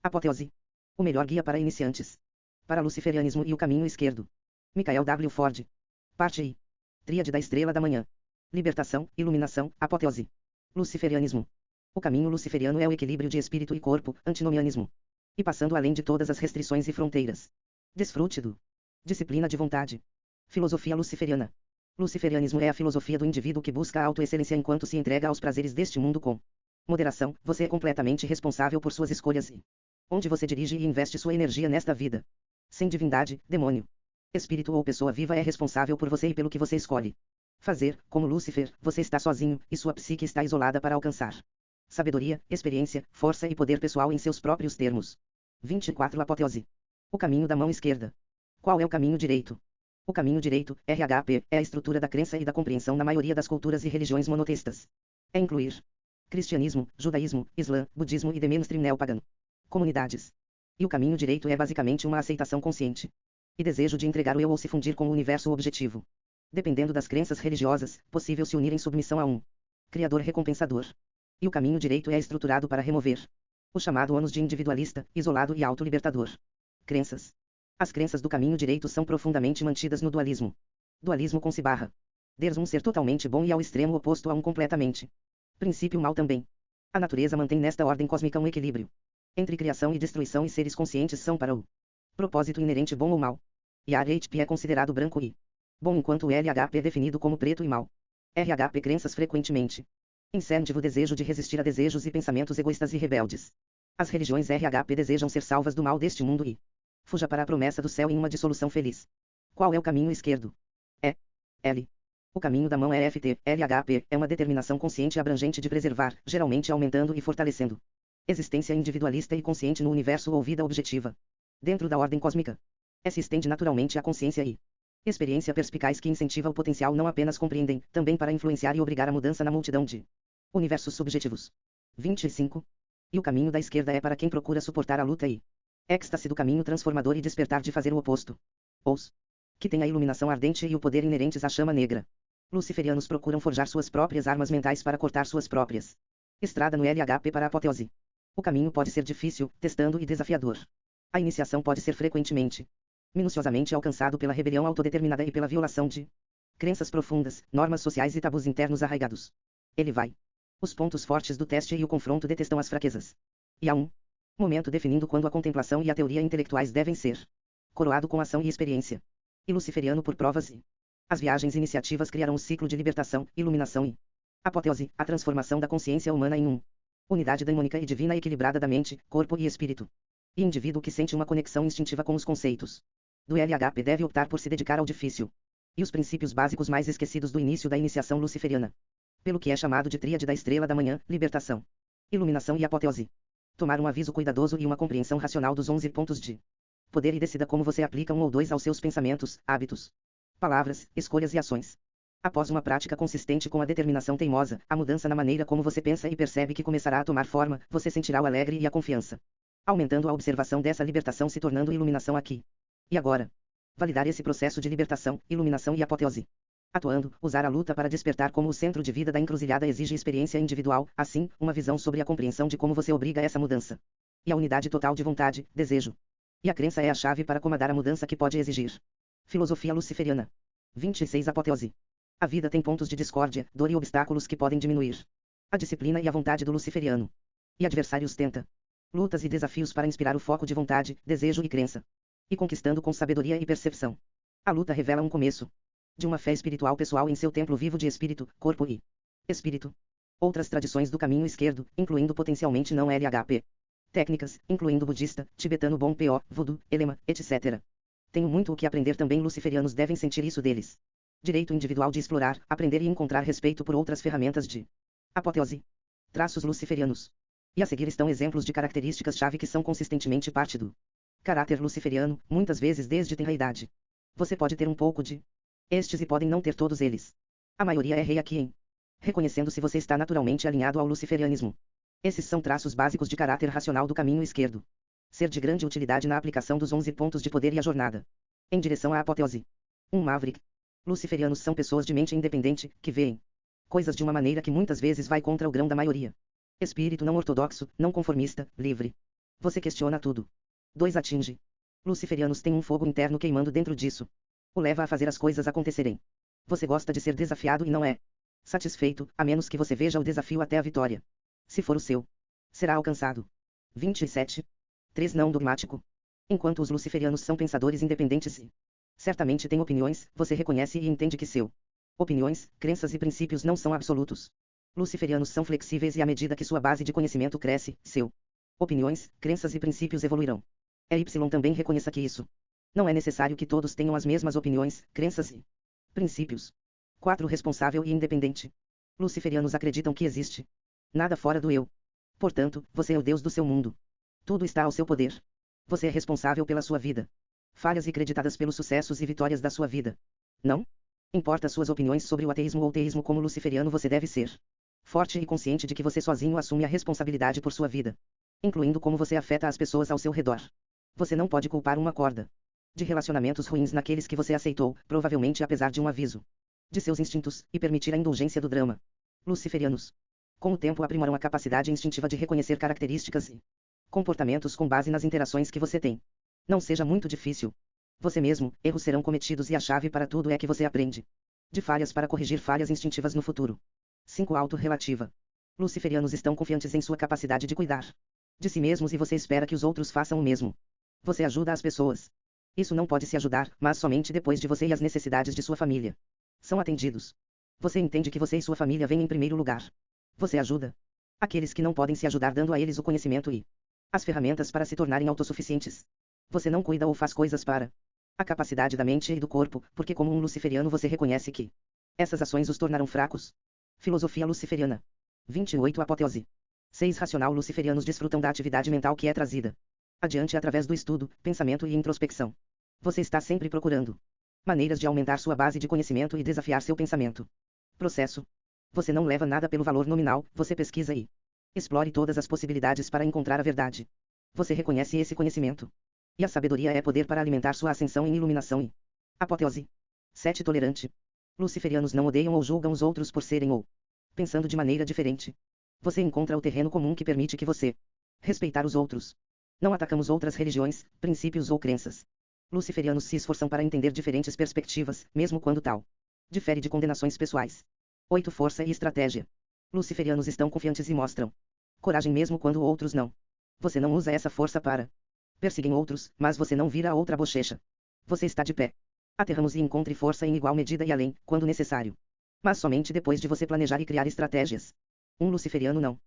Apoteose. O melhor guia para iniciantes. Para Luciferianismo e o caminho esquerdo. Michael W. Ford. Parte I. Tríade da estrela da manhã. Libertação, iluminação, apoteose. Luciferianismo. O caminho luciferiano é o equilíbrio de espírito e corpo, antinomianismo. E passando além de todas as restrições e fronteiras. Desfrute do. Disciplina de vontade. Filosofia luciferiana. Luciferianismo é a filosofia do indivíduo que busca a autoexcelência enquanto se entrega aos prazeres deste mundo com moderação. Você é completamente responsável por suas escolhas e onde você dirige e investe sua energia nesta vida. Sem divindade, demônio, espírito ou pessoa viva é responsável por você e pelo que você escolhe fazer. Como Lúcifer, você está sozinho, e sua psique está isolada para alcançar sabedoria, experiência, força e poder pessoal em seus próprios termos. 24 Apoteose. O caminho da mão esquerda. Qual é o caminho direito? O caminho direito, RHP, é a estrutura da crença e da compreensão na maioria das culturas e religiões monoteístas. É incluir cristianismo, judaísmo, islã, budismo e the mainstream neopagano comunidades. E o caminho direito é basicamente uma aceitação consciente e desejo de entregar o eu ou se fundir com o universo objetivo. Dependendo das crenças religiosas, possível se unir em submissão a um Criador recompensador. E o caminho direito é estruturado para remover o chamado ônus de individualista, isolado e autolibertador. Crenças. As crenças do caminho direito são profundamente mantidas no dualismo. Dualismo com C/. Deus um ser totalmente bom e ao extremo oposto a um completamente princípio mal também. A natureza mantém nesta ordem cósmica um equilíbrio entre criação e destruição, e seres conscientes são para o propósito inerente bom ou mal. E a RHP é considerado branco e bom, enquanto o LHP é definido como preto e mal. RHP crenças frequentemente incentiva o desejo de resistir a desejos e pensamentos egoístas e rebeldes. As religiões RHP desejam ser salvas do mal deste mundo e fuja para a promessa do céu em uma dissolução feliz. Qual é o caminho esquerdo? É L. O caminho da mão é FT. LHP é uma determinação consciente e abrangente de preservar, geralmente aumentando e fortalecendo existência individualista e consciente no universo ou vida objetiva. Dentro da ordem cósmica, se estende naturalmente a consciência e experiência perspicaz que incentiva o potencial não apenas compreendem, também para influenciar e obrigar a mudança na multidão de universos subjetivos. 25. E o caminho da esquerda é para quem procura suportar a luta e êxtase do caminho transformador e despertar de fazer o oposto. Os que têm a iluminação ardente e o poder inerentes à chama negra. Luciferianos procuram forjar suas próprias armas mentais para cortar suas próprias estrada no LHP para a apoteose. O caminho pode ser difícil, testando e desafiador. A iniciação pode ser frequentemente minuciosamente alcançado pela rebelião autodeterminada e pela violação de crenças profundas, normas sociais e tabus internos arraigados. Ele vai. Os pontos fortes do teste e o confronto detestam as fraquezas. E há um momento definindo quando a contemplação e a teoria intelectuais devem ser coroado com ação e experiência. E luciferiano por provas e as viagens iniciativas criarão o ciclo de libertação, iluminação e apoteose, a transformação da consciência humana em unidade daimônica e divina equilibrada da mente, corpo e espírito. E indivíduo que sente uma conexão instintiva com os conceitos do LHP deve optar por se dedicar ao difícil e os princípios básicos mais esquecidos do início da iniciação luciferiana. Pelo que é chamado de tríade da estrela da manhã, libertação, iluminação e apoteose. Tomar um aviso cuidadoso e uma compreensão racional dos 11 pontos de poder e decida como você aplica um ou dois aos seus pensamentos, hábitos, palavras, escolhas e ações. Após uma prática consistente com a determinação teimosa, a mudança na maneira como você pensa e percebe que começará a tomar forma, você sentirá o alegre e a confiança, aumentando a observação dessa libertação se tornando iluminação aqui e agora. Validar esse processo de libertação, iluminação e apoteose. Atuando, usar a luta para despertar como o centro de vida da encruzilhada exige experiência individual, assim, uma visão sobre a compreensão de como você obriga essa mudança. E a unidade total de vontade, desejo. E a crença é a chave para acomodar a mudança que pode exigir. Filosofia luciferiana. 26 Apoteose. A vida tem pontos de discórdia, dor e obstáculos que podem diminuir a disciplina e a vontade do luciferiano. E adversários tenta lutas e desafios para inspirar o foco de vontade, desejo e crença. E conquistando com sabedoria e percepção. A luta revela um começo de uma fé espiritual pessoal em seu templo vivo de espírito, corpo e espírito. Outras tradições do caminho esquerdo, incluindo potencialmente não LHP. Técnicas, incluindo budista, tibetano bom PO, voodoo, elema, etc. Tenho muito o que aprender também. Luciferianos devem sentir isso deles. Direito individual de explorar, aprender e encontrar respeito por outras ferramentas de apoteose. Traços luciferianos. E a seguir estão exemplos de características-chave que são consistentemente parte do caráter luciferiano, muitas vezes desde tenra idade. Você pode ter um pouco de estes e podem não ter todos eles. A maioria é rei aqui em reconhecendo se você está naturalmente alinhado ao luciferianismo. Esses são traços básicos de caráter racional do caminho esquerdo. Ser de grande utilidade na aplicação dos 11 pontos de poder e a jornada em direção à apoteose. Um maverick. Luciferianos são pessoas de mente independente, que veem coisas de uma maneira que muitas vezes vai contra o grão da maioria. Espírito não ortodoxo, não conformista, livre. Você questiona tudo. 2 Atinge. Luciferianos têm um fogo interno queimando dentro disso. O leva a fazer as coisas acontecerem. Você gosta de ser desafiado e não é satisfeito, a menos que você veja o desafio até a vitória. Se for o seu, será alcançado. 27. 3 Não dogmático. Enquanto os luciferianos são pensadores independentes e certamente têm opiniões, você reconhece e entende que seu opiniões, crenças e princípios não são absolutos. Luciferianos são flexíveis e à medida que sua base de conhecimento cresce, seu opiniões, crenças e princípios evoluirão. Y também reconheça que isso não é necessário que todos tenham as mesmas opiniões, crenças e princípios. 4 Responsável e independente. Luciferianos acreditam que existe nada fora do eu. Portanto, você é o Deus do seu mundo. Tudo está ao seu poder. Você é responsável pela sua vida. Falhas e creditadas pelos sucessos e vitórias da sua vida. Não importa suas opiniões sobre o ateísmo ou teísmo, como luciferiano você deve ser forte e consciente de que você sozinho assume a responsabilidade por sua vida, incluindo como você afeta as pessoas ao seu redor. Você não pode culpar uma corda de relacionamentos ruins naqueles que você aceitou, provavelmente apesar de um aviso de seus instintos, e permitir a indulgência do drama. Luciferianos, com o tempo, aprimoram a capacidade instintiva de reconhecer características e comportamentos com base nas interações que você tem. Não seja muito difícil. Você mesmo, erros serão cometidos e a chave para tudo é que você aprende de falhas para corrigir falhas instintivas no futuro. 5 Autorrelativa. Luciferianos estão confiantes em sua capacidade de cuidar de si mesmos e você espera que os outros façam o mesmo. Você ajuda as pessoas. Isso não pode se ajudar, mas somente depois de você e as necessidades de sua família são atendidos. Você entende que você e sua família vêm em primeiro lugar. Você ajuda aqueles que não podem se ajudar, dando a eles o conhecimento e as ferramentas para se tornarem autossuficientes. Você não cuida ou faz coisas para a capacidade da mente e do corpo, porque como um luciferiano você reconhece que essas ações os tornarão fracos. Filosofia luciferiana. 28 Apoteose. 6 Racional. Luciferianos desfrutam da atividade mental que é trazida adiante através do estudo, pensamento e introspecção. Você está sempre procurando maneiras de aumentar sua base de conhecimento e desafiar seu pensamento. Processo. Você não leva nada pelo valor nominal, você pesquisa e explore todas as possibilidades para encontrar a verdade. Você reconhece esse conhecimento. E a sabedoria é poder para alimentar sua ascensão em iluminação e apoteose. 7 Tolerante. Luciferianos não odeiam ou julgam os outros por serem ou pensando de maneira diferente. Você encontra o terreno comum que permite que você respeitar os outros. Não atacamos outras religiões, princípios ou crenças. Luciferianos se esforçam para entender diferentes perspectivas, mesmo quando tal difere de condenações pessoais. 8 Força e estratégia. Luciferianos estão confiantes e mostram coragem mesmo quando outros não. Você não usa essa força para perseguir outros, mas você não vira a outra bochecha. Você está de pé. Aterramos e encontre força em igual medida e além, quando necessário. Mas somente depois de você planejar e criar estratégias. Um luciferiano não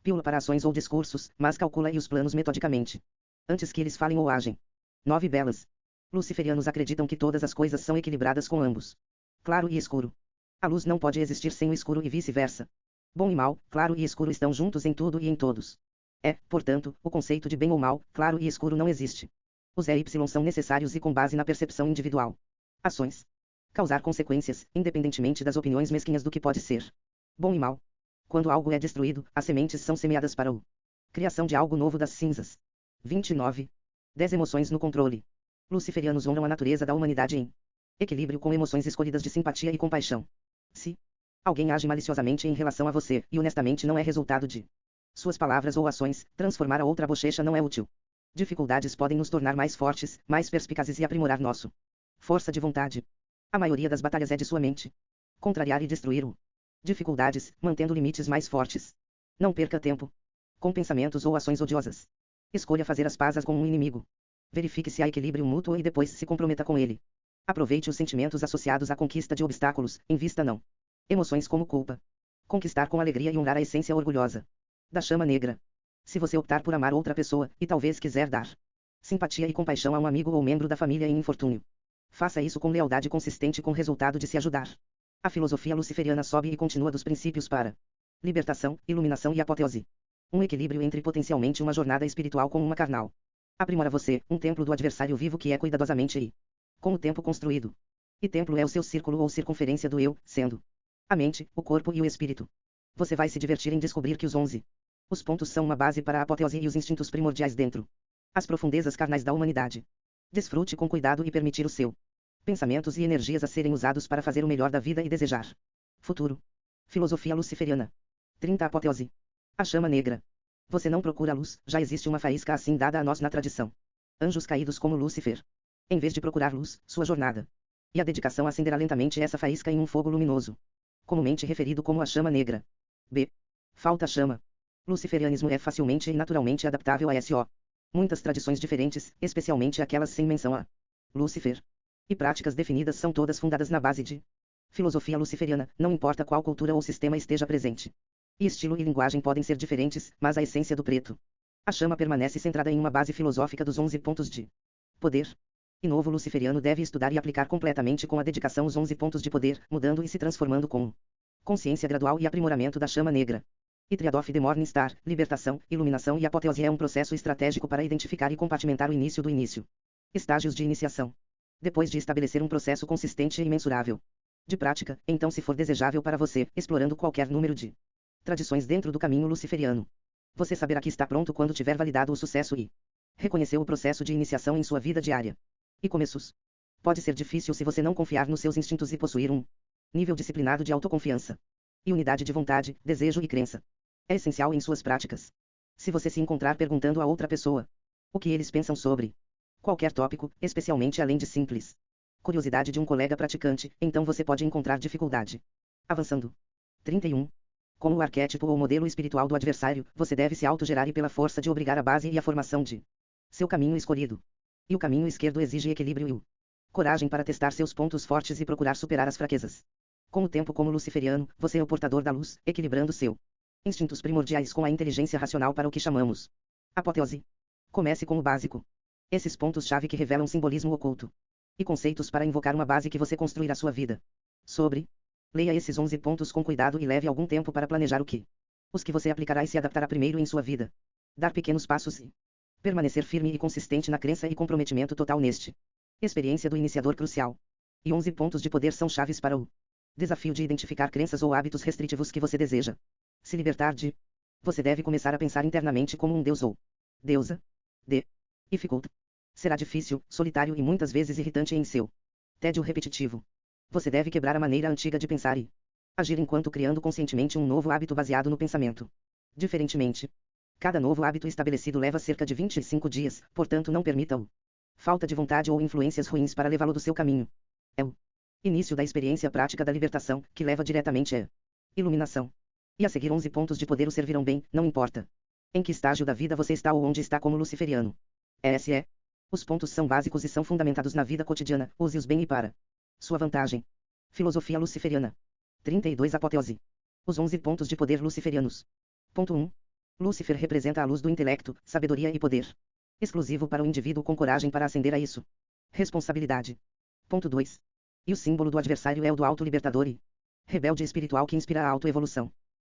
pula para ações ou discursos, mas calcula e os planos metodicamente antes que eles falem ou agem. 9 Belas. Luciferianos acreditam que todas as coisas são equilibradas com ambos claro e escuro. A luz não pode existir sem o escuro e vice-versa. Bom e mal, claro e escuro estão juntos em tudo e em todos. Portanto, o conceito de bem ou mal, claro e escuro não existe. Os Y são necessários e com base na percepção individual. Ações. Causar consequências, independentemente das opiniões mesquinhas do que pode ser bom e mal. Quando algo é destruído, as sementes são semeadas para o criação de algo novo das cinzas. 29. 10 Emoções no controle. Luciferianos honram a natureza da humanidade em equilíbrio com emoções escolhidas de simpatia e compaixão. Se alguém age maliciosamente em relação a você, e honestamente não é resultado de suas palavras ou ações, transformar a outra bochecha não é útil. Dificuldades podem nos tornar mais fortes, mais perspicazes e aprimorar nosso força de vontade. A maioria das batalhas é de sua mente. Contrariar e destruir-o. Dificuldades, mantendo limites mais fortes. Não perca tempo com pensamentos ou ações odiosas. Escolha fazer as pazes com um inimigo. Verifique se há equilíbrio mútuo e depois se comprometa com ele. Aproveite os sentimentos associados à conquista de obstáculos, invista não emoções como culpa. Conquistar com alegria e honrar a essência orgulhosa da chama negra. Se você optar por amar outra pessoa, e talvez quiser dar simpatia e compaixão a um amigo ou membro da família em infortúnio, faça isso com lealdade consistente com o resultado de se ajudar. A filosofia luciferiana sobe e continua dos princípios para libertação, iluminação e apoteose. Um equilíbrio entre potencialmente uma jornada espiritual com uma carnal. Aprimora você, um templo do adversário vivo que é cuidadosamente e com o tempo construído. E templo é o seu círculo ou circunferência do eu, sendo a mente, o corpo e o espírito. Você vai se divertir em descobrir que os pontos são uma base para a apoteose e os instintos primordiais dentro as profundezas carnais da humanidade. Desfrute com cuidado e permitir o seu pensamentos e energias a serem usados para fazer o melhor da vida e desejar futuro. Filosofia luciferiana. 30 Apoteose. A chama negra. Você não procura a luz, já existe uma faísca assim dada a nós na tradição. Anjos caídos como Lúcifer. Em vez de procurar luz, sua jornada e a dedicação acenderá lentamente essa faísca em um fogo luminoso, comumente referido como a chama negra. B. Falta chama. Luciferianismo é facilmente e naturalmente adaptável a SO. Muitas tradições diferentes, especialmente aquelas sem menção a Lúcifer e práticas definidas, são todas fundadas na base de filosofia luciferiana, não importa qual cultura ou sistema esteja presente. E estilo e linguagem podem ser diferentes, mas a essência do preto. A chama permanece centrada em uma base filosófica dos 11 pontos de poder. E novo luciferiano deve estudar e aplicar completamente com a dedicação os 11 pontos de poder, mudando e se transformando com consciência gradual e aprimoramento da chama negra. E Triad of the Morning Star, libertação, iluminação e apoteose é um processo estratégico para identificar e compartimentar o início do início. Estágios de iniciação. Depois de estabelecer um processo consistente e mensurável de prática, então, se for desejável para você, explorando qualquer número de tradições dentro do caminho luciferiano, você saberá que está pronto quando tiver validado o sucesso e reconheceu o processo de iniciação em sua vida diária e começos. Pode ser difícil se você não confiar nos seus instintos e possuir um nível disciplinado de autoconfiança e unidade de vontade, desejo e crença. É essencial em suas práticas. Se você se encontrar perguntando a outra pessoa o que eles pensam sobre qualquer tópico, especialmente além de simples curiosidade de um colega praticante, então você pode encontrar dificuldade. Avançando. 31. Como o arquétipo ou modelo espiritual do adversário, você deve se autogerar e pela força de obrigar a base e a formação de seu caminho escolhido. E o caminho esquerdo exige equilíbrio e coragem para testar seus pontos fortes e procurar superar as fraquezas. Com o tempo como luciferiano, você é o portador da luz, equilibrando seu instintos primordiais com a inteligência racional para o que chamamos apoteose. Comece com o básico. Esses pontos-chave que revelam simbolismo oculto e conceitos para invocar uma base que você construirá sua vida sobre. Leia esses 11 pontos com cuidado e leve algum tempo para planejar os que você aplicará e se adaptará primeiro em sua vida. Dar pequenos passos e permanecer firme e consistente na crença e comprometimento total neste experiência do iniciador crucial. E 11 pontos de poder são chaves para o desafio de identificar crenças ou hábitos restritivos que você deseja se libertar de. Você deve começar a pensar internamente como um deus ou deusa. D. Dificulta. Será difícil, solitário e muitas vezes irritante em seu tédio repetitivo. Você deve quebrar a maneira antiga de pensar e agir enquanto criando conscientemente um novo hábito baseado no pensamento. Diferentemente, cada novo hábito estabelecido leva cerca de 25 dias, portanto não permita-o falta de vontade ou influências ruins para levá-lo do seu caminho. É o início da experiência prática da libertação, que leva diretamente à iluminação. E a seguir 11 pontos de poder o servirão bem, não importa em que estágio da vida você está ou onde está como luciferiano. É. Os pontos são básicos e são fundamentados na vida cotidiana, use-os bem e para sua vantagem. Filosofia luciferiana. 32 Apoteose. Os 11 pontos de poder luciferianos. Ponto 1. Lúcifer representa a luz do intelecto, sabedoria e poder. Exclusivo para o indivíduo com coragem para ascender a isso. Responsabilidade. Ponto 2. E o símbolo do adversário é o do auto-libertador e rebelde espiritual que inspira a autoevolução.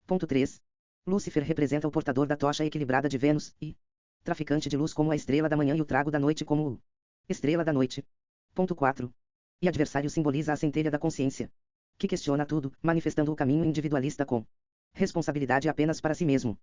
Ponto 3. Lúcifer representa o portador da tocha equilibrada de Vênus, e traficante de luz como a estrela da manhã e o trago da noite como o estrela da noite. Ponto 4. E adversário simboliza a centelha da consciência, que questiona tudo, manifestando o caminho individualista com responsabilidade apenas para si mesmo.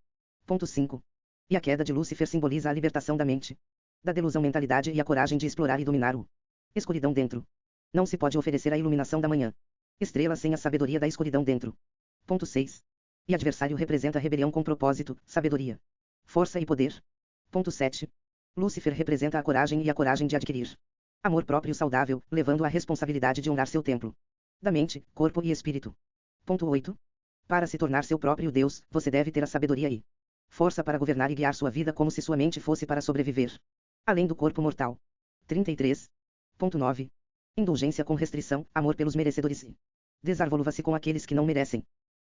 Ponto 5. E a queda de Lúcifer simboliza a libertação da mente, da delusão mentalidade e a coragem de explorar e dominar o escuridão dentro. Não se pode oferecer a iluminação da manhã estrela sem a sabedoria da escuridão dentro. Ponto 6. E adversário representa rebelião com propósito, sabedoria, força e poder. Ponto 7. Lúcifer representa a coragem e a coragem de adquirir amor próprio saudável, levando a responsabilidade de honrar seu templo da mente, corpo e espírito. Ponto 8. Para se tornar seu próprio Deus, você deve ter a sabedoria e força para governar e guiar sua vida como se sua mente fosse para sobreviver além do corpo mortal. 33. Ponto 9. Indulgência com restrição, amor pelos merecedores e desarvolva-se com aqueles que não merecem.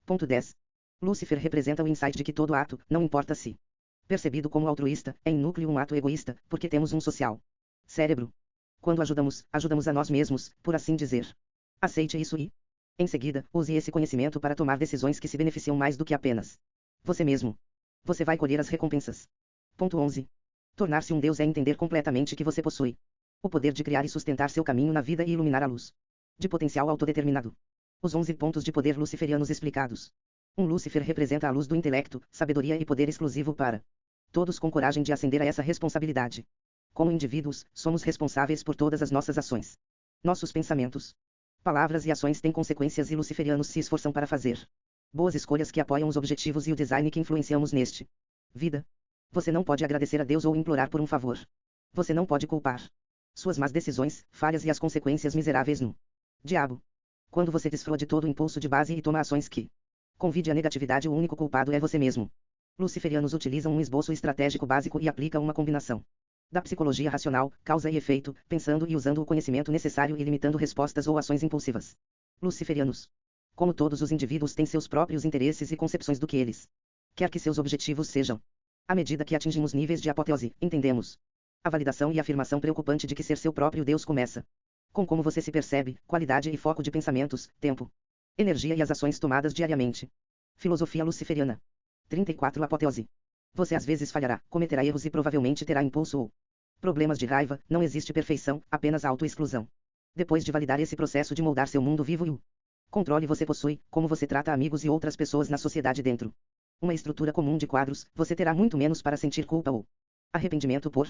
Ponto 10. Lúcifer representa o insight de que todo ato, não importa se percebido como altruísta, é em núcleo um ato egoísta, porque temos um social cérebro. Quando ajudamos a nós mesmos, por assim dizer. Aceite isso e, em seguida, use esse conhecimento para tomar decisões que se beneficiam mais do que apenas você mesmo. Você vai colher as recompensas. Ponto 11. Tornar-se um Deus é entender completamente que você possui o poder de criar e sustentar seu caminho na vida e iluminar a luz de potencial autodeterminado. Os 11 pontos de poder luciferianos explicados. Um Lúcifer representa a luz do intelecto, sabedoria e poder exclusivo para todos com coragem de ascender a essa responsabilidade. Como indivíduos, somos responsáveis por todas as nossas ações. Nossos pensamentos, palavras e ações têm consequências e luciferianos se esforçam para fazer boas escolhas que apoiam os objetivos e o design que influenciamos neste Vida. Você não pode agradecer a Deus ou implorar por um favor. Você não pode culpar suas más decisões, falhas e as consequências miseráveis no diabo. Quando você desfrua de todo o impulso de base e toma ações que convide a negatividade, o único culpado é você mesmo. Luciferianos utilizam um esboço estratégico básico e aplicam uma combinação da psicologia racional, causa e efeito, pensando e usando o conhecimento necessário e limitando respostas ou ações impulsivas. Luciferianos. Como todos os indivíduos têm seus próprios interesses e concepções do que eles quer que seus objetivos sejam. À medida que atingimos níveis de apoteose, entendemos a validação e afirmação preocupante de que ser seu próprio Deus começa com como você se percebe, qualidade e foco de pensamentos, tempo, energia e as ações tomadas diariamente. Filosofia luciferiana. 34 Apoteose. Você às vezes falhará, cometerá erros e provavelmente terá impulso ou problemas de raiva. Não existe perfeição, apenas autoexclusão. Depois de validar esse processo de moldar seu mundo vivo e o controle você possui, como você trata amigos e outras pessoas na sociedade dentro uma estrutura comum de quadros, você terá muito menos para sentir culpa ou arrependimento por.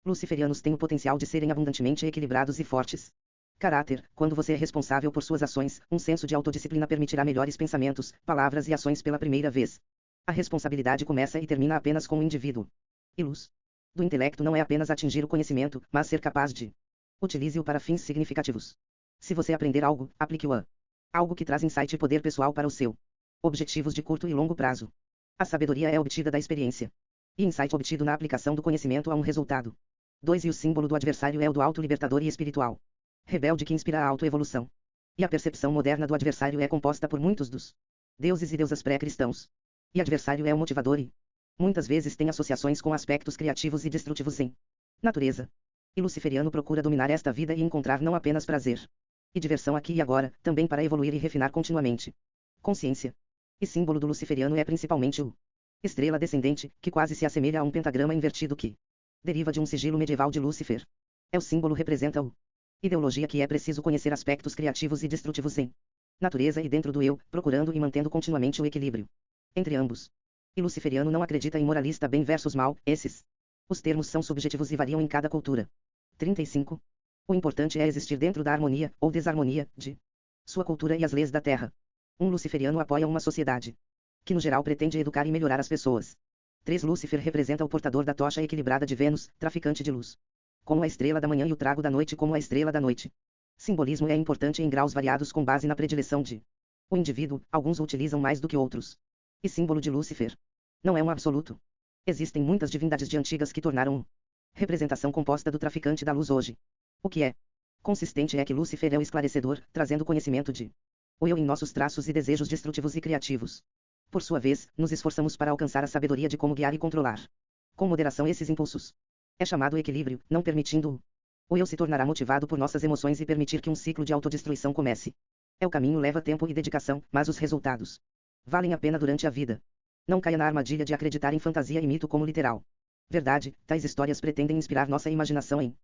Luciferianos têm o potencial de serem abundantemente equilibrados e fortes. Caráter. Quando você é responsável por suas ações, um senso de autodisciplina permitirá melhores pensamentos, palavras e ações pela primeira vez. A responsabilidade começa e termina apenas com o indivíduo. E luz do intelecto não é apenas atingir o conhecimento, mas ser capaz de utilize-o para fins significativos. Se você aprender algo, aplique-o a algo que traz insight e poder pessoal para o seu objetivos de curto e longo prazo. A sabedoria é obtida da experiência. E insight obtido na aplicação do conhecimento a um resultado. 2 E o símbolo do adversário é o do auto-libertador e espiritual. Rebelde que inspira a auto-evolução. E a percepção moderna do adversário é composta por muitos dos deuses e deusas pré-cristãos. E adversário é o motivador e muitas vezes tem associações com aspectos criativos e destrutivos em natureza. E luciferiano procura dominar esta vida e encontrar não apenas prazer e diversão aqui e agora, também para evoluir e refinar continuamente. Consciência. E símbolo do luciferiano é principalmente o estrela descendente, que quase se assemelha a um pentagrama invertido que deriva de um sigilo medieval de Lúcifer. É o símbolo representa o ideologia que é preciso conhecer aspectos criativos e destrutivos em natureza e dentro do eu, procurando e mantendo continuamente o equilíbrio entre ambos. E luciferiano não acredita em moralista bem versus mal, os termos são subjetivos e variam em cada cultura. 35. O importante é existir dentro da harmonia, ou desarmonia, de sua cultura e as leis da Terra. Um luciferiano apoia uma sociedade que no geral pretende educar e melhorar as pessoas. 3 Lúcifer representa o portador da tocha equilibrada de Vênus, traficante de luz, como a estrela da manhã e o trago da noite como a estrela da noite. Simbolismo é importante em graus variados com base na predileção de o indivíduo, alguns o utilizam mais do que outros. E símbolo de Lúcifer não é um absoluto. Existem muitas divindades de antigas que tornaram representação composta do traficante da luz hoje. O que é consistente é que Lúcifer é o esclarecedor, trazendo conhecimento de o eu em nossos traços e desejos destrutivos e criativos. Por sua vez, nos esforçamos para alcançar a sabedoria de como guiar e controlar com moderação esses impulsos. É chamado equilíbrio, não permitindo o eu se tornará motivado por nossas emoções e permitir que um ciclo de autodestruição comece. É o caminho leva tempo e dedicação, mas os resultados valem a pena durante a vida. Não caia na armadilha de acreditar em fantasia e mito como literal verdade. Tais histórias pretendem inspirar nossa imaginação em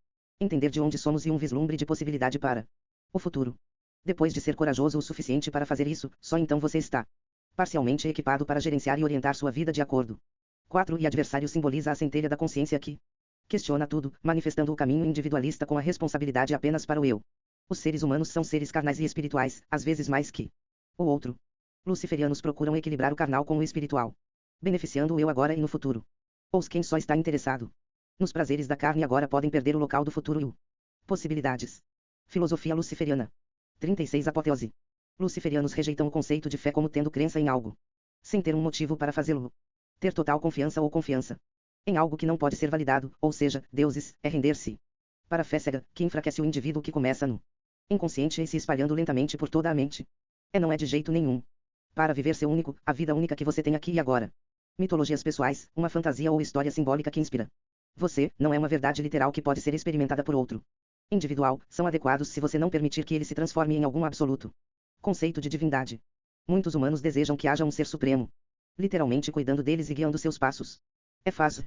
entender de onde somos e um vislumbre de possibilidade para o futuro. Depois de ser corajoso o suficiente para fazer isso, só então você está parcialmente equipado para gerenciar e orientar sua vida de acordo. 4 E adversário simboliza a centelha da consciência que questiona tudo, manifestando o caminho individualista com a responsabilidade apenas para o eu. Os seres humanos são seres carnais e espirituais, às vezes mais que o outro. Luciferianos procuram equilibrar o carnal com o espiritual, beneficiando o eu agora e no futuro. Ou quem só está interessado nos prazeres da carne agora podem perder o local do futuro e o possibilidades. Filosofia luciferiana. 36 Apoteose. Luciferianos rejeitam o conceito de fé como tendo crença em algo, sem ter um motivo para fazê-lo. Ter total confiança ou confiança em algo que não pode ser validado, ou seja, deuses, é render-se para a fé cega, que enfraquece o indivíduo que começa no inconsciente e se espalhando lentamente por toda a mente. Não é de jeito nenhum. Para viver seu único, a vida única que você tem aqui e agora. Mitologias pessoais, uma fantasia ou história simbólica que inspira você, não é uma verdade literal que pode ser experimentada por outro individual, são adequados se você não permitir que ele se transforme em algum absoluto conceito de divindade. Muitos humanos desejam que haja um ser supremo, literalmente cuidando deles e guiando seus passos. É fácil.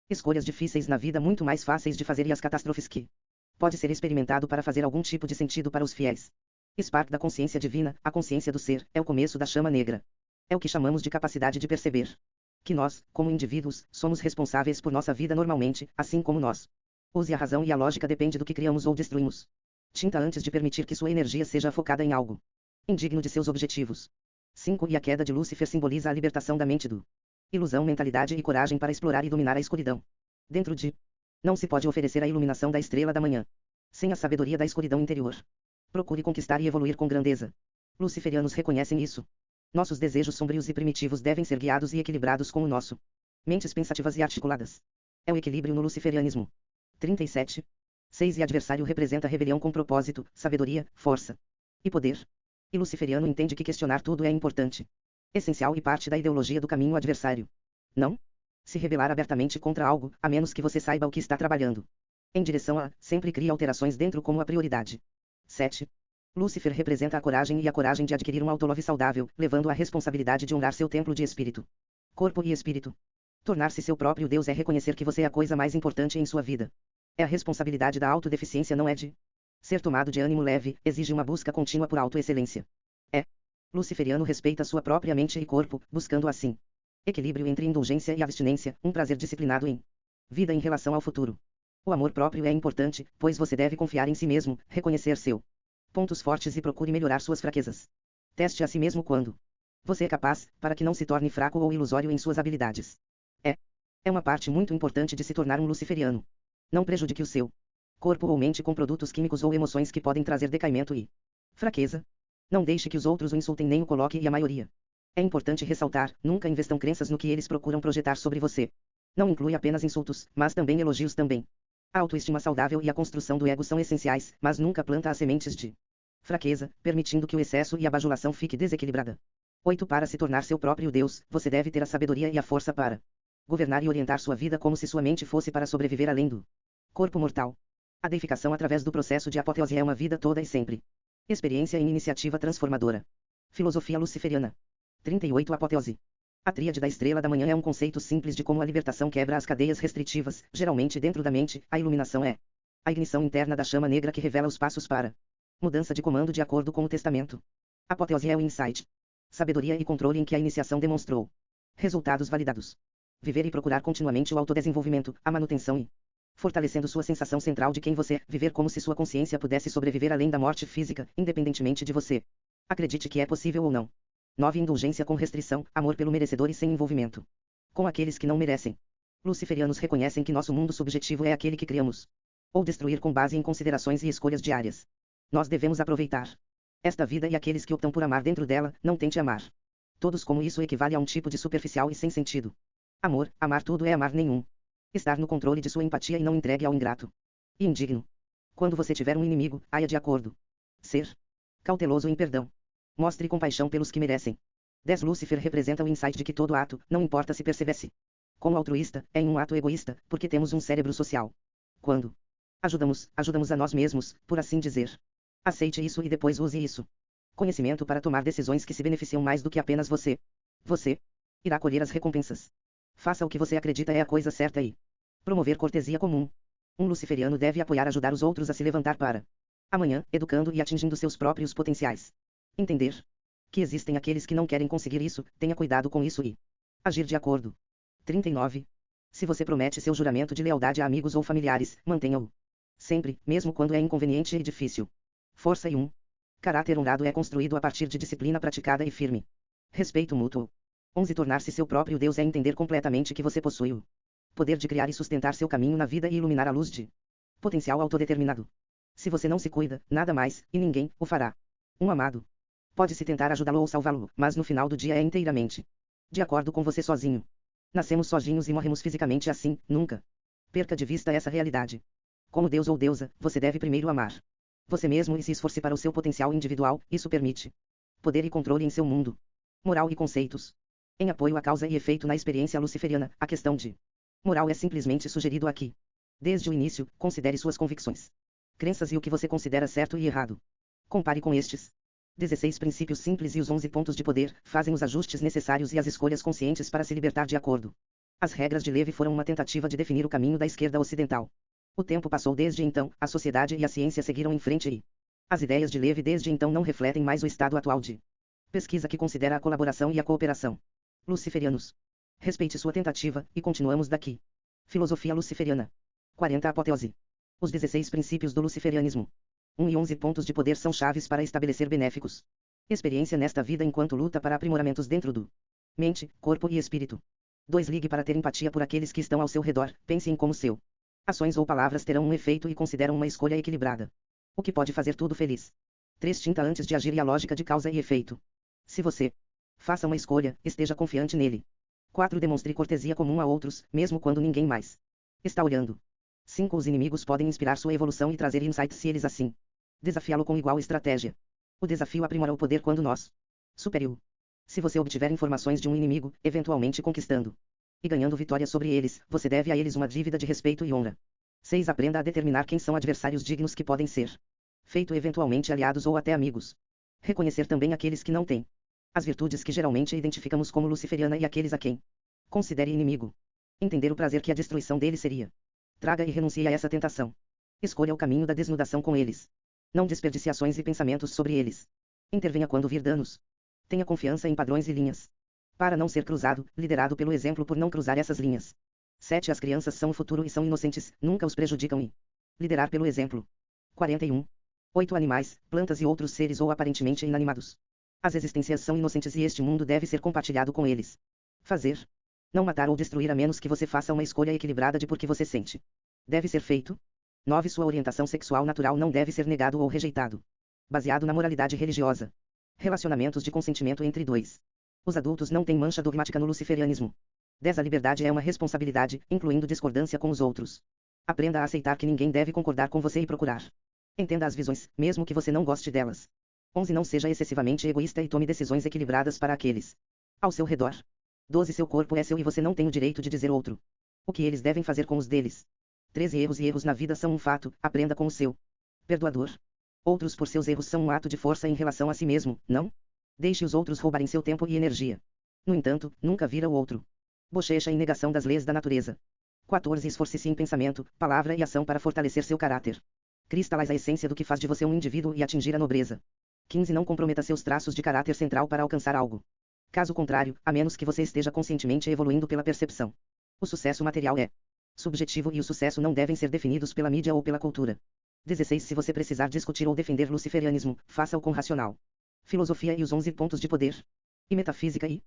Escolhas difíceis na vida muito mais fáceis de fazer e as catástrofes que pode ser experimentado para fazer algum tipo de sentido para os fiéis. Spark da consciência divina, a consciência do ser, é o começo da chama negra. É o que chamamos de capacidade de perceber que nós, como indivíduos, somos responsáveis por nossa vida normalmente, assim como nós. Use a razão e a lógica depende do que criamos ou destruímos. Tinta antes de permitir que sua energia seja focada em algo indigno de seus objetivos. 5 E a queda de Lúcifer simboliza a libertação da mente do Ilusão, mentalidade e coragem para explorar e dominar a escuridão. Dentro de. Não se pode oferecer a iluminação da estrela da manhã sem a sabedoria da escuridão interior. Procure conquistar e evoluir com grandeza. Luciferianos reconhecem isso. Nossos desejos sombrios e primitivos devem ser guiados e equilibrados com o nosso. Mentes pensativas e articuladas. É o equilíbrio no luciferianismo. 37. 6 e adversário representa rebelião com propósito, sabedoria, força e poder. E luciferiano entende que questionar tudo é importante, essencial e parte da ideologia do caminho adversário. Não se rebelar abertamente contra algo, a menos que você saiba o que está trabalhando em direção a, sempre cria alterações dentro como a prioridade. 7. Lúcifer representa a coragem e a coragem de adquirir um autolove saudável, levando a responsabilidade de honrar seu templo de espírito, corpo e espírito. Tornar-se seu próprio Deus é reconhecer que você é a coisa mais importante em sua vida. É a responsabilidade da autodeficiência, não é de ser tomado de ânimo leve, exige uma busca contínua por autoexcelência. É. Luciferiano respeita sua própria mente e corpo, buscando assim equilíbrio entre indulgência e abstinência, um prazer disciplinado em vida em relação ao futuro. O amor próprio é importante, pois você deve confiar em si mesmo, reconhecer seus pontos fortes e procure melhorar suas fraquezas. Teste a si mesmo quando você é capaz, para que não se torne fraco ou ilusório em suas habilidades. É uma parte muito importante de se tornar um luciferiano. Não prejudique o seu corpo ou mente com produtos químicos ou emoções que podem trazer decaimento e fraqueza. Não deixe que os outros o insultem nem o coloque e a maioria. É importante ressaltar, nunca investam crenças no que eles procuram projetar sobre você. Não inclui apenas insultos, mas também elogios também. A autoestima saudável e a construção do ego são essenciais, mas nunca planta as sementes de fraqueza, permitindo que o excesso e a bajulação fique desequilibrada. 8. Para se tornar seu próprio Deus, você deve ter a sabedoria e a força para governar e orientar sua vida como se sua mente fosse para sobreviver além do corpo mortal. A deificação através do processo de apoteose é uma vida toda e sempre experiência em iniciativa transformadora. Filosofia luciferiana. 38. Apoteose. A tríade da estrela da manhã é um conceito simples de como a libertação quebra as cadeias restritivas, geralmente dentro da mente. A iluminação é a ignição interna da chama negra que revela os passos para mudança de comando de acordo com o testamento. Apoteose é o insight, sabedoria e controle em que a iniciação demonstrou resultados validados. Viver e procurar continuamente o autodesenvolvimento, a manutenção e fortalecendo sua sensação central de quem você é, viver como se sua consciência pudesse sobreviver além da morte física, independentemente de você acredite que é possível ou não. 9. Indulgência com restrição, amor pelo merecedor e sem envolvimento com aqueles que não merecem. Luciferianos reconhecem que nosso mundo subjetivo é aquele que criamos ou destruir com base em considerações e escolhas diárias. Nós devemos aproveitar esta vida e aqueles que optam por amar dentro dela, não tente amar todos como isso equivale a um tipo de superficial e sem sentido. Amor, amar tudo é amar nenhum. Estar no controle de sua empatia e não entregue ao ingrato e indigno. Quando você tiver um inimigo, haja de acordo. Ser cauteloso em perdão. Mostre compaixão pelos que merecem. 10. Lúcifer representa o insight de que todo ato, não importa se percebe-se como altruísta, é um ato egoísta, porque temos um cérebro social. Quando ajudamos a nós mesmos, por assim dizer. Aceite isso e depois use isso. Conhecimento para tomar decisões que se beneficiam mais do que apenas você. Você irá colher as recompensas. Faça o que você acredita é a coisa certa e promover cortesia comum. Um luciferiano deve apoiar ajudar os outros a se levantar para amanhã, educando e atingindo seus próprios potenciais. Entender que existem aqueles que não querem conseguir isso, tenha cuidado com isso e agir de acordo. 39. Se você promete seu juramento de lealdade a amigos ou familiares, mantenha-o sempre, mesmo quando é inconveniente e difícil. Força e caráter honrado é construído a partir de disciplina praticada e firme respeito mútuo. 11. Tornar-se seu próprio Deus é entender completamente que você possui o poder de criar e sustentar seu caminho na vida e iluminar a luz de potencial autodeterminado. Se você não se cuida, nada mais, e ninguém, o fará. Um amado pode-se tentar ajudá-lo ou salvá-lo, mas no final do dia é inteiramente de acordo com você sozinho. Nascemos sozinhos e morremos fisicamente assim, nunca perca de vista essa realidade. Como Deus ou deusa, você deve primeiro amar você mesmo e se esforce para o seu potencial individual, isso permite poder e controle em seu mundo moral e conceitos. Em apoio à causa e efeito na experiência luciferiana, a questão de moral é simplesmente sugerido aqui. Desde o início, considere suas convicções, crenças e o que você considera certo e errado. Compare com estes 16 princípios simples e os 11 pontos de poder, fazem os ajustes necessários e as escolhas conscientes para se libertar de acordo. As regras de Levi foram uma tentativa de definir o caminho da esquerda ocidental. O tempo passou desde então, a sociedade e a ciência seguiram em frente e as ideias de Levi desde então não refletem mais o estado atual de pesquisa que considera a colaboração e a cooperação. Luciferianos. Respeite sua tentativa, e continuamos daqui. Filosofia luciferiana. 40. Apoteose. Os 16 princípios do luciferianismo. 1 e 11 pontos de poder são chaves para estabelecer benéficos experiência nesta vida enquanto luta para aprimoramentos dentro do mente, corpo e espírito. 2. Ligue para ter empatia por aqueles que estão ao seu redor, pense em como seu ações ou palavras terão um efeito e consideram uma escolha equilibrada. O que pode fazer tudo feliz. 3. Tinta antes de agir e a lógica de causa e efeito. Se você faça uma escolha, esteja confiante nele. 4. Demonstre cortesia comum a outros, mesmo quando ninguém mais está olhando. 5. Os inimigos podem inspirar sua evolução e trazer insights se eles assim desafiá-lo com igual estratégia. O desafio aprimora o poder quando nós supere-o. Se você obtiver informações de um inimigo, eventualmente conquistando e ganhando vitória sobre eles, você deve a eles uma dívida de respeito e honra. 6. Aprenda a determinar quem são adversários dignos que podem ser feito eventualmente aliados ou até amigos. Reconhecer também aqueles que não têm as virtudes que geralmente identificamos como luciferiana e aqueles a quem considere inimigo. Entender o prazer que a destruição deles seria. Traga e renuncie a essa tentação. Escolha o caminho da desnudação com eles. Não desperdice ações e pensamentos sobre eles. Intervenha quando vir danos. Tenha confiança em padrões e linhas. Para não ser cruzado, liderado pelo exemplo por não cruzar essas linhas. 7. As crianças são o futuro e são inocentes, nunca os prejudicam e liderar pelo exemplo. 41. 8. Animais, plantas e outros seres ou aparentemente inanimados. As existências são inocentes e este mundo deve ser compartilhado com eles. Fazer. Não matar ou destruir a menos que você faça uma escolha equilibrada de por que você sente. Deve ser feito. 9. Sua orientação sexual natural não deve ser negado ou rejeitado. Baseado na moralidade religiosa. Relacionamentos de consentimento entre dois. Os adultos não têm mancha dogmática no luciferianismo. 10. A liberdade é uma responsabilidade, incluindo discordância com os outros. Aprenda a aceitar que ninguém deve concordar com você e procurar. Entenda as visões, mesmo que você não goste delas. 11. Não seja excessivamente egoísta e tome decisões equilibradas para aqueles ao seu redor. 12. Seu corpo é seu e você não tem o direito de dizer outro o que eles devem fazer com os deles. 13. Erros e erros na vida são um fato, aprenda com o seu perdoador. Outros por seus erros são um ato de força em relação a si mesmo, não? Deixe os outros roubarem seu tempo e energia. No entanto, nunca vira o outro bochecha em negação das leis da natureza. 14. Esforce-se em pensamento, palavra e ação para fortalecer seu caráter. Cristalize a essência do que faz de você um indivíduo e atingir a nobreza. 15. Não comprometa seus traços de caráter central para alcançar algo. Caso contrário, a menos que você esteja conscientemente evoluindo pela percepção. O sucesso material é subjetivo e o sucesso não devem ser definidos pela mídia ou pela cultura. 16. Se você precisar discutir ou defender luciferianismo, faça-o com racional. Filosofia e os 11 pontos de poder. E metafísica e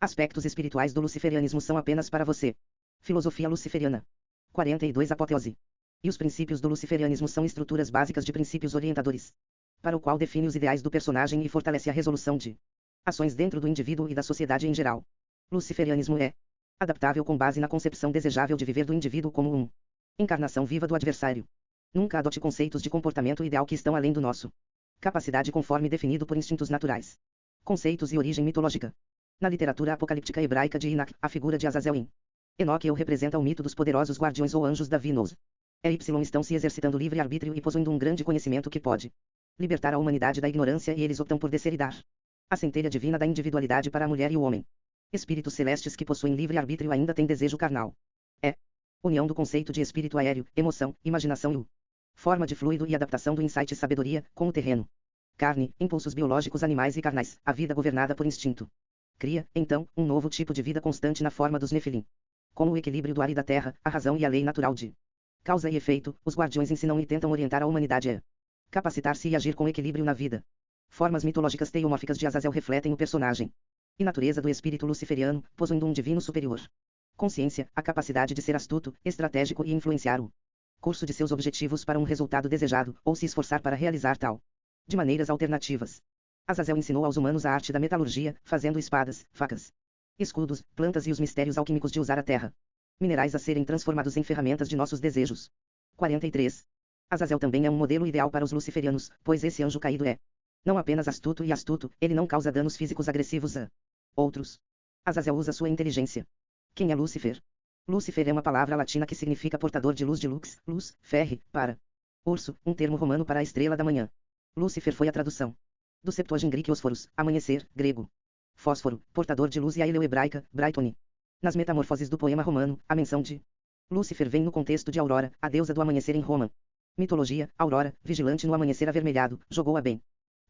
aspectos espirituais do luciferianismo são apenas para você. Filosofia luciferiana. 42. Apoteose. E os princípios do luciferianismo são estruturas básicas de princípios orientadores, para o qual define os ideais do personagem e fortalece a resolução de ações dentro do indivíduo e da sociedade em geral. Luciferianismo é adaptável com base na concepção desejável de viver do indivíduo como encarnação viva do adversário. Nunca adote conceitos de comportamento ideal que estão além do nosso capacidade conforme definido por instintos naturais. Conceitos e origem mitológica. Na literatura apocalíptica hebraica de Enoch, a figura de Azazel em Enoque representa o mito dos poderosos guardiões ou anjos da Vinos. Estão se exercitando livre-arbítrio e possuindo um grande conhecimento que pode libertar a humanidade da ignorância e eles optam por descer e dar a centelha divina da individualidade para a mulher e o homem. Espíritos celestes que possuem livre-arbítrio ainda têm desejo carnal. É união do conceito de espírito aéreo, emoção, imaginação e forma de fluido e adaptação do insight e sabedoria, com o terreno. Carne, impulsos biológicos animais e carnais, a vida governada por instinto. Cria, então, um novo tipo de vida constante na forma dos Nefilim. Com o equilíbrio do ar e da terra, a razão e a lei natural de causa e efeito, os guardiões ensinam e tentam orientar a humanidade a capacitar-se e agir com equilíbrio na vida. Formas mitológicas teomórficas de Azazel refletem o personagem e natureza do espírito luciferiano, possuindo um divino superior. Consciência, a capacidade de ser astuto, estratégico e influenciar o curso de seus objetivos para um resultado desejado, ou se esforçar para realizar tal de maneiras alternativas. Azazel ensinou aos humanos a arte da metalurgia, fazendo espadas, facas, escudos, plantas e os mistérios alquímicos de usar a terra. Minerais a serem transformados em ferramentas de nossos desejos. 43. Azazel também é um modelo ideal para os luciferianos, pois esse anjo caído é não apenas astuto e astuto, ele não causa danos físicos agressivos a outros. Azazel usa sua inteligência. Quem é Lúcifer? Lúcifer é uma palavra latina que significa portador de luz, ferre, para urso, um termo romano para a estrela da manhã. Lúcifer foi a tradução do Septuagint Osforos, amanhecer, grego. Fósforo, portador de luz e a eleu-hebraica, Brightone. Nas metamorfoses do poema romano, a menção de Lúcifer vem no contexto de Aurora, a deusa do amanhecer em Roma. Mitologia, Aurora, vigilante no amanhecer avermelhado, jogou a bem.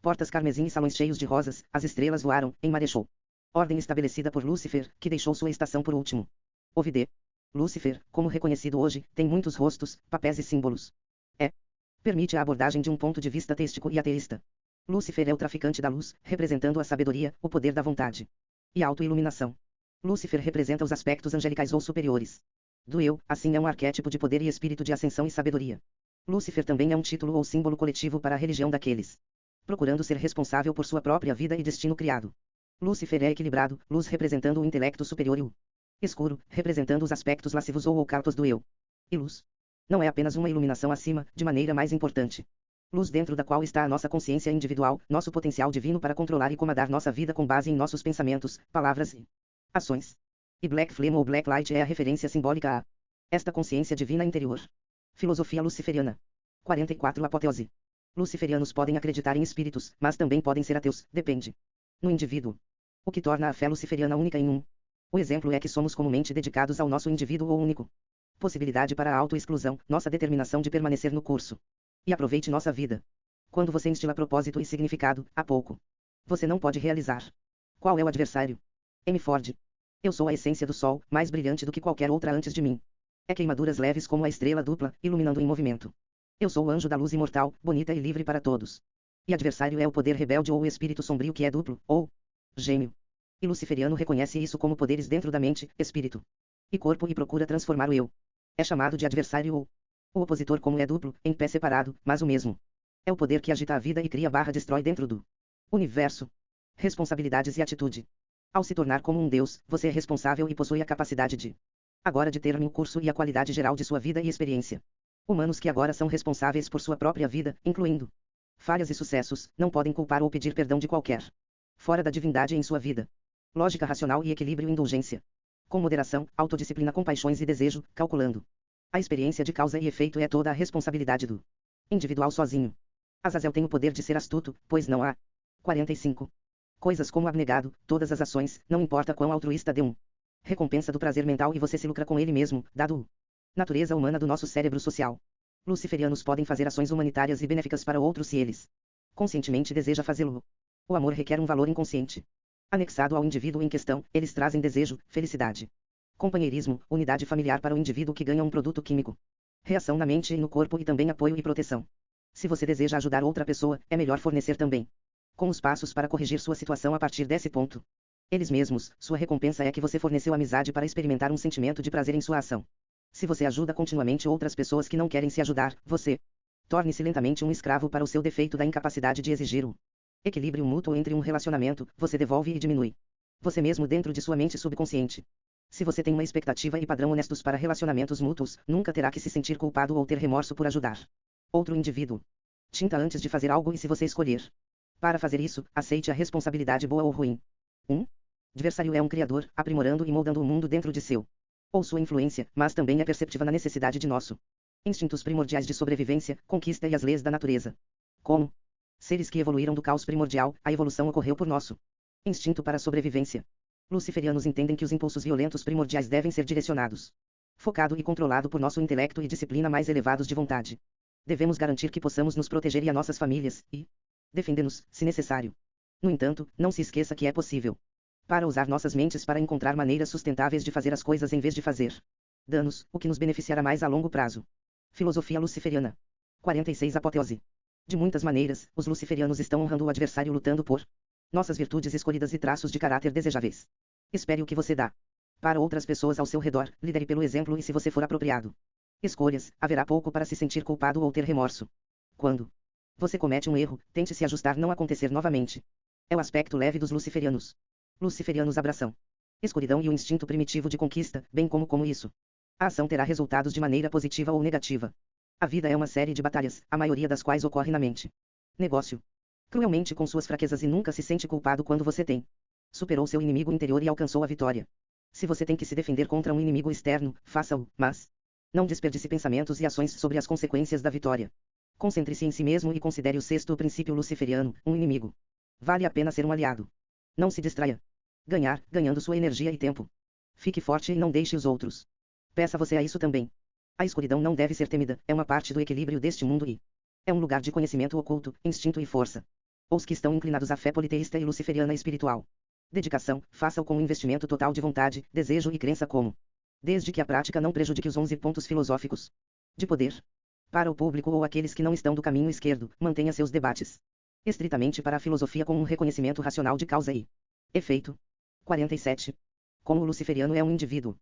Portas carmesim e salões cheios de rosas, as estrelas voaram, enmarechou. Ordem estabelecida por Lúcifer, que deixou sua estação por último. Ovidê. Lúcifer, como reconhecido hoje, tem muitos rostos, papéis e símbolos. Permite a abordagem de um ponto de vista teístico e ateísta. Lúcifer é o traficante da luz, representando a sabedoria, o poder da vontade e a autoiluminação. Lúcifer representa os aspectos angelicais ou superiores do eu, assim é um arquétipo de poder e espírito de ascensão e sabedoria. Lúcifer também é um título ou símbolo coletivo para a religião daqueles procurando ser responsável por sua própria vida e destino criado. Lúcifer é equilibrado, luz representando o intelecto superior e o escuro, representando os aspectos lascivos ou ocultos do eu. E luz não é apenas uma iluminação acima, de maneira mais importante. Luz dentro da qual está a nossa consciência individual, nosso potencial divino para controlar e comandar nossa vida com base em nossos pensamentos, palavras e ações. E Black Flame ou Black Light é a referência simbólica a esta consciência divina interior. Filosofia luciferiana. 44 Apoteose. Luciferianos podem acreditar em espíritos, mas também podem ser ateus, depende no indivíduo. O que torna a fé luciferiana única em um. O exemplo é que somos comumente dedicados ao nosso indivíduo ou único. Possibilidade para a autoexclusão, nossa determinação de permanecer no curso. E aproveite nossa vida. Quando você instila propósito e significado, há pouco você não pode realizar. Qual é o adversário? M. Ford. Eu sou a essência do sol, mais brilhante do que qualquer outra antes de mim. É queimaduras leves como a estrela dupla, iluminando em movimento. Eu sou o anjo da luz imortal, bonita e livre para todos. E adversário é o poder rebelde ou o espírito sombrio que é duplo, ou gêmeo. E luciferiano reconhece isso como poderes dentro da mente, espírito e corpo e procura transformar o eu. É chamado de adversário ou o opositor como é duplo, em pé separado, mas o mesmo. É o poder que agita a vida e cria/destrói dentro do universo. Responsabilidades e atitude. Ao se tornar como um Deus, você é responsável e possui a capacidade de agora determinar o curso e a qualidade geral de sua vida e experiência. Humanos que agora são responsáveis por sua própria vida, incluindo falhas e sucessos, não podem culpar ou pedir perdão de qualquer fora da divindade em sua vida. Lógica racional e equilíbrio e indulgência. Com moderação, autodisciplina, compaixões e desejo, calculando. A experiência de causa e efeito é toda a responsabilidade do individual sozinho. Azazel tem o poder de ser astuto, pois não há 45 coisas como abnegado, todas as ações, não importa quão altruísta dê um recompensa do prazer mental e você se lucra com ele mesmo, dado o natureza humana do nosso cérebro social. Luciferianos podem fazer ações humanitárias e benéficas para outros se eles conscientemente deseja fazê-lo. O amor requer um valor inconsciente anexado ao indivíduo em questão, eles trazem desejo, felicidade, companheirismo, unidade familiar para o indivíduo que ganha um produto químico, reação na mente e no corpo e também apoio e proteção. Se você deseja ajudar outra pessoa, é melhor fornecer também com os passos para corrigir sua situação a partir desse ponto. Eles mesmos, sua recompensa é que você forneceu amizade para experimentar um sentimento de prazer em sua ação. Se você ajuda continuamente outras pessoas que não querem se ajudar, você torne-se lentamente um escravo para o seu defeito da incapacidade de exigir o equilíbrio mútuo entre um relacionamento, você devolve e diminui você mesmo dentro de sua mente subconsciente. Se você tem uma expectativa e padrão honestos para relacionamentos mútuos, nunca terá que se sentir culpado ou ter remorso por ajudar outro indivíduo. Tinta antes de fazer algo e se você escolher para fazer isso, aceite a responsabilidade boa ou ruim. 1. Adversário é um criador, aprimorando e moldando o mundo dentro de seu ou sua influência, mas também é perceptiva na necessidade de nosso instintos primordiais de sobrevivência, conquista e as leis da natureza. Como seres que evoluíram do caos primordial, a evolução ocorreu por nosso instinto para a sobrevivência. Luciferianos entendem que os impulsos violentos primordiais devem ser direcionados, focado e controlado por nosso intelecto e disciplina mais elevados de vontade. Devemos garantir que possamos nos proteger e a nossas famílias, e defender-nos, se necessário. No entanto, não se esqueça que é possível para usar nossas mentes para encontrar maneiras sustentáveis de fazer as coisas em vez de fazer danos, o que nos beneficiará mais a longo prazo. Filosofia luciferiana. 46 Apoteose. De muitas maneiras, os luciferianos estão honrando o adversário lutando por nossas virtudes escolhidas e traços de caráter desejáveis. Espere o que você dá para outras pessoas ao seu redor, lidere pelo exemplo e se você for apropriado escolhas, haverá pouco para se sentir culpado ou ter remorso. Quando você comete um erro, tente se ajustar não acontecer novamente. É o aspecto leve dos luciferianos. Luciferianos abraçam escuridão e o instinto primitivo de conquista, bem como isso. A ação terá resultados de maneira positiva ou negativa. A vida é uma série de batalhas, a maioria das quais ocorre na mente. Negócio. Cruelmente com suas fraquezas e nunca se sente culpado quando você tem superou seu inimigo interior e alcançou a vitória. Se você tem que se defender contra um inimigo externo, faça-o, mas não desperdice pensamentos e ações sobre as consequências da vitória. Concentre-se em si mesmo e considere o sexto princípio luciferiano, um inimigo. Vale a pena ser um aliado. Não se distraia. Ganhar, ganhando sua energia e tempo. Fique forte e não deixe os outros. Peça você a isso também. A escuridão não deve ser temida, é uma parte do equilíbrio deste mundo e é um lugar de conhecimento oculto, instinto e força. Os que estão inclinados à fé politeísta e luciferiana espiritual. Dedicação, faça-o com um investimento total de vontade, desejo e crença como. Desde que a prática não prejudique os 11 pontos filosóficos de poder. Para o público ou aqueles que não estão do caminho esquerdo, mantenha seus debates estritamente para a filosofia com um reconhecimento racional de causa e efeito. 47. Como o luciferiano é um indivíduo.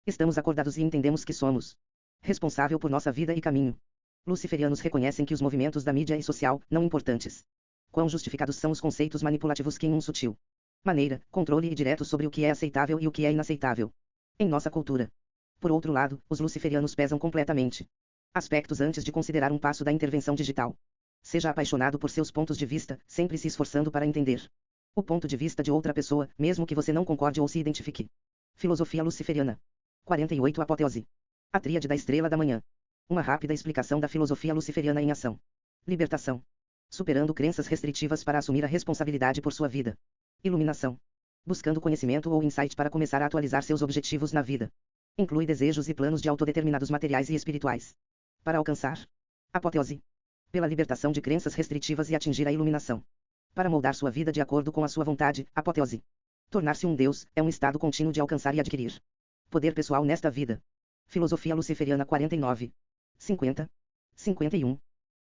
Estamos acordados e entendemos que somos responsável por nossa vida e caminho. Luciferianos reconhecem que os movimentos da mídia e social, não importantes. Quão justificados são os conceitos manipulativos que em um sutil maneira, controle e direto sobre o que é aceitável e o que é inaceitável em nossa cultura. Por outro lado, os luciferianos pesam completamente aspectos antes de considerar um passo da intervenção digital. Seja apaixonado por seus pontos de vista, sempre se esforçando para entender o ponto de vista de outra pessoa, mesmo que você não concorde ou se identifique. Filosofia luciferiana. 48 Apoteose. A tríade da estrela da manhã. Uma rápida explicação da filosofia luciferiana em ação. Libertação. Superando crenças restritivas para assumir a responsabilidade por sua vida. Iluminação. Buscando conhecimento ou insight para começar a atualizar seus objetivos na vida. Inclui desejos e planos de autodeterminados materiais e espirituais. Para alcançar. Apoteose. Pela libertação de crenças restritivas e atingir a iluminação. Para moldar sua vida de acordo com a sua vontade. Apoteose. Tornar-se um Deus é um estado contínuo de alcançar e adquirir poder pessoal nesta vida. Filosofia luciferiana 49. 50. 51.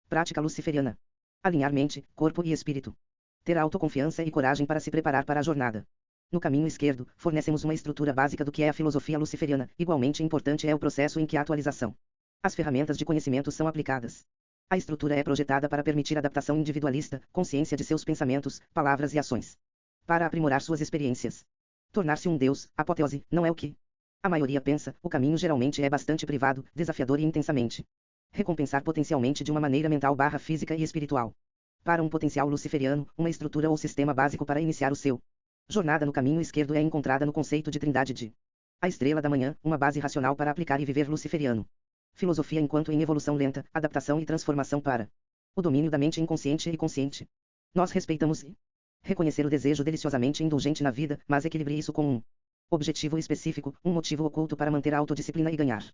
Prática luciferiana. Alinhar mente, corpo e espírito. Ter autoconfiança e coragem para se preparar para a jornada. No caminho esquerdo, fornecemos uma estrutura básica do que é a filosofia luciferiana. Igualmente importante é o processo em que a atualização. As ferramentas de conhecimento são aplicadas. A estrutura é projetada para permitir adaptação individualista, consciência de seus pensamentos, palavras e ações. Para aprimorar suas experiências. Tornar-se um Deus, apoteose, não é o que a maioria pensa. O caminho geralmente é bastante privado, desafiador e intensamente recompensar potencialmente de uma maneira mental / física e espiritual. Para um potencial luciferiano, uma estrutura ou sistema básico para iniciar o seu jornada no caminho esquerdo é encontrada no conceito de trindade de a estrela da manhã, uma base racional para aplicar e viver luciferiano. Filosofia enquanto em evolução lenta, adaptação e transformação para o domínio da mente inconsciente e consciente. Nós respeitamos e reconhecer o desejo deliciosamente indulgente na vida, mas equilibre isso com um objetivo específico, um motivo oculto para manter a autodisciplina e ganhar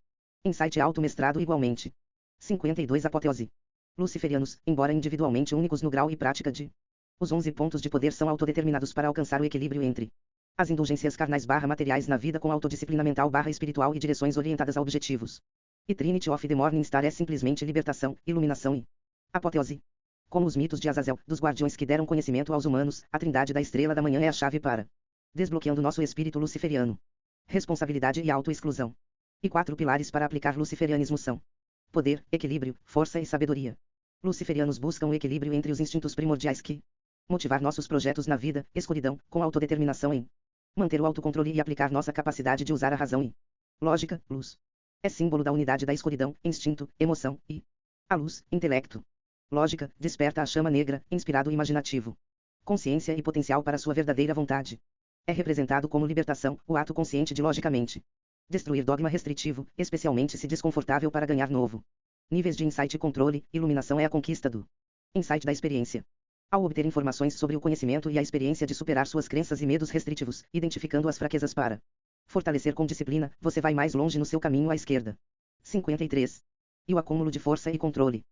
insight auto-mestrado igualmente. 52 Apoteose. Luciferianos, embora individualmente únicos no grau e prática de os 11 pontos de poder são autodeterminados para alcançar o equilíbrio entre as indulgências carnais / materiais na vida com autodisciplina mental / espiritual e direções orientadas a objetivos. E Trinity of the Morning Star é simplesmente libertação, iluminação e apoteose. Como os mitos de Azazel, dos guardiões que deram conhecimento aos humanos, a trindade da estrela da manhã é a chave para desbloqueando nosso espírito luciferiano. Responsabilidade e autoexclusão. E 4 pilares para aplicar luciferianismo são poder, equilíbrio, força e sabedoria. Luciferianos buscam o equilíbrio entre os instintos primordiais que motivar nossos projetos na vida, escuridão, com autodeterminação em manter o autocontrole e aplicar nossa capacidade de usar a razão e lógica, luz. É símbolo da unidade da escuridão, instinto, emoção, e a luz, intelecto. Lógica, desperta a chama negra, inspirado e imaginativo. Consciência e potencial para sua verdadeira vontade. É representado como libertação, o ato consciente de logicamente destruir dogma restritivo, especialmente se desconfortável para ganhar novo níveis de insight e controle. Iluminação é a conquista do insight da experiência. Ao obter informações sobre o conhecimento e a experiência de superar suas crenças e medos restritivos, identificando as fraquezas para fortalecer com disciplina, você vai mais longe no seu caminho à esquerda. 53. E o acúmulo de força e controle.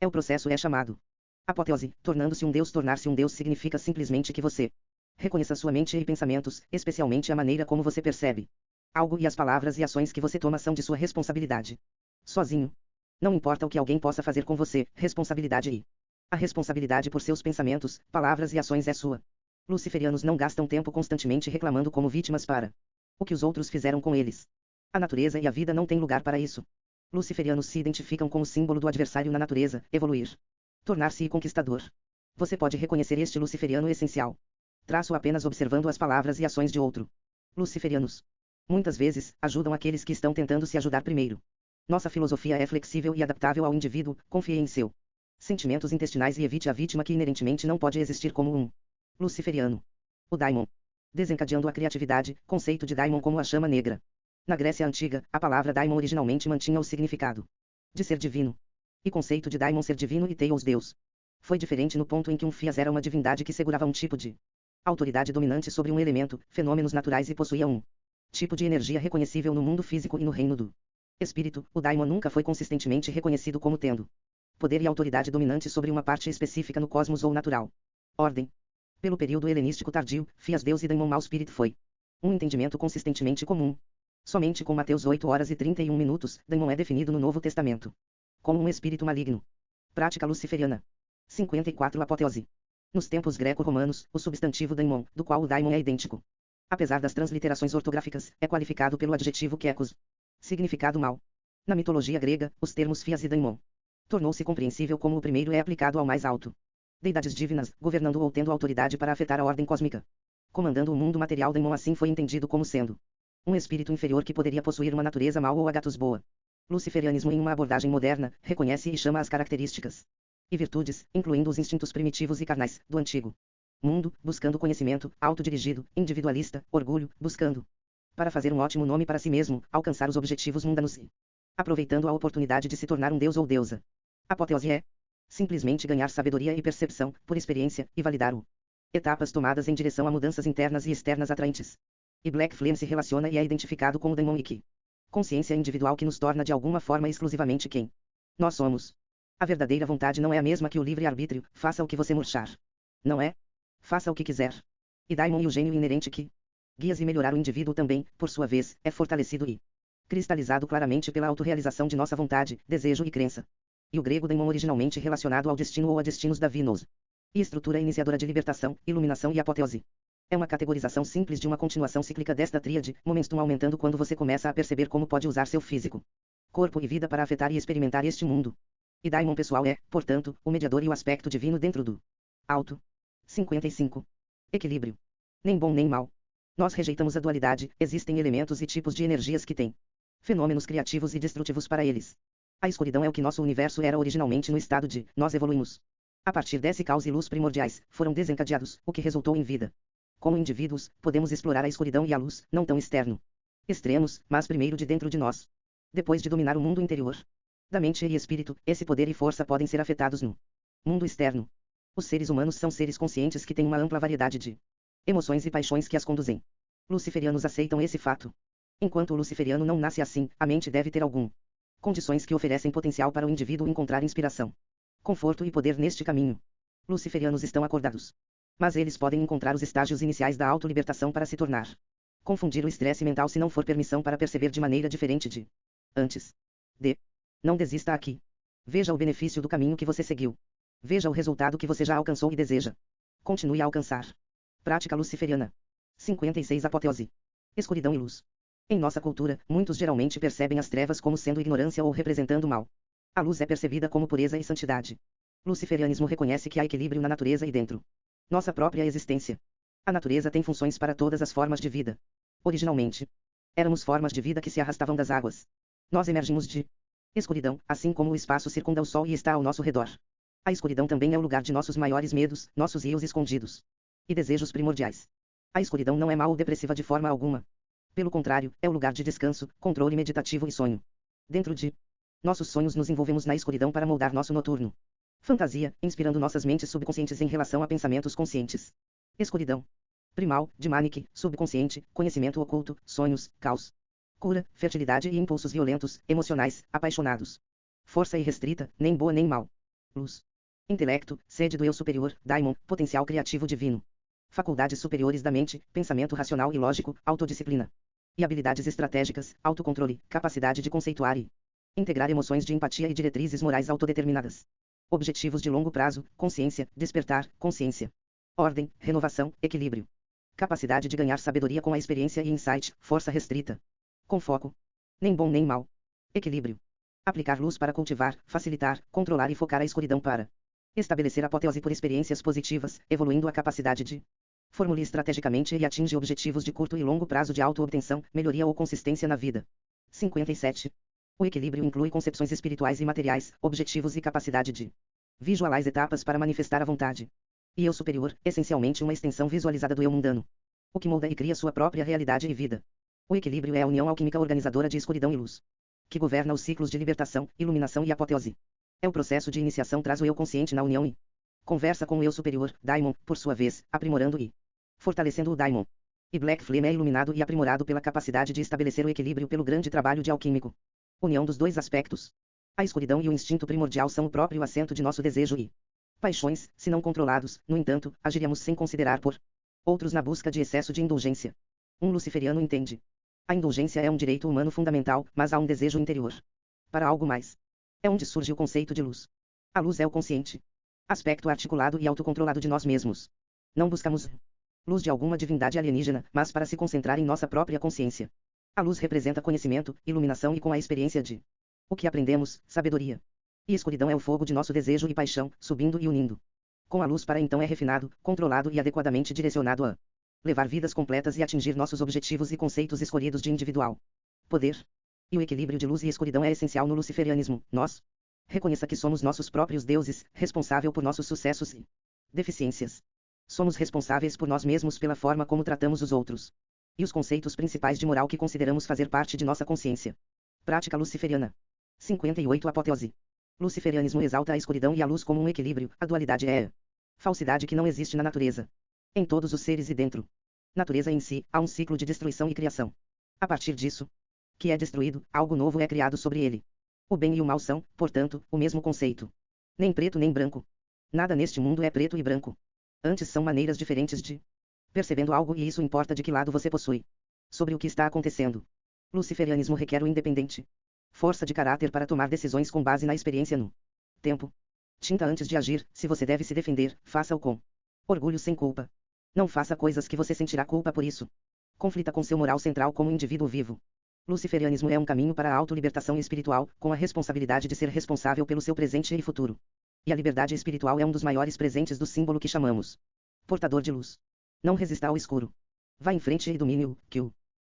O processo é chamado apoteose. Tornando-se um Deus. Tornar-se um Deus significa simplesmente que você reconheça sua mente e pensamentos, especialmente a maneira como você percebe algo, e as palavras e ações que você toma são de sua responsabilidade. Sozinho. Não importa o que alguém possa fazer com você, responsabilidade e a responsabilidade por seus pensamentos, palavras e ações é sua. Luciferianos não gastam tempo constantemente reclamando como vítimas para o que os outros fizeram com eles. A natureza e a vida não têm lugar para isso. Luciferianos se identificam com o símbolo do adversário na natureza, evoluir. Tornar-se conquistador. Você pode reconhecer este luciferiano essencial. Traço apenas observando as palavras e ações de outro. Luciferianos muitas vezes ajudam aqueles que estão tentando se ajudar primeiro. Nossa filosofia é flexível e adaptável ao indivíduo. Confie em seu sentimentos intestinais e evite a vítima que inerentemente não pode existir como um luciferiano. O daimon. Desencadeando a criatividade, conceito de daimon como a chama negra. Na Grécia Antiga, a palavra daimon originalmente mantinha o significado de ser divino. E conceito de daimon ser divino e theos Deus. Foi diferente no ponto em que um Fias era uma divindade que segurava um tipo de autoridade dominante sobre um elemento, fenômenos naturais e possuía um tipo de energia reconhecível no mundo físico e no reino do espírito. O daimon nunca foi consistentemente reconhecido como tendo poder e autoridade dominante sobre uma parte específica no cosmos ou natural ordem. Pelo período helenístico tardio, Fias Deus e daimon mau spirit foi um entendimento consistentemente comum. Somente com Mateus 8h31, daimon é definido no Novo Testamento como um espírito maligno. Prática luciferiana. 54 Apoteose. Nos tempos greco-romanos, o substantivo daimon, do qual o daimon é idêntico Apesar das transliterações ortográficas, é qualificado pelo adjetivo quekos. Significado mal. Na mitologia grega, os termos fias e daimon. Tornou-se compreensível como o primeiro é aplicado ao mais alto. Deidades divinas, governando ou tendo autoridade para afetar a ordem cósmica. Comandando o mundo material, daimon assim foi entendido como sendo um espírito inferior que poderia possuir uma natureza mal ou agatus boa. Luciferianismo, em uma abordagem moderna, reconhece e chama as características e virtudes, incluindo os instintos primitivos e carnais, do antigo mundo, buscando conhecimento, autodirigido, individualista, orgulho, buscando para fazer um ótimo nome para si mesmo, alcançar os objetivos mundanos e aproveitando a oportunidade de se tornar um deus ou deusa. Apoteose é simplesmente ganhar sabedoria e percepção, por experiência, e validar o etapas tomadas em direção a mudanças internas e externas atraentes. E Black Flame se relaciona e é identificado com o Daimon Ikki. Consciência individual que nos torna de alguma forma exclusivamente quem nós somos. A verdadeira vontade não é a mesma que o livre-arbítrio, faça o que você murchar. Não é? Faça o que quiser. E Daimon e o gênio inerente que guias e melhorar o indivíduo também, por sua vez, é fortalecido e cristalizado claramente pela autorrealização de nossa vontade, desejo e crença. E o grego daimon originalmente relacionado ao destino ou a destinos davinos. E estrutura iniciadora de libertação, iluminação e apoteose. É uma categorização simples de uma continuação cíclica desta tríade, momentum aumentando quando você começa a perceber como pode usar seu físico, corpo e vida para afetar e experimentar este mundo. E daimon pessoal é, portanto, o mediador e o aspecto divino dentro do alto. 55. Equilíbrio. Nem bom nem mal. Nós rejeitamos a dualidade, existem elementos e tipos de energias que têm fenômenos criativos e destrutivos para eles. A escuridão é o que nosso universo era originalmente no estado de nós evoluímos. A partir desse caos e luz primordiais, foram desencadeados, o que resultou em vida. Como indivíduos, podemos explorar a escuridão e a luz, não tão extremos, mas primeiro de dentro de nós. Depois de dominar o mundo interior da mente e espírito, esse poder e força podem ser afetados no mundo externo. Os seres humanos são seres conscientes que têm uma ampla variedade de emoções e paixões que as conduzem. Luciferianos aceitam esse fato. Enquanto o luciferiano não nasce assim, a mente deve ter algum condições que oferecem potencial para o indivíduo encontrar inspiração, conforto e poder neste caminho. Luciferianos estão acordados. Mas eles podem encontrar os estágios iniciais da autolibertação para se tornar. Confundir o estresse mental se não for permissão para perceber de maneira diferente de antes. Não desista aqui. Veja o benefício do caminho que você seguiu. Veja o resultado que você já alcançou e deseja. Continue a alcançar. Prática luciferiana. 56 Apoteose. Escuridão e luz. Em nossa cultura, muitos geralmente percebem as trevas como sendo ignorância ou representando mal. A luz é percebida como pureza e santidade. Luciferianismo reconhece que há equilíbrio na natureza e dentro nossa própria existência. A natureza tem funções para todas as formas de vida. Originalmente, éramos formas de vida que se arrastavam das águas. Nós emergimos de escuridão, assim como o espaço circunda o Sol e está ao nosso redor. A escuridão também é o lugar de nossos maiores medos, nossos eu escondidos e desejos primordiais. A escuridão não é mal ou depressiva de forma alguma. Pelo contrário, é o lugar de descanso, controle meditativo e sonho. Dentro de nossos sonhos nos envolvemos na escuridão para moldar nosso noturno fantasia, inspirando nossas mentes subconscientes em relação a pensamentos conscientes. Escuridão. Primal, Demanic, subconsciente, conhecimento oculto, sonhos, caos. Cura, fertilidade e impulsos violentos, emocionais, apaixonados. Força irrestrita, nem boa nem mal. Luz. Intelecto, sede do eu superior, daimon, potencial criativo divino. Faculdades superiores da mente, pensamento racional e lógico, autodisciplina. E habilidades estratégicas, autocontrole, capacidade de conceituar e integrar emoções de empatia e diretrizes morais autodeterminadas. Objetivos de longo prazo, consciência, despertar, consciência. Ordem, renovação, equilíbrio. Capacidade de ganhar sabedoria com a experiência e insight, força restrita. Com foco. Nem bom nem mal. Equilíbrio. Aplicar luz para cultivar, facilitar, controlar e focar a escuridão para estabelecer apoteose por experiências positivas, evoluindo a capacidade de formule estrategicamente e atinge objetivos de curto e longo prazo de auto-obtenção, melhoria ou consistência na vida. 57. O equilíbrio inclui concepções espirituais e materiais, objetivos e capacidade de visualize etapas para manifestar a vontade. E eu superior, essencialmente uma extensão visualizada do eu mundano. O que molda e cria sua própria realidade e vida. O equilíbrio é a união alquímica organizadora de escuridão e luz, que governa os ciclos de libertação, iluminação e apoteose. É o processo de iniciação traz o eu consciente na união e conversa com o eu superior, daimon, por sua vez, aprimorando e fortalecendo o daimon. E Black Flame é iluminado e aprimorado pela capacidade de estabelecer o equilíbrio pelo grande trabalho de alquímico. União dos dois aspectos. A escuridão e o instinto primordial são o próprio assento de nosso desejo e paixões, se não controlados, no entanto, agiríamos sem considerar por outros na busca de excesso de indulgência. Um luciferiano entende. A indulgência é um direito humano fundamental, mas há um desejo interior para algo mais. É onde surge o conceito de luz. A luz é o consciente aspecto articulado e autocontrolado de nós mesmos. Não buscamos luz de alguma divindade alienígena, mas para se concentrar em nossa própria consciência. A luz representa conhecimento, iluminação e com a experiência de o que aprendemos, sabedoria. E escuridão é o fogo de nosso desejo e paixão, subindo e unindo. Com a luz para então é refinado, controlado e adequadamente direcionado a levar vidas completas e atingir nossos objetivos e conceitos escolhidos de individual poder. E o equilíbrio de luz e escuridão é essencial no luciferianismo. Nós reconheça que somos nossos próprios deuses, responsável por nossos sucessos e deficiências. Somos responsáveis por nós mesmos pela forma como tratamos os outros. E os conceitos principais de moral que consideramos fazer parte de nossa consciência. Prática luciferiana. 58 Apoteose. Luciferianismo exalta a escuridão e a luz como um equilíbrio. A dualidade é falsidade que não existe na natureza. Em todos os seres e dentro. Natureza em si, há um ciclo de destruição e criação. A partir disso, que é destruído, algo novo é criado sobre ele. O bem e o mal são, portanto, o mesmo conceito. Nem preto nem branco. Nada neste mundo é preto e branco. Antes são maneiras diferentes de percebendo algo e isso importa de que lado você possui. Sobre o que está acontecendo. Luciferianismo requer o independente força de caráter para tomar decisões com base na experiência no tempo. Tinta antes de agir, se você deve se defender, faça-o com orgulho sem culpa. Não faça coisas que você sentirá culpa por isso. Conflita com seu moral central como indivíduo vivo. Luciferianismo é um caminho para a autolibertação espiritual, com a responsabilidade de ser responsável pelo seu presente e futuro. E a liberdade espiritual é um dos maiores presentes do símbolo que chamamos portador de luz. Não resista ao escuro. Vá em frente e domine-o, que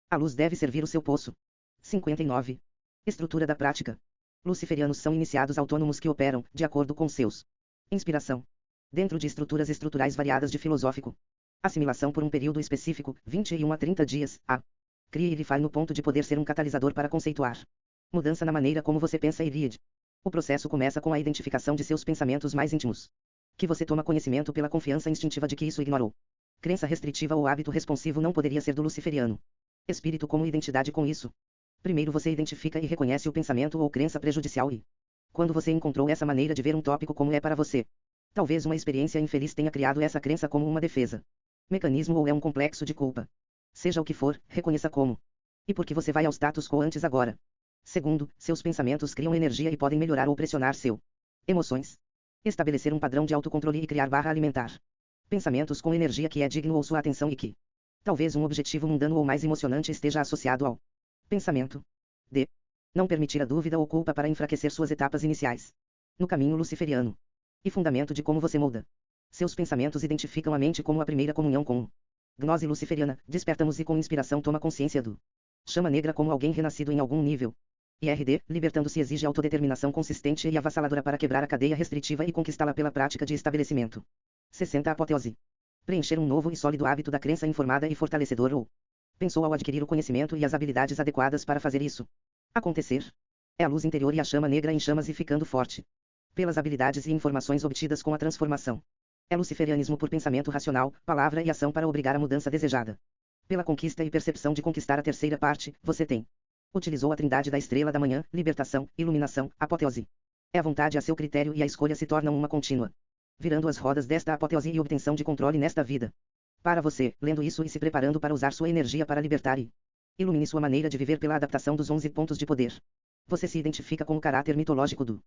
a luz deve servir o seu poço. 59. Estrutura da prática. Luciferianos são iniciados autônomos que operam, de acordo com seus inspiração, dentro de estruturas estruturais variadas de filosófico. Assimilação por um período específico, 21 a 30 dias, a cria e refine no ponto de poder ser um catalisador para conceituar mudança na maneira como você pensa e vive. O processo começa com a identificação de seus pensamentos mais íntimos. Que você toma conhecimento pela confiança instintiva de que isso ignorou. Crença restritiva ou hábito responsivo não poderia ser do luciferiano. Espírito como identidade com isso. Primeiro você identifica e reconhece o pensamento ou crença prejudicial e quando você encontrou essa maneira de ver um tópico como é para você, talvez uma experiência infeliz tenha criado essa crença como uma defesa. Mecanismo ou é um complexo de culpa. Seja o que for, reconheça como. E por que você vai ao status quo antes agora. Segundo, seus pensamentos criam energia e podem melhorar ou pressionar seu emoções. Estabelecer um padrão de autocontrole e criar barra alimentar pensamentos com energia que é digno ou sua atenção e que talvez um objetivo mundano ou mais emocionante esteja associado ao pensamento. D. Não permitir a dúvida ou culpa para enfraquecer suas etapas iniciais no caminho luciferiano. E fundamento de como você molda seus pensamentos identificam a mente como a primeira comunhão com o gnose luciferiana. Despertamos e com inspiração toma consciência do chama negra como alguém renascido em algum nível. IRD, libertando-se exige autodeterminação consistente e avassaladora para quebrar a cadeia restritiva e conquistá-la pela prática de estabelecimento. 60 Apoteose. Preencher um novo e sólido hábito da crença informada e fortalecedor ou pensou ao adquirir o conhecimento e as habilidades adequadas para fazer isso acontecer. É a luz interior e a chama negra em chamas e ficando forte. Pelas habilidades e informações obtidas com a transformação. É luciferianismo por pensamento racional, palavra e ação para obrigar a mudança desejada. Pela conquista e percepção de conquistar a terceira parte, você tem utilizou a trindade da estrela da manhã, libertação, iluminação, apoteose. É a vontade a seu critério e a escolha se tornam uma contínua. Virando as rodas desta apoteose e obtenção de controle nesta vida. Para você, lendo isso e se preparando para usar sua energia para libertar e ilumine sua maneira de viver pela adaptação dos 11 pontos de poder. Você se identifica com o caráter mitológico do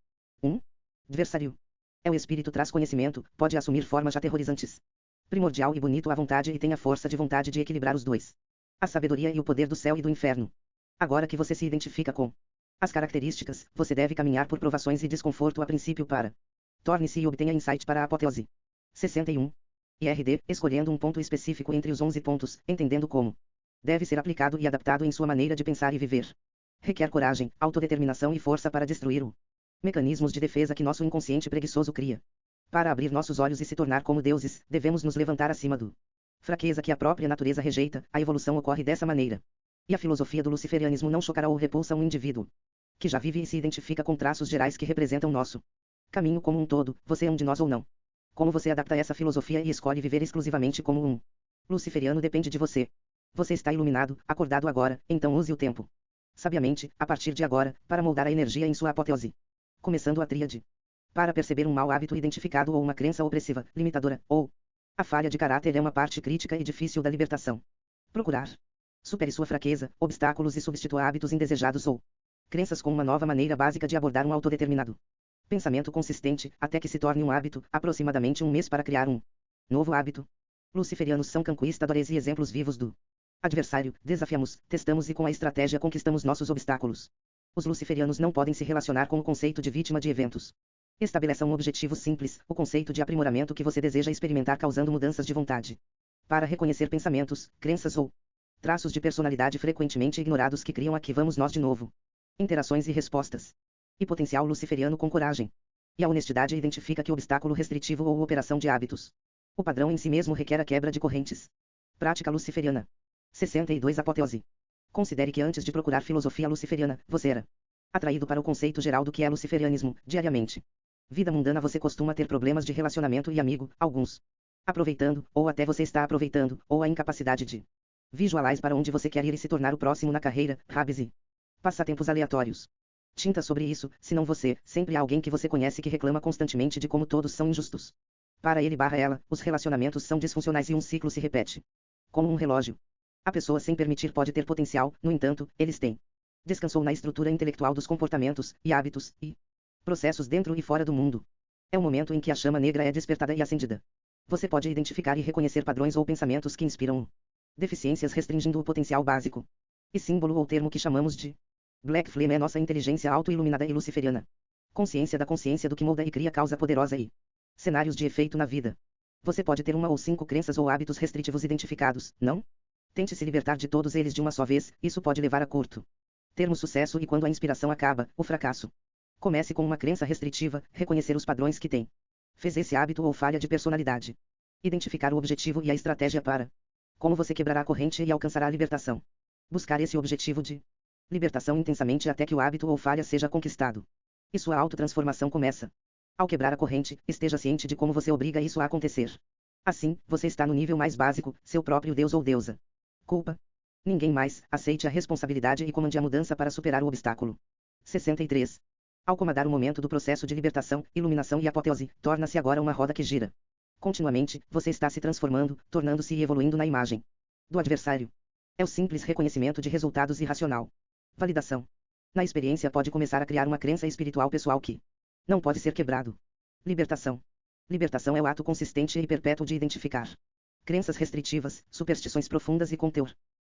adversário. É o espírito traz conhecimento, pode assumir formas aterrorizantes. Primordial e bonito à vontade e tem a força de vontade de equilibrar os dois. A sabedoria e o poder do céu e do inferno. Agora que você se identifica com as características, você deve caminhar por provações e desconforto a princípio para torne-se e obtenha insight para a apoteose. 61. IRD, escolhendo um ponto específico entre os 11 pontos, entendendo como deve ser aplicado e adaptado em sua maneira de pensar e viver. Requer coragem, autodeterminação e força para destruir o mecanismos de defesa que nosso inconsciente preguiçoso cria. Para abrir nossos olhos e se tornar como deuses, devemos nos levantar acima do fraqueza que a própria natureza rejeita. A evolução ocorre dessa maneira. E a filosofia do luciferianismo não chocará ou repulsa um indivíduo que já vive e se identifica com traços gerais que representam nosso caminho como um todo, você é um de nós ou não. Como você adapta essa filosofia e escolhe viver exclusivamente como um luciferiano depende de você. Você está iluminado, acordado agora, então use o tempo sabiamente, a partir de agora, para moldar a energia em sua apoteose. Começando a tríade. Para perceber um mau hábito identificado ou uma crença opressiva, limitadora, ou a falha de caráter é uma parte crítica e difícil da libertação. Procurar. Supere sua fraqueza, obstáculos e substitua hábitos indesejados ou crenças com uma nova maneira básica de abordar um autodeterminado pensamento consistente, até que se torne um hábito, aproximadamente um mês para criar um novo hábito. Luciferianos são conquistadores e exemplos vivos do adversário. Desafiamos, testamos e com a estratégia conquistamos nossos obstáculos. Os luciferianos não podem se relacionar com o conceito de vítima de eventos. Estabeleça um objetivo simples, o conceito de aprimoramento que você deseja experimentar causando mudanças de vontade. Para reconhecer pensamentos, crenças ou traços de personalidade frequentemente ignorados que criam aqui vamos nós de novo. Interações e respostas. E potencial luciferiano com coragem. E a honestidade identifica que obstáculo restritivo ou operação de hábitos. O padrão em si mesmo requer a quebra de correntes. Prática luciferiana. 62 Apoteose. Considere que antes de procurar filosofia luciferiana, você era atraído para o conceito geral do que é luciferianismo, diariamente. Vida mundana você costuma ter problemas de relacionamento e amigo, alguns aproveitando, ou até você está aproveitando, ou a incapacidade de visualize para onde você quer ir e se tornar o próximo na carreira, hobbies e passatempos aleatórios. Tinta sobre isso, se não você, sempre há alguém que você conhece que reclama constantemente de como todos são injustos. Para ele/ela, os relacionamentos são disfuncionais e um ciclo se repete. Como um relógio. A pessoa sem permitir pode ter potencial, no entanto, eles têm. Descansou na estrutura intelectual dos comportamentos, e hábitos, e processos dentro e fora do mundo. É o momento em que a chama negra é despertada e acendida. Você pode identificar e reconhecer padrões ou pensamentos que inspiram deficiências restringindo o potencial básico. E símbolo ou termo que chamamos de Black Flame é nossa inteligência auto-iluminada e luciferiana. Consciência da consciência do que molda e cria causa poderosa e cenários de efeito na vida. Você pode ter uma ou 5 crenças ou hábitos restritivos identificados, não? Tente se libertar de todos eles de uma só vez, isso pode levar a curto termo sucesso e quando a inspiração acaba, o fracasso. Comece com uma crença restritiva, reconhecer os padrões que tem. Fez esse hábito ou falha de personalidade. Identificar o objetivo e a estratégia para como você quebrará a corrente e alcançará a libertação. Buscar esse objetivo de libertação intensamente até que o hábito ou falha seja conquistado. E sua autotransformação começa. Ao quebrar a corrente, esteja ciente de como você obriga isso a acontecer. Assim, você está no nível mais básico, seu próprio Deus ou deusa. Culpa. Ninguém mais, aceite a responsabilidade e comande a mudança para superar o obstáculo. 63. Ao comandar o momento do processo de libertação, iluminação e apoteose, torna-se agora uma roda que gira. Continuamente, você está se transformando, tornando-se e evoluindo na imagem do adversário. É o simples reconhecimento de resultados irracional. Validação. Na experiência pode começar a criar uma crença espiritual pessoal que não pode ser quebrado. Libertação. Libertação é o ato consistente e perpétuo de identificar crenças restritivas, superstições profundas e conteúdo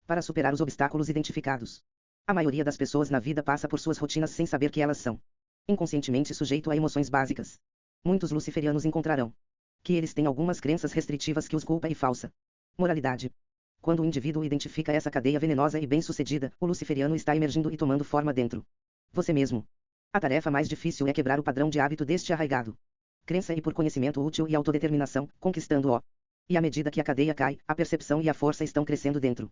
para superar os obstáculos identificados. A maioria das pessoas na vida passa por suas rotinas sem saber que elas são inconscientemente sujeito a emoções básicas. Muitos luciferianos encontrarão que eles têm algumas crenças restritivas que os culpa e falsa moralidade. Quando o indivíduo identifica essa cadeia venenosa e bem-sucedida, o luciferiano está emergindo e tomando forma dentro você mesmo. A tarefa mais difícil é quebrar o padrão de hábito deste arraigado crença e por conhecimento útil e autodeterminação, conquistando-o. E à medida que a cadeia cai, a percepção e a força estão crescendo dentro.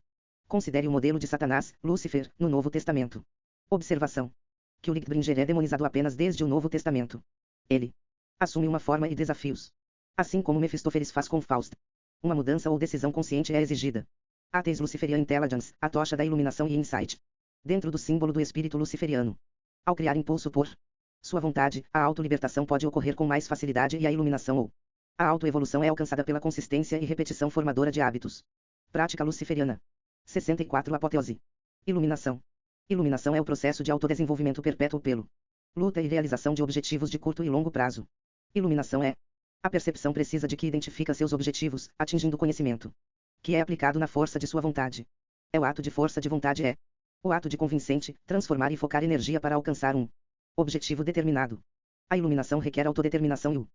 Considere o modelo de Satanás, Lúcifer, no Novo Testamento. Observação. Que o Lightbringer é demonizado apenas desde o Novo Testamento. Ele assume uma forma e desafios. Assim como Mefistófeles faz com Fausto. Uma mudança ou decisão consciente é exigida. Atheis Luciferian Intelligence, a tocha da iluminação e insight. Dentro do símbolo do espírito luciferiano. Ao criar impulso por sua vontade, a autolibertação pode ocorrer com mais facilidade e a iluminação ou a autoevolução é alcançada pela consistência e repetição formadora de hábitos. Prática luciferiana. 64 Apoteose. Iluminação. Iluminação é o processo de autodesenvolvimento perpétuo pelo luta e realização de objetivos de curto e longo prazo. Iluminação é a percepção precisa de que identifica seus objetivos, atingindo o conhecimento que é aplicado na força de sua vontade. É o ato de força de vontade é o ato de convincente, transformar e focar energia para alcançar um objetivo determinado. A iluminação requer autodeterminação e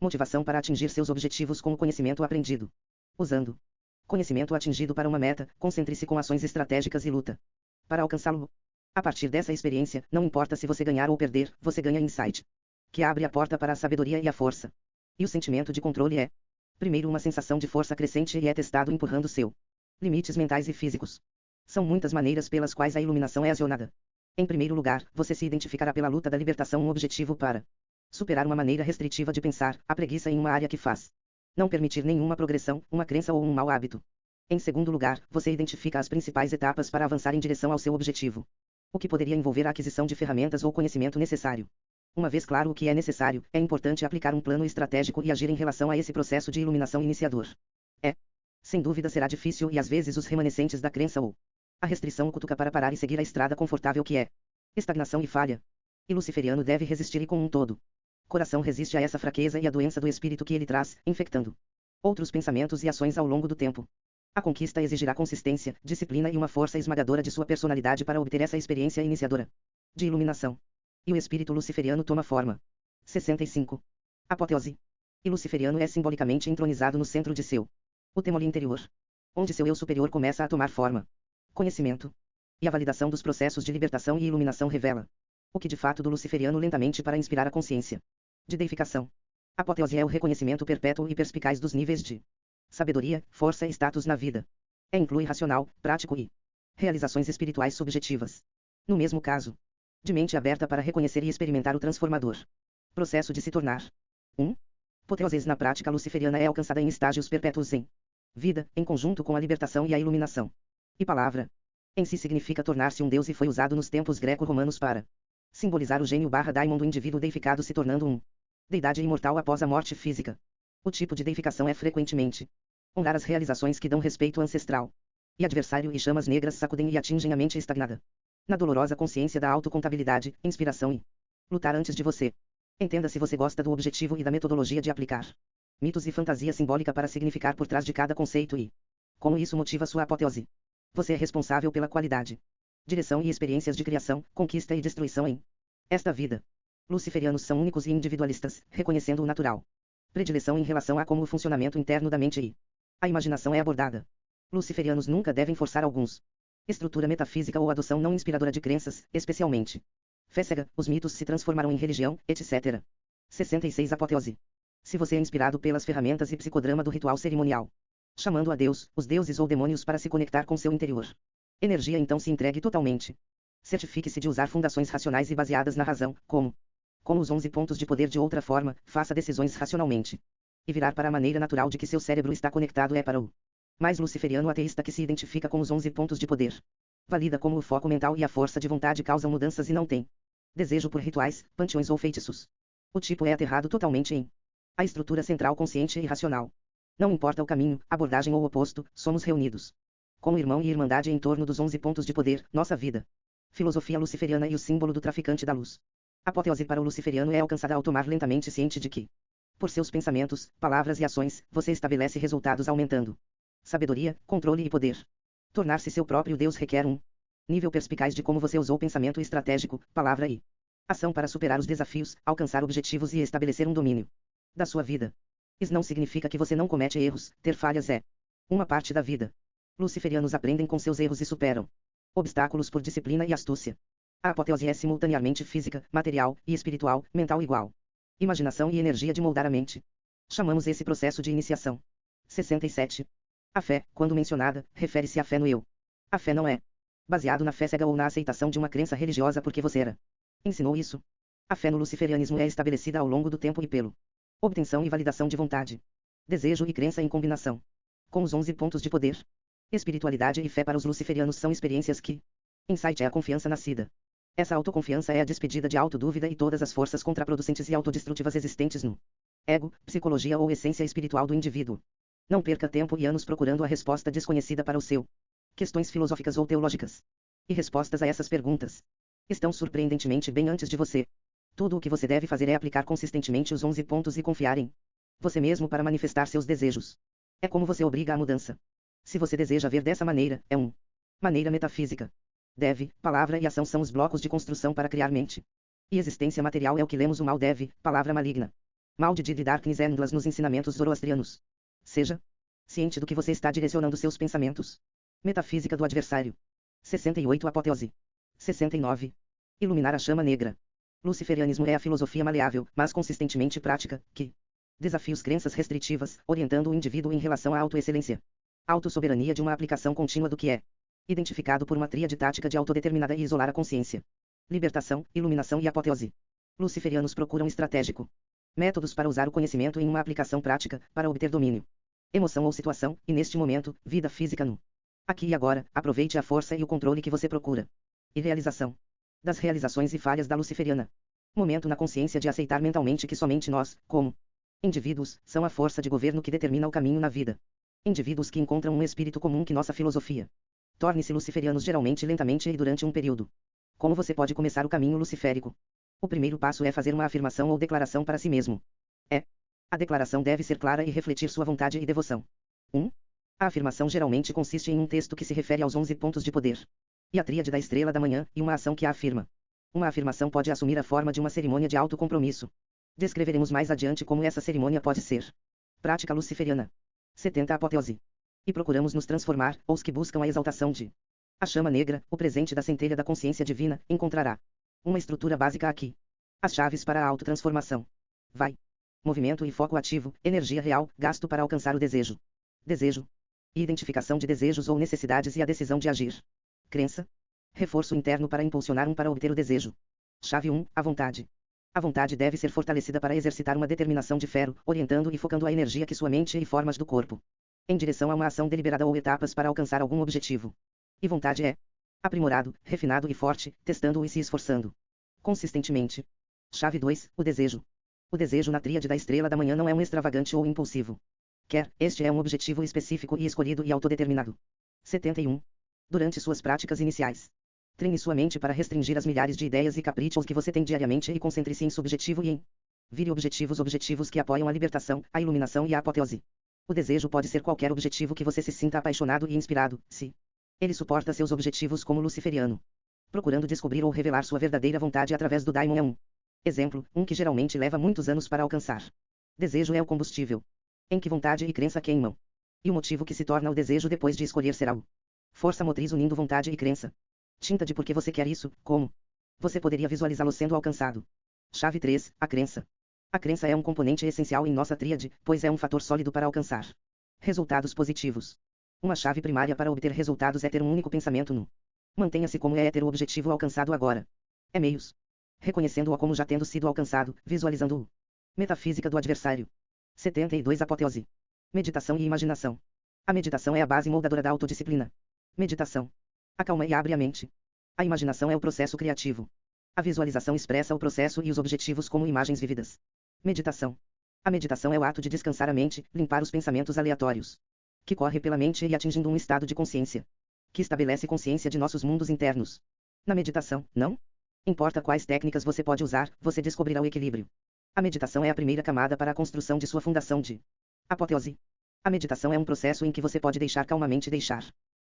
motivação para atingir seus objetivos com o conhecimento aprendido. Usando conhecimento atingido para uma meta, concentre-se com ações estratégicas e luta para alcançá-lo. A partir dessa experiência, não importa se você ganhar ou perder, você ganha insight, que abre a porta para a sabedoria e a força. E o sentimento de controle é, primeiro, uma sensação de força crescente e é testado empurrando seu limites mentais e físicos. São muitas maneiras pelas quais a iluminação é acionada. Em primeiro lugar, você se identificará pela luta da libertação um objetivo para superar uma maneira restritiva de pensar, a preguiça em uma área que faz não permitir nenhuma progressão, uma crença ou um mau hábito. Em segundo lugar, você identifica as principais etapas para avançar em direção ao seu objetivo. O que poderia envolver a aquisição de ferramentas ou conhecimento necessário. Uma vez claro o que é necessário, é importante aplicar um plano estratégico e agir em relação a esse processo de iluminação iniciador. Sem dúvida será difícil e às vezes os remanescentes da crença ou a restrição o cutuca para parar e seguir a estrada confortável que é estagnação e falha. E luciferiano deve resistir e com um todo coração resiste a essa fraqueza e a doença do espírito que ele traz, infectando outros pensamentos e ações ao longo do tempo. A conquista exigirá consistência, disciplina e uma força esmagadora de sua personalidade para obter essa experiência iniciadora de iluminação. E o espírito luciferiano toma forma. 65. Apoteose. E luciferiano é simbolicamente entronizado no centro de seu o temole interior, onde seu eu superior começa a tomar forma. Conhecimento. E a validação dos processos de libertação e iluminação revela o que de fato do luciferiano lentamente para inspirar a consciência de deificação. Apoteose é o reconhecimento perpétuo e perspicaz dos níveis de sabedoria, força e status na vida. Inclui racional, prático e realizações espirituais subjetivas. No mesmo caso, de mente aberta para reconhecer e experimentar o transformador processo de se tornar 1. Apoteose na prática luciferiana é alcançada em estágios perpétuos em vida, em conjunto com a libertação e a iluminação. E palavra em si significa tornar-se um deus e foi usado nos tempos greco-romanos para simbolizar o gênio/daimon do indivíduo deificado se tornando um deidade imortal após a morte física. O tipo de deificação é frequentemente honrar as realizações que dão respeito ancestral. E adversário e chamas negras sacudem e atingem a mente estagnada na dolorosa consciência da autocontabilidade, inspiração e lutar antes de você. Entenda se você gosta do objetivo e da metodologia de aplicar mitos e fantasia simbólica para significar por trás de cada conceito e como isso motiva sua apoteose. Você é responsável pela qualidade, direção e experiências de criação, conquista e destruição em esta vida. Luciferianos são únicos e individualistas, reconhecendo o natural predileção em relação a como o funcionamento interno da mente e a imaginação é abordada. Luciferianos nunca devem forçar alguns estrutura metafísica ou adoção não inspiradora de crenças, especialmente fé cega, os mitos se transformarão em religião, etc. 66 Apoteose. Se você é inspirado pelas ferramentas e psicodrama do ritual cerimonial, chamando a Deus, os deuses ou demônios para se conectar com seu interior energia, então se entregue totalmente. Certifique-se de usar fundações racionais e baseadas na razão, como os 11 pontos de poder. De outra forma, faça decisões racionalmente. E virar para a maneira natural de que seu cérebro está conectado é para o mais luciferiano ateísta que se identifica com os 11 pontos de poder. Valida como o foco mental e a força de vontade causam mudanças e não tem desejo por rituais, panteões ou feitiços. O tipo é aterrado totalmente em a estrutura central consciente e racional. Não importa o caminho, abordagem ou oposto, somos reunidos como irmão e irmandade em torno dos 11 pontos de poder, nossa vida. Filosofia luciferiana e o símbolo do traficante da luz. A apoteose para o luciferiano é alcançada ao tomar lentamente ciente de que, por seus pensamentos, palavras e ações, você estabelece resultados aumentando sabedoria, controle e poder. Tornar-se seu próprio Deus requer um nível perspicaz de como você usou pensamento estratégico, palavra e ação para superar os desafios, alcançar objetivos e estabelecer um domínio da sua vida. Isso não significa que você não comete erros, ter falhas é uma parte da vida. Luciferianos aprendem com seus erros e superam obstáculos por disciplina e astúcia. A apoteose é simultaneamente física, material e espiritual, mental igual. Imaginação e energia de moldar a mente. Chamamos esse processo de iniciação. 67. A fé, quando mencionada, refere-se à fé no eu. A fé não é baseado na fé cega ou na aceitação de uma crença religiosa porque você ensinou isso. A fé no luciferianismo é estabelecida ao longo do tempo e pelo obtenção e validação de vontade, desejo e crença em combinação com os 11 pontos de poder. Espiritualidade e fé para os luciferianos são experiências que insight é a confiança nascida. Essa autoconfiança é a despedida de autodúvida e todas as forças contraproducentes e autodestrutivas existentes no ego, psicologia ou essência espiritual do indivíduo. Não perca tempo e anos procurando a resposta desconhecida para o seu questões filosóficas ou teológicas. E respostas a essas perguntas estão surpreendentemente bem antes de você. Tudo o que você deve fazer é aplicar consistentemente os 11 pontos e confiar em você mesmo para manifestar seus desejos. É como você obriga a mudança. Se você deseja ver dessa maneira, é maneira metafísica. Deve, palavra e ação são os blocos de construção para criar mente. E existência material é o que lemos o mal deve, palavra maligna. Mal de Did e Darkness Endless nos ensinamentos zoroastrianos. Seja ciente do que você está direcionando seus pensamentos. Metafísica do adversário. 68 Apoteose. 69. Iluminar a chama negra. Luciferianismo é a filosofia maleável, mas consistentemente prática, que desafia as crenças restritivas, orientando o indivíduo em relação à autoexcelência. Autossoberania de uma aplicação contínua do que é identificado por uma tríade tática de autodeterminada e isolar a consciência. Libertação, iluminação e apoteose. Luciferianos procuram estratégico métodos para usar o conhecimento em uma aplicação prática, para obter domínio, emoção ou situação, e neste momento, vida física no aqui e agora, aproveite a força e o controle que você procura. E realização das realizações e falhas da luciferiana. Momento na consciência de aceitar mentalmente que somente nós, como indivíduos, são a força de governo que determina o caminho na vida. Indivíduos que encontram um espírito comum que nossa filosofia. Torne-se luciferianos geralmente lentamente e durante um período. Como você pode começar o caminho luciférico? O primeiro passo é fazer uma afirmação ou declaração para si mesmo. É A declaração deve ser clara e refletir sua vontade e devoção. 1. A afirmação geralmente consiste em um texto que se refere aos 11 pontos de poder e a tríade da estrela da manhã, e uma ação que a afirma. Uma afirmação pode assumir a forma de uma cerimônia de autocompromisso. Descreveremos mais adiante como essa cerimônia pode ser. Prática luciferiana. 70 Apoteose. E procuramos nos transformar, ou os que buscam a exaltação de a chama negra, o presente da centelha da consciência divina, encontrará uma estrutura básica aqui. As chaves para a autotransformação. Vai. Movimento e foco ativo, energia real, gasto para alcançar o desejo. Desejo. E identificação de desejos ou necessidades e a decisão de agir. Crença. Reforço interno para impulsionar para obter o desejo. Chave 1. A vontade. A vontade deve ser fortalecida para exercitar uma determinação de ferro, orientando e focando a energia que sua mente e formas do corpo em direção a uma ação deliberada ou etapas para alcançar algum objetivo. E vontade é aprimorado, refinado e forte, testando-o e se esforçando consistentemente. Chave 2. O desejo. O desejo na tríade da estrela da manhã não é um extravagante ou impulsivo. Este é um objetivo específico e escolhido e autodeterminado. 71. Durante suas práticas iniciais, treine sua mente para restringir as milhares de ideias e caprichos que você tem diariamente e concentre-se em subjetivo e em vire objetivos que apoiam a libertação, a iluminação e a apoteose. O desejo pode ser qualquer objetivo que você se sinta apaixonado e inspirado, se ele suporta seus objetivos como luciferiano. Procurando descobrir ou revelar sua verdadeira vontade através do Daimon é um exemplo, que geralmente leva muitos anos para alcançar. Desejo é o combustível em que vontade e crença queimam. E o motivo que se torna o desejo depois de escolher será o força motriz unindo vontade e crença. Tinta de por que você quer isso, como você poderia visualizá-lo sendo alcançado. Chave 3. A crença. A crença é um componente essencial em nossa tríade, pois é um fator sólido para alcançar resultados positivos. Uma chave primária para obter resultados é ter um único pensamento no mantenha-se como é ter o objetivo alcançado agora. É meios. Reconhecendo-o como já tendo sido alcançado, visualizando-o. Metafísica do adversário. 72 Apoteose. Meditação e imaginação. A meditação é a base moldadora da autodisciplina. Meditação acalma e abre a mente. A imaginação é o processo criativo. A visualização expressa o processo e os objetivos como imagens vívidas. Meditação. A meditação é o ato de descansar a mente, limpar os pensamentos aleatórios que corre pela mente e atingindo um estado de consciência que estabelece consciência de nossos mundos internos. Na meditação, não importa quais técnicas você pode usar, você descobrirá o equilíbrio. A meditação é a primeira camada para a construção de sua fundação de apoteose. A meditação é um processo em que você pode deixar calmamente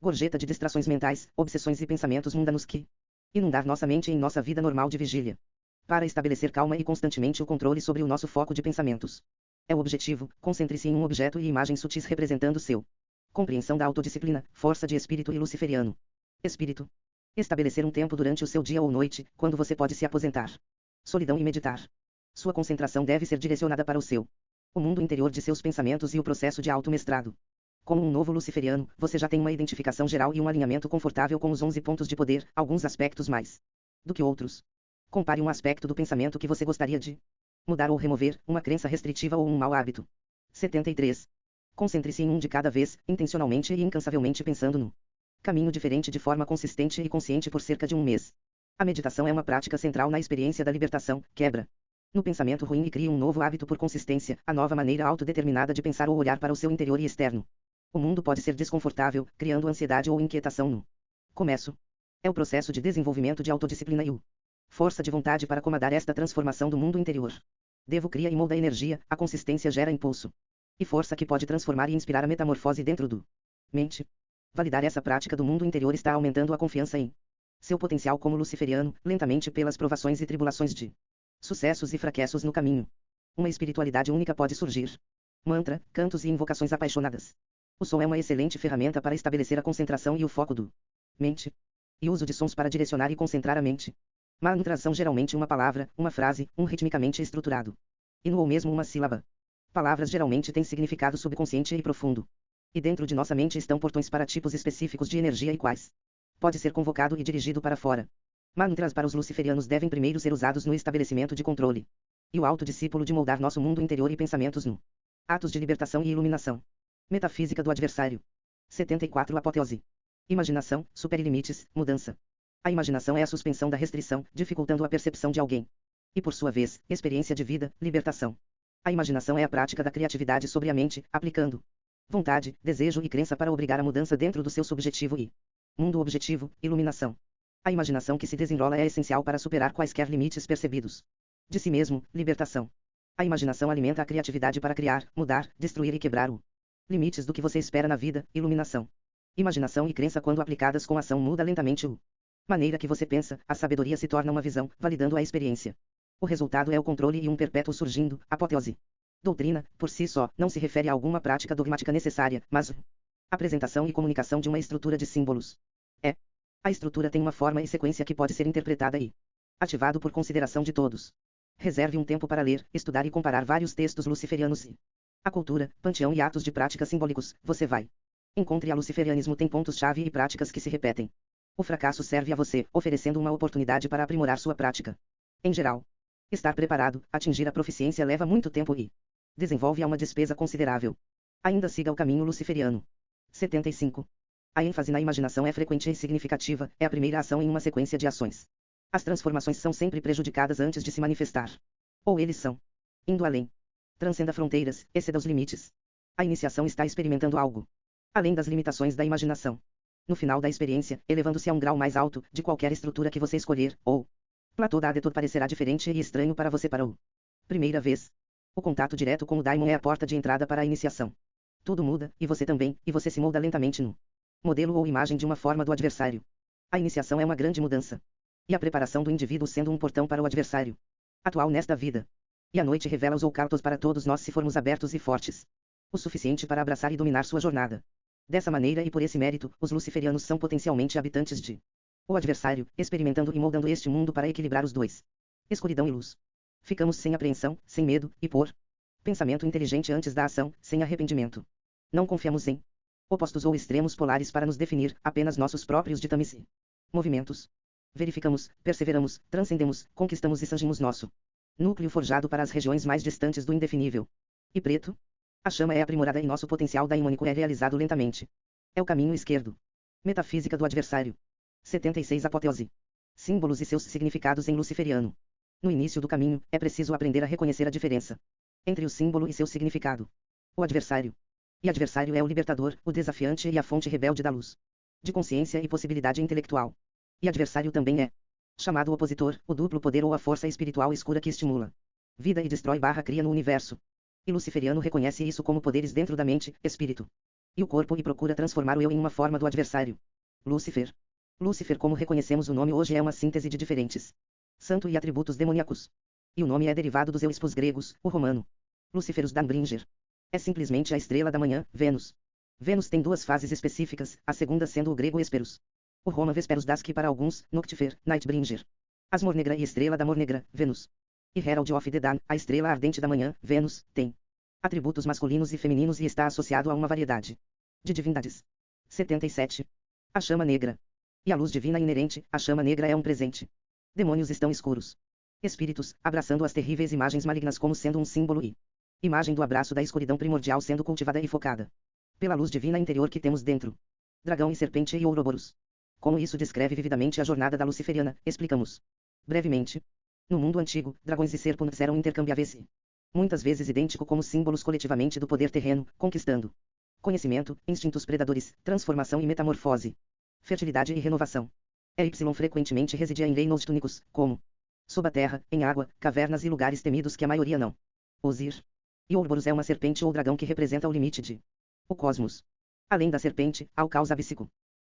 gorjeta de distrações mentais, obsessões e pensamentos mundanos que inundar nossa mente em nossa vida normal de vigília. Para estabelecer calma e constantemente o controle sobre o nosso foco de pensamentos. É o objetivo, concentre-se em um objeto e imagens sutis representando seu compreensão da autodisciplina, força de espírito e luciferiano. Espírito. Estabelecer um tempo durante o seu dia ou noite, quando você pode se aposentar. Solidão e meditar. Sua concentração deve ser direcionada para o mundo interior de seus pensamentos e o processo de automestrado. Como um novo luciferiano, você já tem uma identificação geral e um alinhamento confortável com os 11 pontos de poder, alguns aspectos mais do que outros. Compare um aspecto do pensamento que você gostaria de mudar ou remover, uma crença restritiva ou um mau hábito. 73. Concentre-se em um de cada vez, intencionalmente e incansavelmente pensando no caminho diferente de forma consistente e consciente por cerca de um mês. A meditação é uma prática central na experiência da libertação, quebra no pensamento ruim e cria um novo hábito por consistência, a nova maneira autodeterminada de pensar ou olhar para o seu interior e externo. O mundo pode ser desconfortável, criando ansiedade ou inquietação no começo. É o processo de desenvolvimento de autodisciplina e força de vontade para comandar esta transformação do mundo interior. Devo cria e molda energia, a consistência gera impulso e força que pode transformar e inspirar a metamorfose dentro do mente. Validar essa prática do mundo interior está aumentando a confiança em seu potencial como luciferiano, lentamente pelas provações e tribulações de sucessos e fracassos no caminho. Uma espiritualidade única pode surgir. Mantra, cantos e invocações apaixonadas. O som é uma excelente ferramenta para estabelecer a concentração e o foco do mente. E uso de sons para direcionar e concentrar a mente. Mantras são geralmente uma palavra, uma frase, ritmicamente estruturado. E ou mesmo uma sílaba. Palavras geralmente têm significado subconsciente e profundo. E dentro de nossa mente estão portões para tipos específicos de energia e quais pode ser convocado e dirigido para fora. Mantras para os luciferianos devem primeiro ser usados no estabelecimento de controle. E o autodiscípulo de moldar nosso mundo interior e pensamentos no atos de libertação e iluminação. Metafísica do adversário. 74 Apoteose. Imaginação, supere limites, mudança. A imaginação é a suspensão da restrição, dificultando a percepção de alguém. E por sua vez, experiência de vida, libertação. A imaginação é a prática da criatividade sobre a mente, aplicando vontade, desejo e crença para obrigar a mudança dentro do seu subjetivo e mundo objetivo, iluminação. A imaginação que se desenrola é essencial para superar quaisquer limites percebidos de si mesmo, libertação. A imaginação alimenta a criatividade para criar, mudar, destruir e quebrar o limites do que você espera na vida. Iluminação. Imaginação e crença quando aplicadas com ação muda lentamente o maneira que você pensa. A sabedoria se torna uma visão, validando a experiência. O resultado é o controle e um perpétuo surgindo. Apoteose. Doutrina, por si só, não se refere a alguma prática dogmática necessária, mas apresentação e comunicação de uma estrutura de símbolos. A estrutura tem uma forma e sequência que pode ser interpretada e ativado por consideração de todos. Reserve um tempo para ler, estudar e comparar vários textos luciferianos e a cultura, panteão e atos de práticas simbólicos. Você vai. Encontre a luciferianismo tem pontos-chave e práticas que se repetem. O fracasso serve a você, oferecendo uma oportunidade para aprimorar sua prática. Em geral, estar preparado, atingir a proficiência leva muito tempo e desenvolve a uma despesa considerável. Ainda siga o caminho luciferiano. 75. A ênfase na imaginação é frequente e significativa, é a primeira ação em uma sequência de ações. As transformações são sempre prejudicadas antes de se manifestar. Ou eles são. Indo além. Transcenda fronteiras, exceda os limites. A iniciação está experimentando algo além das limitações da imaginação. No final da experiência, elevando-se a um grau mais alto, de qualquer estrutura que você escolher, ou platô da Adetor parecerá diferente e estranho para você para o primeira vez. O contato direto com o Daimon é a porta de entrada para a iniciação. Tudo muda, e você também, e você se molda lentamente no modelo ou imagem de uma forma do adversário. A iniciação é uma grande mudança. E a preparação do indivíduo sendo um portão para o adversário atual nesta vida. E a noite revela os ocultos para todos nós se formos abertos e fortes o suficiente para abraçar e dominar sua jornada. Dessa maneira e por esse mérito, os luciferianos são potencialmente habitantes de o adversário, experimentando e moldando este mundo para equilibrar os dois. Escuridão e luz. Ficamos sem apreensão, sem medo, e por pensamento inteligente antes da ação, sem arrependimento. Não confiamos em opostos ou extremos polares para nos definir, apenas nossos próprios ditames e movimentos. Verificamos, perseveramos, transcendemos, conquistamos e sangimos nosso núcleo forjado para as regiões mais distantes do indefinível. E preto? A chama é aprimorada e nosso potencial daimônico é realizado lentamente. É o caminho esquerdo. Metafísica do adversário. 76 Apoteose. Símbolos e seus significados em luciferiano. No início do caminho, é preciso aprender a reconhecer a diferença entre o símbolo e seu significado. O adversário. E adversário é o libertador, o desafiante e a fonte rebelde da luz. De consciência e possibilidade intelectual. E adversário também é chamado opositor, o duplo poder ou a força espiritual escura que estimula vida e destrói/cria no universo. E luciferiano reconhece isso como poderes dentro da mente, espírito e o corpo e procura transformar o eu em uma forma do adversário. Lúcifer. Lúcifer, como reconhecemos o nome hoje, é uma síntese de diferentes santo e atributos demoníacos. E o nome é derivado dos euspos gregos, o romano Luciferus Dambringer. É simplesmente a estrela da manhã, Vênus. Vênus tem duas fases específicas, a segunda sendo o grego Hesperus. O Roma Vesperus das que para alguns, Noctifer, Nightbringer. Asmor Negra e estrela da Mor Negra, Vênus. E Herald of the Dawn, a estrela ardente da manhã, Vênus, tem atributos masculinos e femininos e está associado a uma variedade de divindades. 77. A chama negra. E a luz divina inerente, a chama negra é um presente. Demônios estão escuros. Espíritos, abraçando as terríveis imagens malignas como sendo um símbolo e imagem do abraço da escuridão primordial sendo cultivada e focada pela luz divina interior que temos dentro. Dragão e serpente e Ouroboros. Como isso descreve vividamente a jornada da luciferiana, explicamos brevemente. No mundo antigo, dragões e serpentes eram intercambiáveis e muitas vezes idêntico como símbolos coletivamente do poder terreno, conquistando conhecimento, instintos predadores, transformação e metamorfose, fertilidade e renovação. Y frequentemente residia em reinos túnicos, como sob a terra, em água, cavernas e lugares temidos que a maioria não. Osir. E Ouroboros é uma serpente ou dragão que representa o limite de o cosmos. Além da serpente, há o caos abíssico.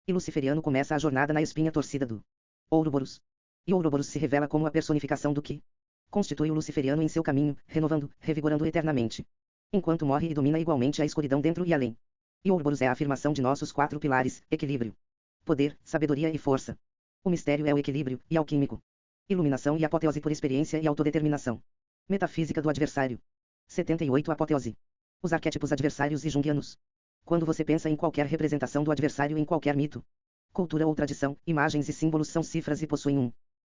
E luciferiano começa a jornada na espinha torcida do Ouroboros. E Ouroboros se revela como a personificação do que constitui o luciferiano em seu caminho, renovando, revigorando eternamente. Enquanto morre e domina igualmente a escuridão dentro e além. E Ouroboros é a afirmação de nossos 4 pilares: equilíbrio, poder, sabedoria e força. O mistério é o equilíbrio, e alquímico. Iluminação e apoteose por experiência e autodeterminação. Metafísica do adversário. 78 Apoteose. Os arquétipos adversários e junguianos. Quando você pensa em qualquer representação do adversário em qualquer mito, cultura ou tradição, imagens e símbolos são cifras e possuem um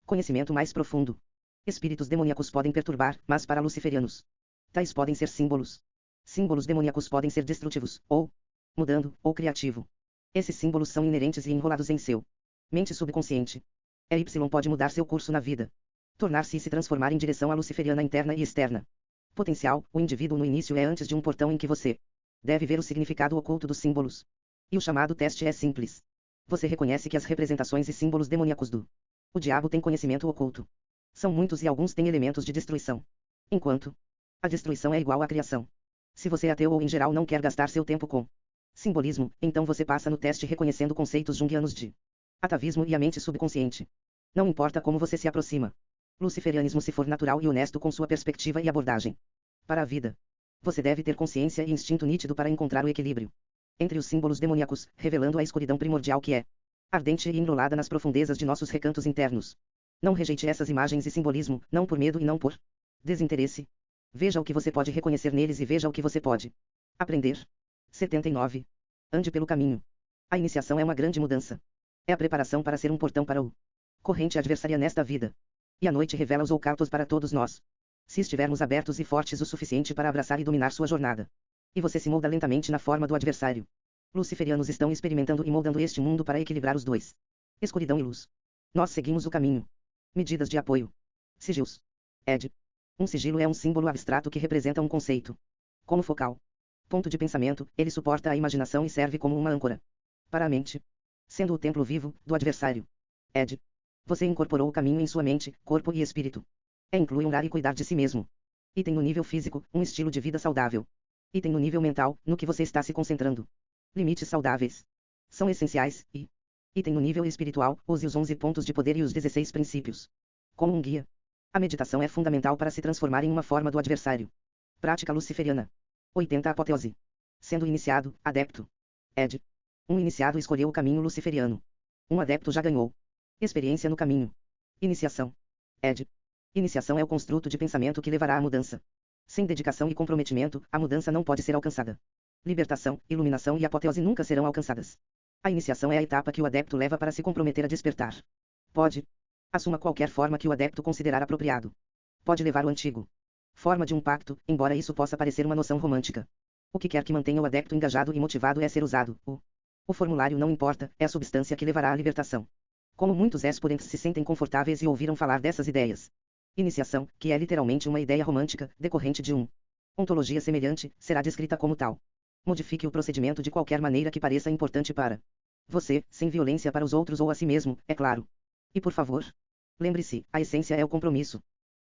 conhecimento mais profundo. Espíritos demoníacos podem perturbar, mas para luciferianos, tais podem ser símbolos. Símbolos demoníacos podem ser destrutivos, ou mudando, ou criativo. Esses símbolos são inerentes e enrolados em seu mente subconsciente. Y pode mudar seu curso na vida, tornar-se e se transformar em direção à luciferiana interna e externa. Potencial, o indivíduo no início é antes de um portão em que você deve ver o significado oculto dos símbolos. E o chamado teste é simples. Você reconhece que as representações e símbolos demoníacos do o diabo têm conhecimento oculto. São muitos e alguns têm elementos de destruição. Enquanto A destruição é igual à criação. Se você é ateu ou em geral não quer gastar seu tempo com simbolismo, então você passa no teste reconhecendo conceitos junguianos de atavismo e a mente subconsciente. Não importa como você se aproxima. Luciferianismo se for natural e honesto com sua perspectiva e abordagem. Para a vida. Você deve ter consciência e instinto nítido para encontrar o equilíbrio entre os símbolos demoníacos, revelando a escuridão primordial que é ardente e enrolada nas profundezas de nossos recantos internos. Não rejeite essas imagens e simbolismo, não por medo e não por desinteresse. Veja o que você pode reconhecer neles e veja o que você pode aprender. 79. Ande pelo caminho. A iniciação é uma grande mudança. É a preparação para ser um portão para o corrente adversária nesta vida. E a noite revela os ocultos para todos nós. Se estivermos abertos e fortes o suficiente para abraçar e dominar sua jornada. E você se molda lentamente na forma do adversário. Luciferianos estão experimentando e moldando este mundo para equilibrar os dois. Escuridão e luz. Nós seguimos o caminho. Medidas de apoio. Sigilos. Ed. Um sigilo é um símbolo abstrato que representa um conceito. Como focal ponto de pensamento, ele suporta a imaginação e serve como uma âncora para a mente. Sendo o templo vivo do adversário. Ed. Você incorporou o caminho em sua mente, corpo e espírito. Inclui orar e cuidar de si mesmo. Item no nível físico, um estilo de vida saudável. Item no nível mental, no que você está se concentrando. Limites saudáveis. São essenciais, e item no nível espiritual, use os 11 pontos de poder e os 16 princípios. Como um guia. A meditação é fundamental para se transformar em uma forma do adversário. Prática luciferiana. 80 Apoteose. Sendo iniciado, adepto. Ed. Um iniciado escolheu o caminho luciferiano. Um adepto já ganhou experiência no caminho. Iniciação. Ed. Iniciação é o construto de pensamento que levará à mudança. Sem dedicação e comprometimento, a mudança não pode ser alcançada. Libertação, iluminação e apoteose nunca serão alcançadas. A iniciação é a etapa que o adepto leva para se comprometer a despertar. Pode. Assuma qualquer forma que o adepto considerar apropriado. Pode levar o antigo forma de um pacto, embora isso possa parecer uma noção romântica. O que quer que mantenha o adepto engajado e motivado é ser usado. O formulário não importa, é a substância que levará à libertação. Como muitos aspirants se sentem confortáveis e ouviram falar dessas ideias. Iniciação, que é literalmente uma ideia romântica, decorrente de ontologia semelhante, será descrita como tal. Modifique o procedimento de qualquer maneira que pareça importante para você, sem violência para os outros ou a si mesmo, é claro. E por favor, lembre-se, a essência é o compromisso.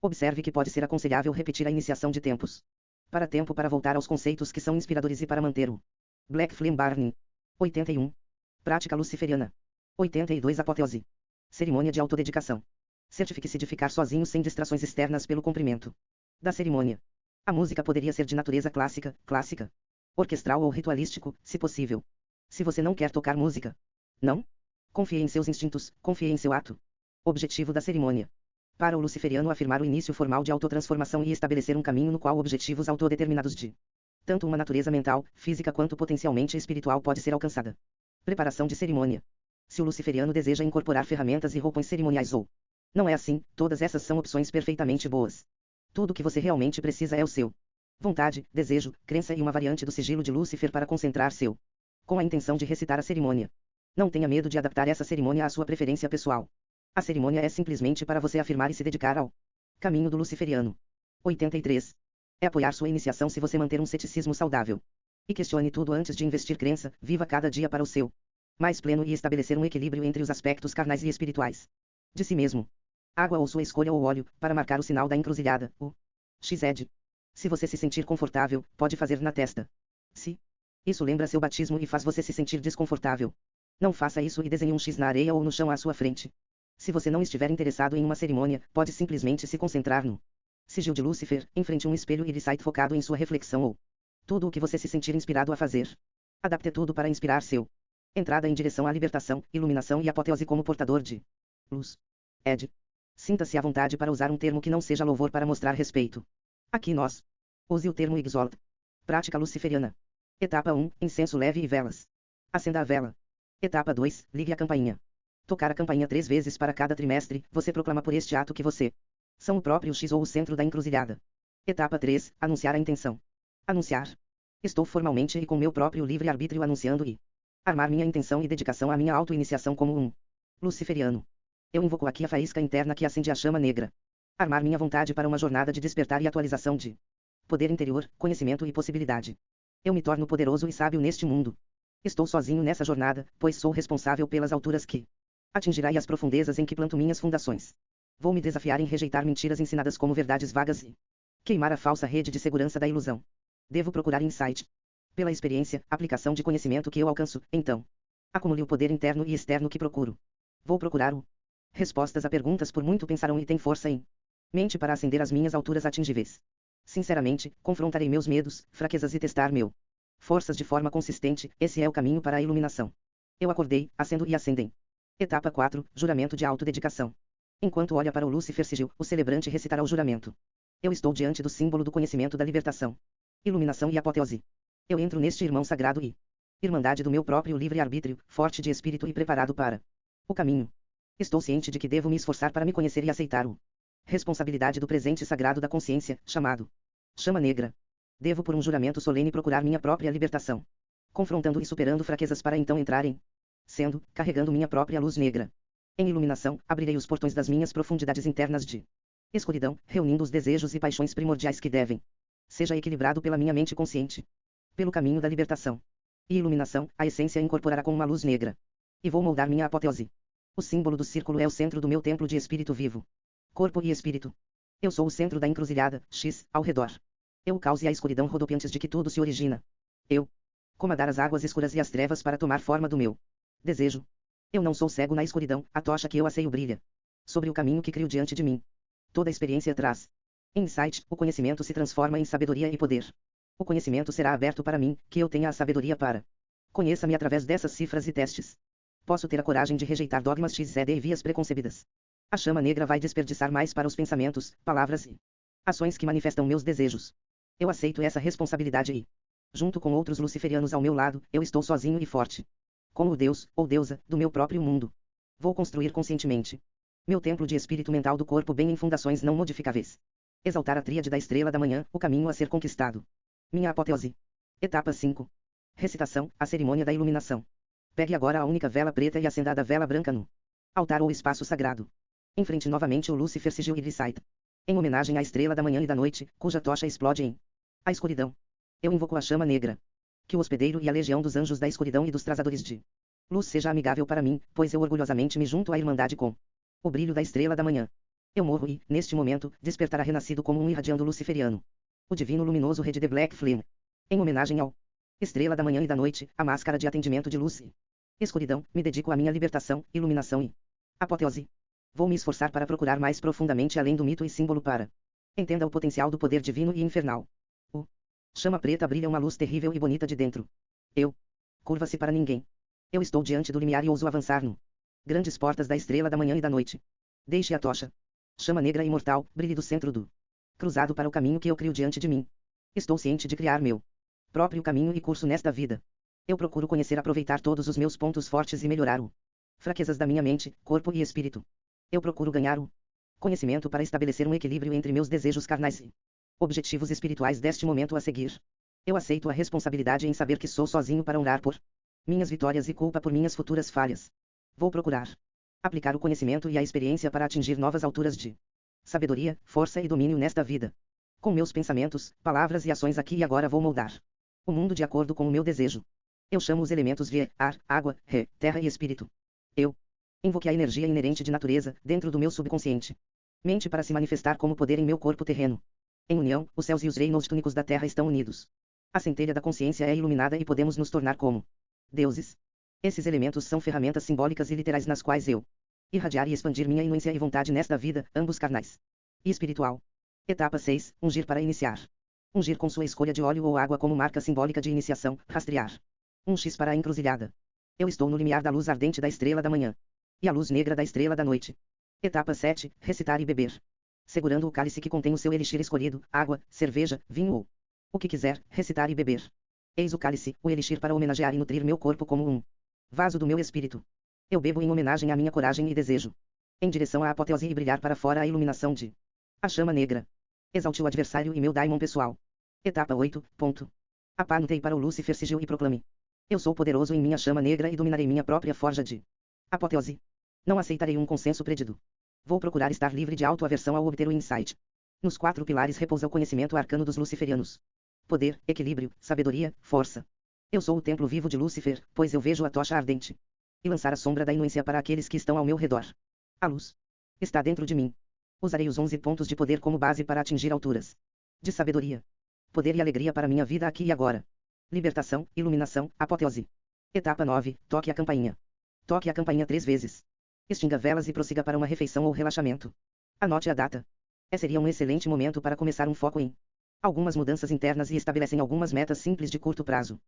Observe que pode ser aconselhável repetir a iniciação de tempos para tempo para voltar aos conceitos que são inspiradores e para manter o Black Flame Burning. 81. Prática luciferiana. 82 Apoteose. Cerimônia de autodedicação. Certifique-se de ficar sozinho sem distrações externas pelo cumprimento da cerimônia. A música poderia ser de natureza clássica, orquestral ou ritualístico, se possível. Se você não quer tocar música, não? Confie em seus instintos, confie em seu ato. Objetivo da cerimônia. Para o luciferiano afirmar o início formal de autotransformação e estabelecer um caminho no qual objetivos autodeterminados de tanto uma natureza mental, física quanto potencialmente espiritual pode ser alcançada. Preparação de cerimônia. Se o luciferiano deseja incorporar ferramentas e roupas cerimoniais ou não é assim, todas essas são opções perfeitamente boas. Tudo o que você realmente precisa é o seu vontade, desejo, crença e uma variante do sigilo de Lúcifer para concentrar seu com a intenção de recitar a cerimônia. Não tenha medo de adaptar essa cerimônia à sua preferência pessoal. A cerimônia é simplesmente para você afirmar e se dedicar ao caminho do luciferiano. 83. É apoiar sua iniciação se você manter um ceticismo saudável. E questione tudo antes de investir crença, viva cada dia para o seu mais pleno e estabelecer um equilíbrio entre os aspectos carnais e espirituais de si mesmo. Água ou sua escolha ou óleo, para marcar o sinal da encruzilhada, o XED. Se você se sentir confortável, pode fazer na testa. Se isso lembra seu batismo e faz você se sentir desconfortável, não faça isso e desenhe um X na areia ou no chão à sua frente. Se você não estiver interessado em uma cerimônia, pode simplesmente se concentrar no sigil de Lúcifer, em frente a um espelho e recite focado em sua reflexão ou tudo o que você se sentir inspirado a fazer. Adapte tudo para inspirar seu entrada em direção à libertação, iluminação e apoteose como portador de luz. Ed. Sinta-se à vontade para usar um termo que não seja louvor para mostrar respeito. Aqui nós. Use o termo exalt. Prática luciferiana. Etapa 1. Incenso leve e velas. Acenda a vela. Etapa 2. Ligue a campainha. Tocar a campainha 3 vezes para cada trimestre, você proclama por este ato que você são o próprio X ou o centro da encruzilhada. Etapa 3. Anunciar a intenção. Anunciar. Estou formalmente e com meu próprio livre-arbítrio anunciando e armar minha intenção e dedicação à minha auto-iniciação como um luciferiano. Eu invoco aqui a faísca interna que acende a chama negra. Armar minha vontade para uma jornada de despertar e atualização de poder interior, conhecimento e possibilidade. Eu me torno poderoso e sábio neste mundo. Estou sozinho nessa jornada, pois sou responsável pelas alturas que atingirá e as profundezas em que planto minhas fundações. Vou me desafiar em rejeitar mentiras ensinadas como verdades vagas e Queimar a falsa rede de segurança da ilusão. Devo procurar insight. Pela experiência, aplicação de conhecimento que eu alcanço, então. Acumule o poder interno e externo que procuro. Vou procurar o. Respostas a perguntas por muito pensarão e tem força em mente para ascender às minhas alturas atingíveis. Sinceramente, confrontarei meus medos, fraquezas e testar meu forças de forma consistente, esse é o caminho para a iluminação. Eu acordei, acendo e ascendem. Etapa 4, juramento de autodedicação. Enquanto olha para o Lúcifer sigil, o celebrante recitará o juramento. Eu estou diante do símbolo do conhecimento da libertação, iluminação e apoteose. Eu entro neste irmão sagrado e irmandade do meu próprio livre-arbítrio, forte de espírito e preparado para o caminho. Estou ciente de que devo me esforçar para me conhecer e aceitar o responsabilidade do presente sagrado da consciência, chamado chama negra. Devo por um juramento solene procurar minha própria libertação, confrontando e superando fraquezas para então entrar em carregando minha própria luz negra. Em iluminação, abrirei os portões das minhas profundidades internas de escuridão, reunindo os desejos e paixões primordiais que devem seja equilibrado pela minha mente consciente, pelo caminho da libertação e iluminação, a essência incorporará com uma luz negra. E vou moldar minha apoteose. O símbolo do círculo é o centro do meu templo de espírito vivo. Corpo e espírito. Eu sou o centro da encruzilhada, X, ao redor. Eu o caos e a escuridão rodopiantes de que tudo se origina. Eu comandar as águas escuras e as trevas para tomar forma do meu desejo. Eu não sou cego na escuridão, a tocha que eu aceio brilha sobre o caminho que crio diante de mim. Toda experiência traz insight, o conhecimento se transforma em sabedoria e poder. O conhecimento será aberto para mim, que eu tenha a sabedoria para. Conheça-me através dessas cifras e testes. Posso ter a coragem de rejeitar dogmas XZ e vias preconcebidas. A chama negra vai desperdiçar mais para os pensamentos, palavras e ações que manifestam meus desejos. Eu aceito essa responsabilidade e, junto com outros luciferianos ao meu lado, eu estou sozinho e forte. Como o Deus, ou deusa, do meu próprio mundo. Vou construir conscientemente meu templo de espírito mental do corpo bem em fundações não modificáveis. Exaltar a tríade da estrela da manhã, o caminho a ser conquistado. Minha apoteose. Etapa 5. Recitação, a cerimônia da iluminação. Pegue agora a única vela preta e acenda a vela branca no altar ou espaço sagrado. Enfrente novamente o Lúcifer sigil e recita. Em homenagem à estrela da manhã e da noite, cuja tocha explode em a escuridão. Eu invoco a chama negra. Que o hospedeiro e a legião dos anjos da escuridão e dos trazadores de luz seja amigável para mim, pois eu orgulhosamente me junto à irmandade com o brilho da estrela da manhã. Eu morro e, neste momento, despertará renascido como um irradiando luciferiano. O divino luminoso Red the Black Flame. Em homenagem ao estrela da manhã e da noite, a máscara de atendimento de luz e escuridão, me dedico à minha libertação, iluminação e apoteose. Vou me esforçar para procurar mais profundamente além do mito e símbolo para entenda o potencial do poder divino e infernal. O chama preta brilha uma luz terrível e bonita de dentro. Eu curva-se para ninguém. Eu estou diante do limiar e ouso avançar no grandes portas da estrela da manhã e da noite. Deixe a tocha chama negra e imortal, brilhe do centro do cruzado para o caminho que eu crio diante de mim. Estou ciente de criar meu próprio caminho e curso nesta vida. Eu procuro conhecer e aproveitar todos os meus pontos fortes e melhorar o fraquezas da minha mente, corpo e espírito. Eu procuro ganhar o conhecimento para estabelecer um equilíbrio entre meus desejos carnais e objetivos espirituais deste momento a seguir. Eu aceito a responsabilidade em saber que sou sozinho para orar por minhas vitórias e culpa por minhas futuras falhas. Vou procurar aplicar o conhecimento e a experiência para atingir novas alturas de sabedoria, força e domínio nesta vida. Com meus pensamentos, palavras e ações aqui e agora vou moldar o mundo de acordo com o meu desejo. Eu chamo os elementos via, ar, água, terra e espírito. Eu invoque a energia inerente de natureza, dentro do meu subconsciente mente para se manifestar como poder em meu corpo terreno. Em união, os céus e os reinos túnicos da terra estão unidos. A centelha da consciência é iluminada e podemos nos tornar como deuses. Esses elementos são ferramentas simbólicas e literais nas quais eu irradiar e expandir minha inocência e vontade nesta vida, ambos carnais e espiritual. Etapa 6, ungir para iniciar. Ungir com sua escolha de óleo ou água como marca simbólica de iniciação, rastrear. Um X para a encruzilhada. Eu estou no limiar da luz ardente da estrela da manhã e a luz negra da estrela da noite. Etapa 7, recitar e beber. Segurando o cálice que contém o seu elixir escolhido, água, cerveja, vinho ou o que quiser, recitar e beber. Eis o cálice, o elixir para homenagear e nutrir meu corpo como um vaso do meu espírito. Eu bebo em homenagem à minha coragem e desejo. Em direção à apoteose e brilhar para fora a iluminação de a chama negra. Exalte o adversário e meu daimon pessoal. Etapa 8, ponto. Apanutei para o Lúcifer sigil e proclame. Eu sou poderoso em minha chama negra e dominarei minha própria forja de apoteose. Não aceitarei um consenso predido. Vou procurar estar livre de autoaversão ao obter o insight. Nos 4 pilares repousa o conhecimento arcano dos luciferianos. Poder, equilíbrio, sabedoria, força. Eu sou o templo vivo de Lúcifer, pois eu vejo a tocha ardente. E lançar a sombra da inocência para aqueles que estão ao meu redor. A luz está dentro de mim. Usarei os 11 pontos de poder como base para atingir alturas De sabedoria. Poder e alegria para minha vida aqui e agora. Libertação, iluminação, apoteose. Etapa 9, toque a campainha. Toque a campainha 3 vezes. Extinga velas e prossiga para uma refeição ou relaxamento. Anote a data. Seria um excelente momento para começar um foco em algumas mudanças internas e estabelecem algumas metas simples de curto prazo.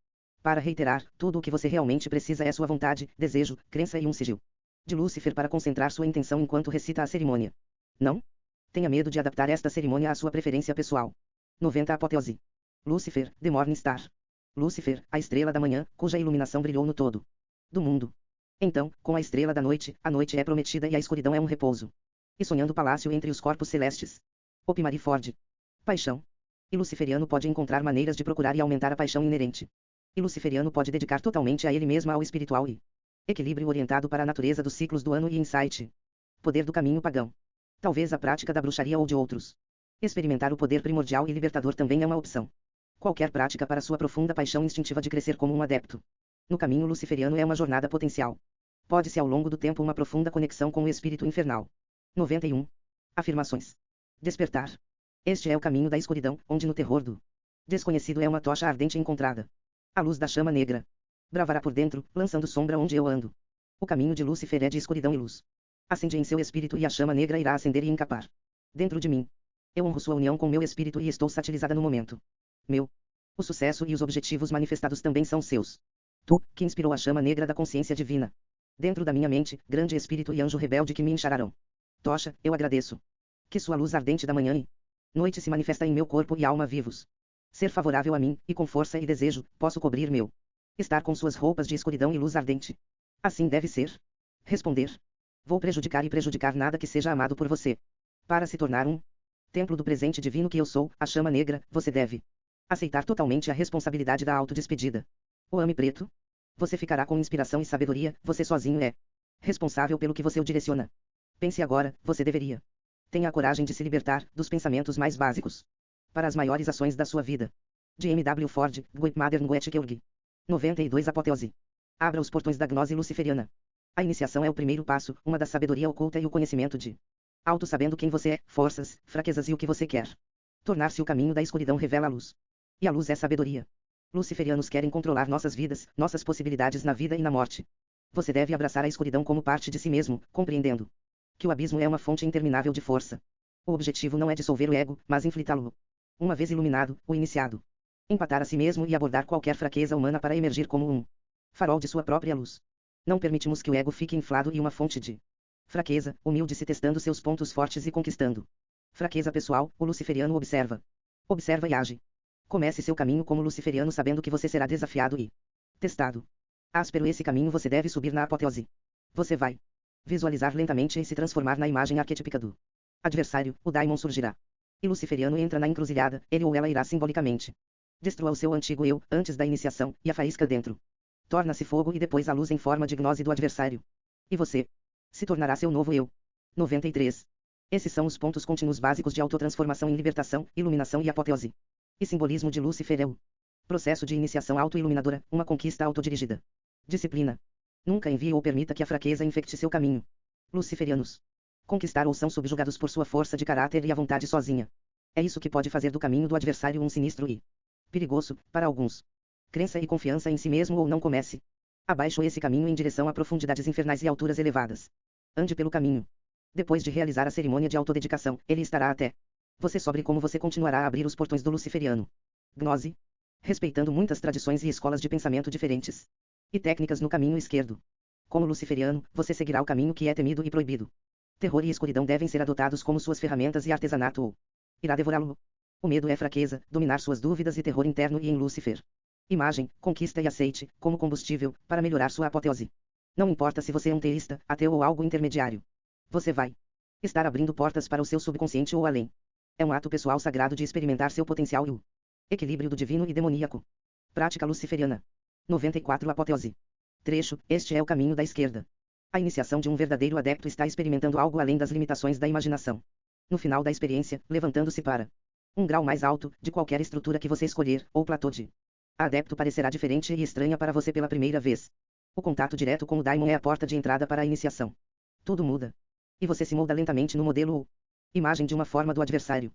Para reiterar, tudo o que você realmente precisa é sua vontade, desejo, crença e um sigil de Lúcifer para concentrar sua intenção enquanto recita a cerimônia. Não tenha medo de adaptar esta cerimônia à sua preferência pessoal. 90 Apoteose. Lúcifer, The Morning Star. Lúcifer, a estrela da manhã, cuja iluminação brilhou no todo do mundo. Então, com a estrela da noite, a noite é prometida e a escuridão é um repouso. E sonhando o palácio entre os corpos celestes. Opimari Ford. Paixão. E luciferiano pode encontrar maneiras de procurar e aumentar a paixão inerente. E luciferiano pode dedicar totalmente a ele mesmo ao espiritual e equilíbrio orientado para a natureza dos ciclos do ano e insight. Poder do caminho pagão. Talvez a prática da bruxaria ou de outros. Experimentar o poder primordial e libertador também é uma opção. Qualquer prática para sua profunda paixão instintiva de crescer como um adepto. No caminho luciferiano é uma jornada potencial. Pode-se ao longo do tempo uma profunda conexão com o espírito infernal. 91. Afirmações. Despertar. Este é o caminho da escuridão, onde no terror do desconhecido é uma tocha ardente encontrada. A luz da chama negra bravará por dentro, lançando sombra onde eu ando. O caminho de Lúcifer é de escuridão e luz. Acende em seu espírito e a chama negra irá acender e encapar dentro de mim. Eu honro sua união com meu espírito e estou satilizada no momento. O sucesso e os objetivos manifestados também são seus. Tu, que inspirou a chama negra da consciência divina. Dentro da minha mente, grande espírito e anjo rebelde que me enchararão. Tocha, eu agradeço. Que sua luz ardente da manhã e noite se manifesta em meu corpo e alma vivos. Ser favorável a mim, e com força e desejo, posso cobrir meu estar com suas roupas de escuridão e luz ardente. Assim deve ser. Responder. Vou prejudicar e prejudicar nada que seja amado por você. Para se tornar um templo do presente divino que eu sou, a chama negra, você deve aceitar totalmente a responsabilidade da autodespedida. O ame preto. Você ficará com inspiração e sabedoria, você sozinho é responsável pelo que você o direciona. Pense agora, você deveria. Tenha a coragem de se libertar dos pensamentos mais básicos para as maiores ações da sua vida. De M.W. Ford, Guipmader Nguet Keurg. 92 Apoteose. Abra os portões da gnose luciferiana. A iniciação é o primeiro passo, uma da sabedoria oculta e o conhecimento de auto sabendo quem você é, forças, fraquezas e o que você quer. Tornar-se o caminho da escuridão revela a luz. E a luz é sabedoria. Luciferianos querem controlar nossas vidas, nossas possibilidades na vida e na morte. Você deve abraçar a escuridão como parte de si mesmo, compreendendo que o abismo é uma fonte interminável de força. O objetivo não é dissolver o ego, mas infiltrá-lo. Uma vez iluminado, o iniciado empatar a si mesmo e abordar qualquer fraqueza humana para emergir como um farol de sua própria luz. Não permitimos que o ego fique inflado e uma fonte de fraqueza, humilde-se testando seus pontos fortes e conquistando. Fraqueza pessoal, o luciferiano observa. Observa e age. Comece seu caminho como luciferiano sabendo que você será desafiado e testado. Áspero esse caminho você deve subir na apoteose. Você vai visualizar lentamente e se transformar na imagem arquetípica do adversário, o daimon surgirá. E luciferiano entra na encruzilhada, ele ou ela irá simbolicamente destrua o seu antigo eu, antes da iniciação, e a faísca dentro. Torna-se fogo e depois a luz em forma de gnose do adversário. E você se tornará seu novo eu. 93. Esses são os pontos contínuos básicos de autotransformação em libertação, iluminação e apoteose. E simbolismo de Lúcifer é o processo de iniciação auto-iluminadora, uma conquista autodirigida. Disciplina. Nunca envie ou permita que a fraqueza infecte seu caminho. Luciferianos conquistar ou são subjugados por sua força de caráter e a vontade sozinha. É isso que pode fazer do caminho do adversário um sinistro e perigoso, para alguns. Crença e confiança em si mesmo ou não comece abaixo esse caminho em direção a profundidades infernais e alturas elevadas. Ande pelo caminho. Depois de realizar a cerimônia de autodedicação, ele estará até você sobre como você continuará a abrir os portões do luciferiano. Gnose. Respeitando muitas tradições e escolas de pensamento diferentes. E técnicas no caminho esquerdo. Como luciferiano, você seguirá o caminho que é temido e proibido. Terror e escuridão devem ser adotados como suas ferramentas e artesanato ou irá devorá-lo. O medo é fraqueza, dominar suas dúvidas e terror interno e em Lúcifer. Imagem, conquista e aceite, como combustível, para melhorar sua apoteose. Não importa se você é um teísta, ateu ou algo intermediário. Você vai estar abrindo portas para o seu subconsciente ou além. É um ato pessoal sagrado de experimentar seu potencial e o equilíbrio do divino e demoníaco. Prática luciferiana. 94 Apoteose. Trecho, este é o caminho da esquerda. A iniciação de um verdadeiro adepto está experimentando algo além das limitações da imaginação. No final da experiência, levantando-se para um grau mais alto, de qualquer estrutura que você escolher, ou platô de adepto parecerá diferente e estranha para você pela primeira vez. O contato direto com o daimon é a porta de entrada para a iniciação. Tudo muda. E você se molda lentamente no modelo ou imagem de uma forma do adversário.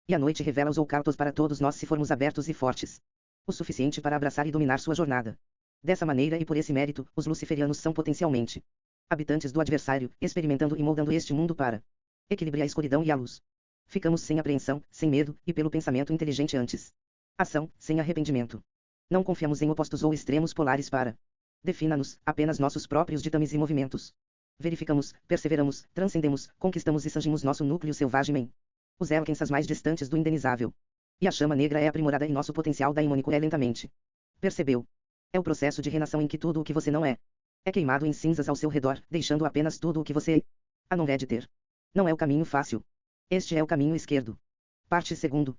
E a noite revela os ocultos para todos nós se formos abertos e fortes. O suficiente para abraçar e dominar sua jornada. Dessa maneira e por esse mérito, os luciferianos são potencialmente habitantes do adversário, experimentando e moldando este mundo para equilibrar a escuridão e a luz. Ficamos sem apreensão, sem medo, e pelo pensamento inteligente antes. Ação, sem arrependimento. Não confiamos em opostos ou extremos polares para defina-nos, apenas nossos próprios ditames e movimentos. Verificamos, perseveramos, transcendemos, conquistamos e sangimos nosso núcleo selvagem. Os alcanças mais distantes do indenizável. E a chama negra é aprimorada e nosso potencial daimônico é lentamente. Percebeu? É o processo de renação em que tudo o que você não é queimado em cinzas ao seu redor, deixando apenas tudo o que você não é de ter. Não é o caminho fácil. Este é o caminho esquerdo. Parte 2.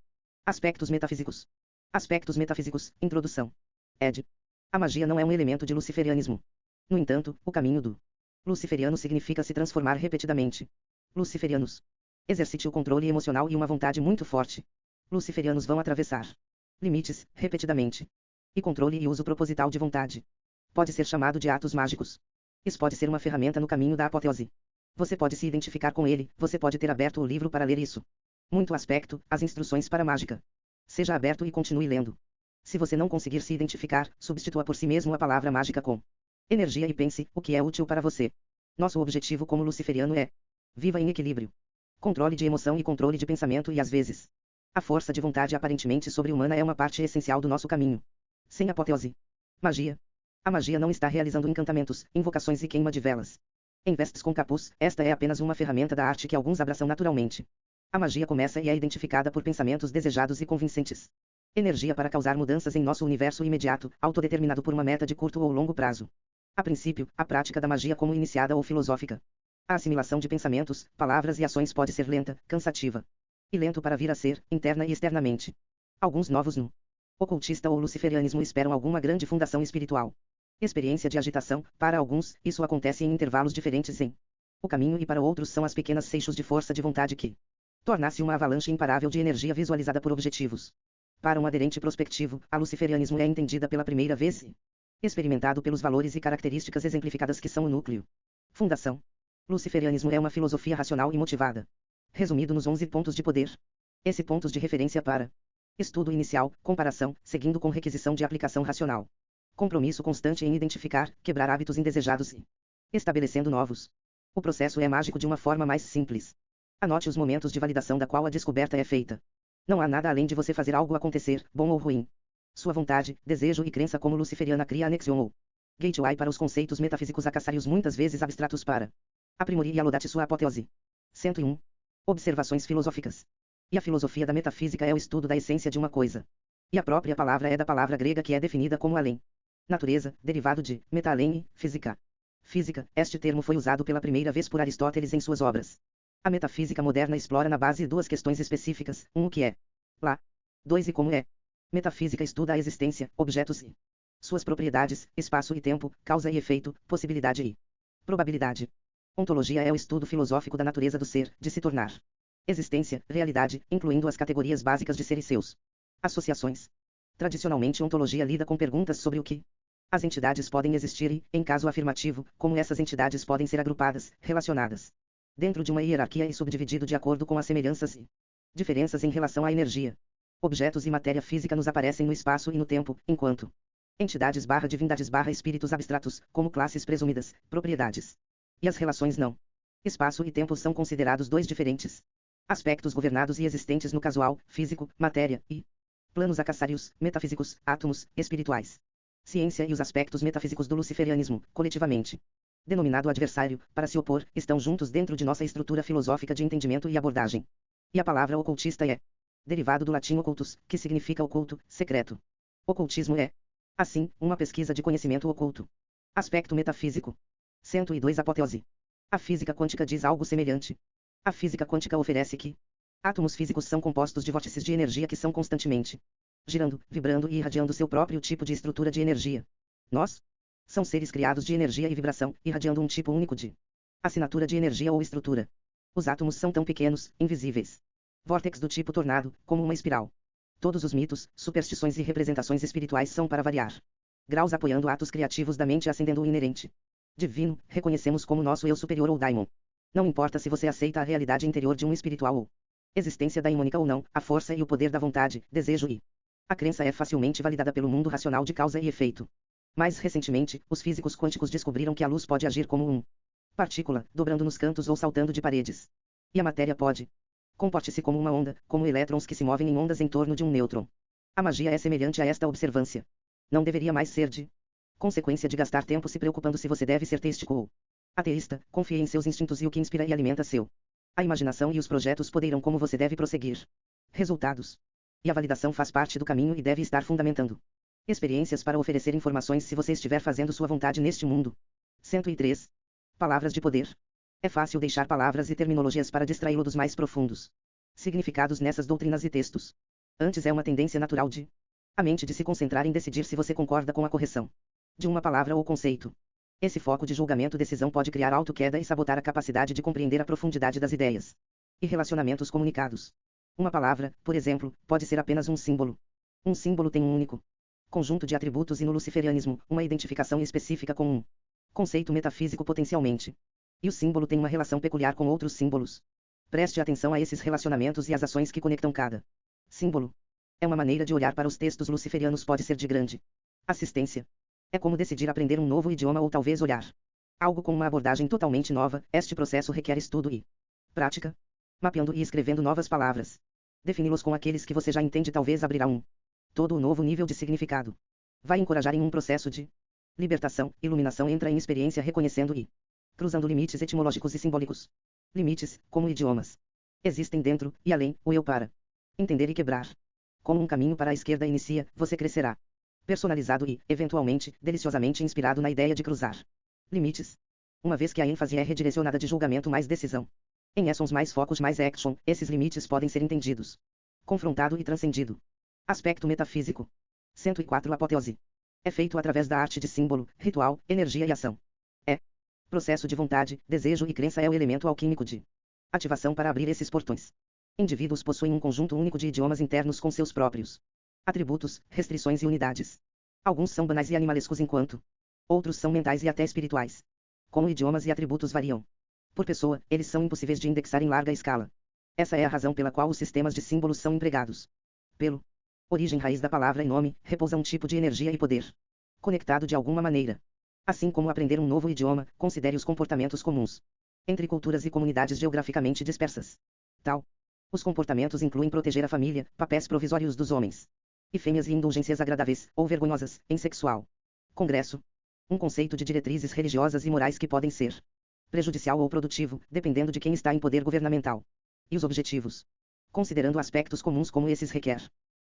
Aspectos metafísicos. Aspectos metafísicos, introdução. Ed. A magia não é um elemento de luciferianismo. No entanto, o caminho do luciferiano significa se transformar repetidamente. Luciferianos. Exercite o controle emocional e uma vontade muito forte. Luciferianos vão atravessar limites, repetidamente. E controle e uso proposital de vontade. Pode ser chamado de atos mágicos. Isso pode ser uma ferramenta no caminho da apoteose. Você pode se identificar com ele, você pode ter aberto o livro para ler isso. Muito aspecto, as instruções para mágica. Seja aberto e continue lendo. Se você não conseguir se identificar, substitua por si mesmo a palavra mágica com energia e pense o que é útil para você. Nosso objetivo como luciferiano é viva em equilíbrio. Controle de emoção e controle de pensamento e às vezes a força de vontade aparentemente sobre-humana é uma parte essencial do nosso caminho. Sem apoteose. Magia. A magia não está realizando encantamentos, invocações e queima de velas. Em vestes com capuz, esta é apenas uma ferramenta da arte que alguns abraçam naturalmente. A magia começa e é identificada por pensamentos desejados e convincentes. Energia para causar mudanças em nosso universo imediato, autodeterminado por uma meta de curto ou longo prazo. A princípio, a prática da magia como iniciada ou filosófica. A assimilação de pensamentos, palavras e ações pode ser lenta, cansativa. E lento para vir a ser, interna e externamente. Alguns novos no ocultista ou luciferianismo esperam alguma grande fundação espiritual. Experiência de agitação, para alguns, isso acontece em intervalos diferentes em o caminho e para outros são as pequenas seixos de força de vontade que torna-se uma avalanche imparável de energia visualizada por objetivos. Para um aderente prospectivo, a luciferianismo é entendida pela primeira vez e experimentado pelos valores e características exemplificadas que são o núcleo. Fundação. Luciferianismo é uma filosofia racional e motivada. Resumido nos 11 pontos de poder. Esse pontos de referência para estudo inicial, comparação, seguindo com requisição de aplicação racional. Compromisso constante em identificar, quebrar hábitos indesejados e estabelecendo novos. O processo é mágico de uma forma mais simples. Anote os momentos de validação da qual a descoberta é feita. Não há nada além de você fazer algo acontecer, bom ou ruim. Sua vontade, desejo e crença como luciferiana cria anexion ou gateway para os conceitos metafísicos acassários muitas vezes abstratos para aprimorir e alodate sua apoteose. 101. Observações filosóficas. E a filosofia da metafísica é o estudo da essência de uma coisa. E a própria palavra é da palavra grega que é definida como além. Natureza, derivado de meta-além, física. Física, este termo foi usado pela primeira vez por Aristóteles em suas obras. A metafísica moderna explora na base duas questões específicas, o que é lá. 2 e como é. Metafísica estuda a existência, objetos e suas propriedades, espaço e tempo, causa e efeito, possibilidade e probabilidade. Ontologia é o estudo filosófico da natureza do ser, de se tornar. Existência, realidade, incluindo as categorias básicas de ser e seus associações. Tradicionalmente, ontologia lida com perguntas sobre o que as entidades podem existir e, em caso afirmativo, como essas entidades podem ser agrupadas, relacionadas dentro de uma hierarquia e subdividido de acordo com as semelhanças e diferenças em relação à energia. Objetos e matéria física nos aparecem no espaço e no tempo, enquanto entidades divindades espíritos abstratos, como classes presumidas, propriedades. E as relações não. Espaço e tempo são considerados dois diferentes aspectos governados e existentes no casual, físico, matéria, e planos acassários, metafísicos, átomos, espirituais. Ciência e os aspectos metafísicos do luciferianismo, coletivamente denominado adversário, para se opor, estão juntos dentro de nossa estrutura filosófica de entendimento e abordagem. E a palavra ocultista é derivado do latim occultus, que significa oculto, secreto. Ocultismo é, assim, uma pesquisa de conhecimento oculto. Aspecto metafísico. 102 Apoteose. A física quântica diz algo semelhante. A física quântica oferece que átomos físicos são compostos de vórtices de energia que são constantemente girando, vibrando e irradiando seu próprio tipo de estrutura de energia. Nós são seres criados de energia e vibração, irradiando um tipo único de assinatura de energia ou estrutura. Os átomos são tão pequenos, invisíveis. Vórtex do tipo tornado, como uma espiral. Todos os mitos, superstições e representações espirituais são para variar graus apoiando atos criativos da mente acendendo o inerente divino, reconhecemos como nosso eu superior ou daimon. Não importa se você aceita a realidade interior de um espiritual ou Existência daimônica ou não, a força e o poder da vontade, desejo e a crença é facilmente validada pelo mundo racional de causa e efeito. Mais recentemente, os físicos quânticos descobriram que a luz pode agir como partícula, dobrando nos cantos ou saltando de paredes. E a matéria pode. Comporte-se como uma onda, como elétrons que se movem em ondas em torno de um nêutron. A magia é semelhante a esta observância. Não deveria mais ser de consequência de gastar tempo se preocupando se você deve ser teístico ou ateísta. Confie em seus instintos e o que inspira e alimenta seu a imaginação e os projetos poderão como você deve prosseguir. Resultados. E a validação faz parte do caminho e deve estar fundamentando experiências para oferecer informações se você estiver fazendo sua vontade neste mundo. 103. Palavras de poder. É fácil deixar palavras e terminologias para distraí-lo dos mais profundos significados nessas doutrinas e textos. Antes é uma tendência natural de a mente de se concentrar em decidir se você concorda com a correção de uma palavra ou conceito. Esse foco de julgamento-decisão pode criar autoqueda e sabotar a capacidade de compreender a profundidade das ideias e relacionamentos comunicados. Uma palavra, por exemplo, pode ser apenas um símbolo. Um símbolo tem um único conjunto de atributos e no luciferianismo, uma identificação específica com um conceito metafísico potencialmente. E o símbolo tem uma relação peculiar com outros símbolos. Preste atenção a esses relacionamentos e às ações que conectam cada símbolo. É uma maneira de olhar para os textos luciferianos pode ser de grande assistência. É como decidir aprender um novo idioma ou talvez olhar algo com uma abordagem totalmente nova. Este processo requer estudo e prática. Mapeando e escrevendo novas palavras. Defini-los com aqueles que você já entende talvez abrirá todo o novo nível de significado. Vai encorajar em um processo de libertação. Iluminação entra em experiência reconhecendo e cruzando limites etimológicos e simbólicos. Limites, como idiomas, existem dentro e além o eu para entender e quebrar. Como um caminho para a esquerda inicia, você crescerá personalizado e, eventualmente, deliciosamente inspirado na ideia de cruzar limites. Uma vez que a ênfase é redirecionada de julgamento mais decisão. Em actions mais focos mais action, esses limites podem ser entendidos, confrontado e transcendido. Aspecto metafísico. 104 Apoteose. É feito através da arte de símbolo, ritual, energia e ação. É processo de vontade, desejo e crença é o elemento alquímico de ativação para abrir esses portões. Indivíduos possuem um conjunto único de idiomas internos com seus próprios atributos, restrições e unidades. Alguns são banais e animalescos enquanto outros são mentais e até espirituais. Como idiomas e atributos variam por pessoa, eles são impossíveis de indexar em larga escala. Essa é a razão pela qual os sistemas de símbolos são empregados. Pelo origem raiz da palavra e nome, repousa um tipo de energia e poder conectado de alguma maneira. Assim como aprender um novo idioma, considere os comportamentos comuns entre culturas e comunidades geograficamente dispersas. Tal. Os comportamentos incluem proteger a família, papéis provisórios dos homens e fêmeas e indulgências agradáveis, ou vergonhosas, em sexual congresso. Um conceito de diretrizes religiosas e morais que podem ser prejudicial ou produtivo, dependendo de quem está em poder governamental. E os objetivos. Considerando aspectos comuns como esses requer.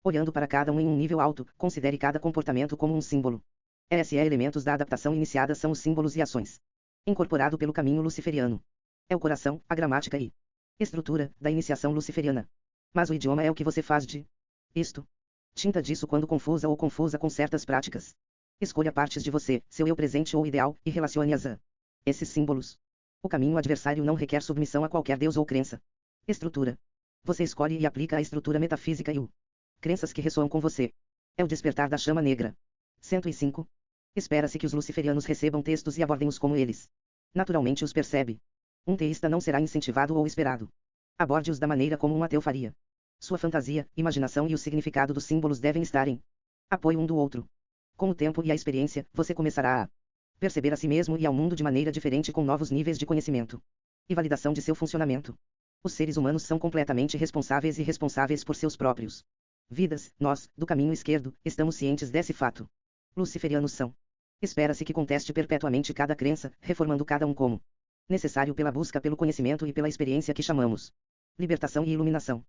Olhando para cada um em um nível alto, considere cada comportamento como um símbolo. Elementos da adaptação iniciada são os símbolos e ações. Incorporado pelo caminho luciferiano. É o coração, a gramática e estrutura da iniciação luciferiana. Mas o idioma é o que você faz de isto. Tinta disso quando confusa ou confusa com certas práticas. Escolha partes de você, seu eu presente ou ideal, e relacione-as a esses símbolos. O caminho adversário não requer submissão a qualquer deus ou crença. Estrutura. Você escolhe e aplica a estrutura metafísica e o crenças que ressoam com você. É o despertar da chama negra. 105. Espera-se que os luciferianos recebam textos e abordem-os como eles naturalmente os percebe. Um teísta não será incentivado ou esperado. Aborde-os da maneira como um ateu faria. Sua fantasia, imaginação e o significado dos símbolos devem estar em apoio um do outro. Com o tempo e a experiência, você começará a perceber a si mesmo e ao mundo de maneira diferente com novos níveis de conhecimento e validação de seu funcionamento. Os seres humanos são completamente responsáveis e responsáveis por seus próprios vidas. Nós, do caminho esquerdo, estamos cientes desse fato. Luciferianos são. Espera-se que conteste perpetuamente cada crença, reformando cada um como necessário pela busca pelo conhecimento e pela experiência que chamamos libertação e iluminação.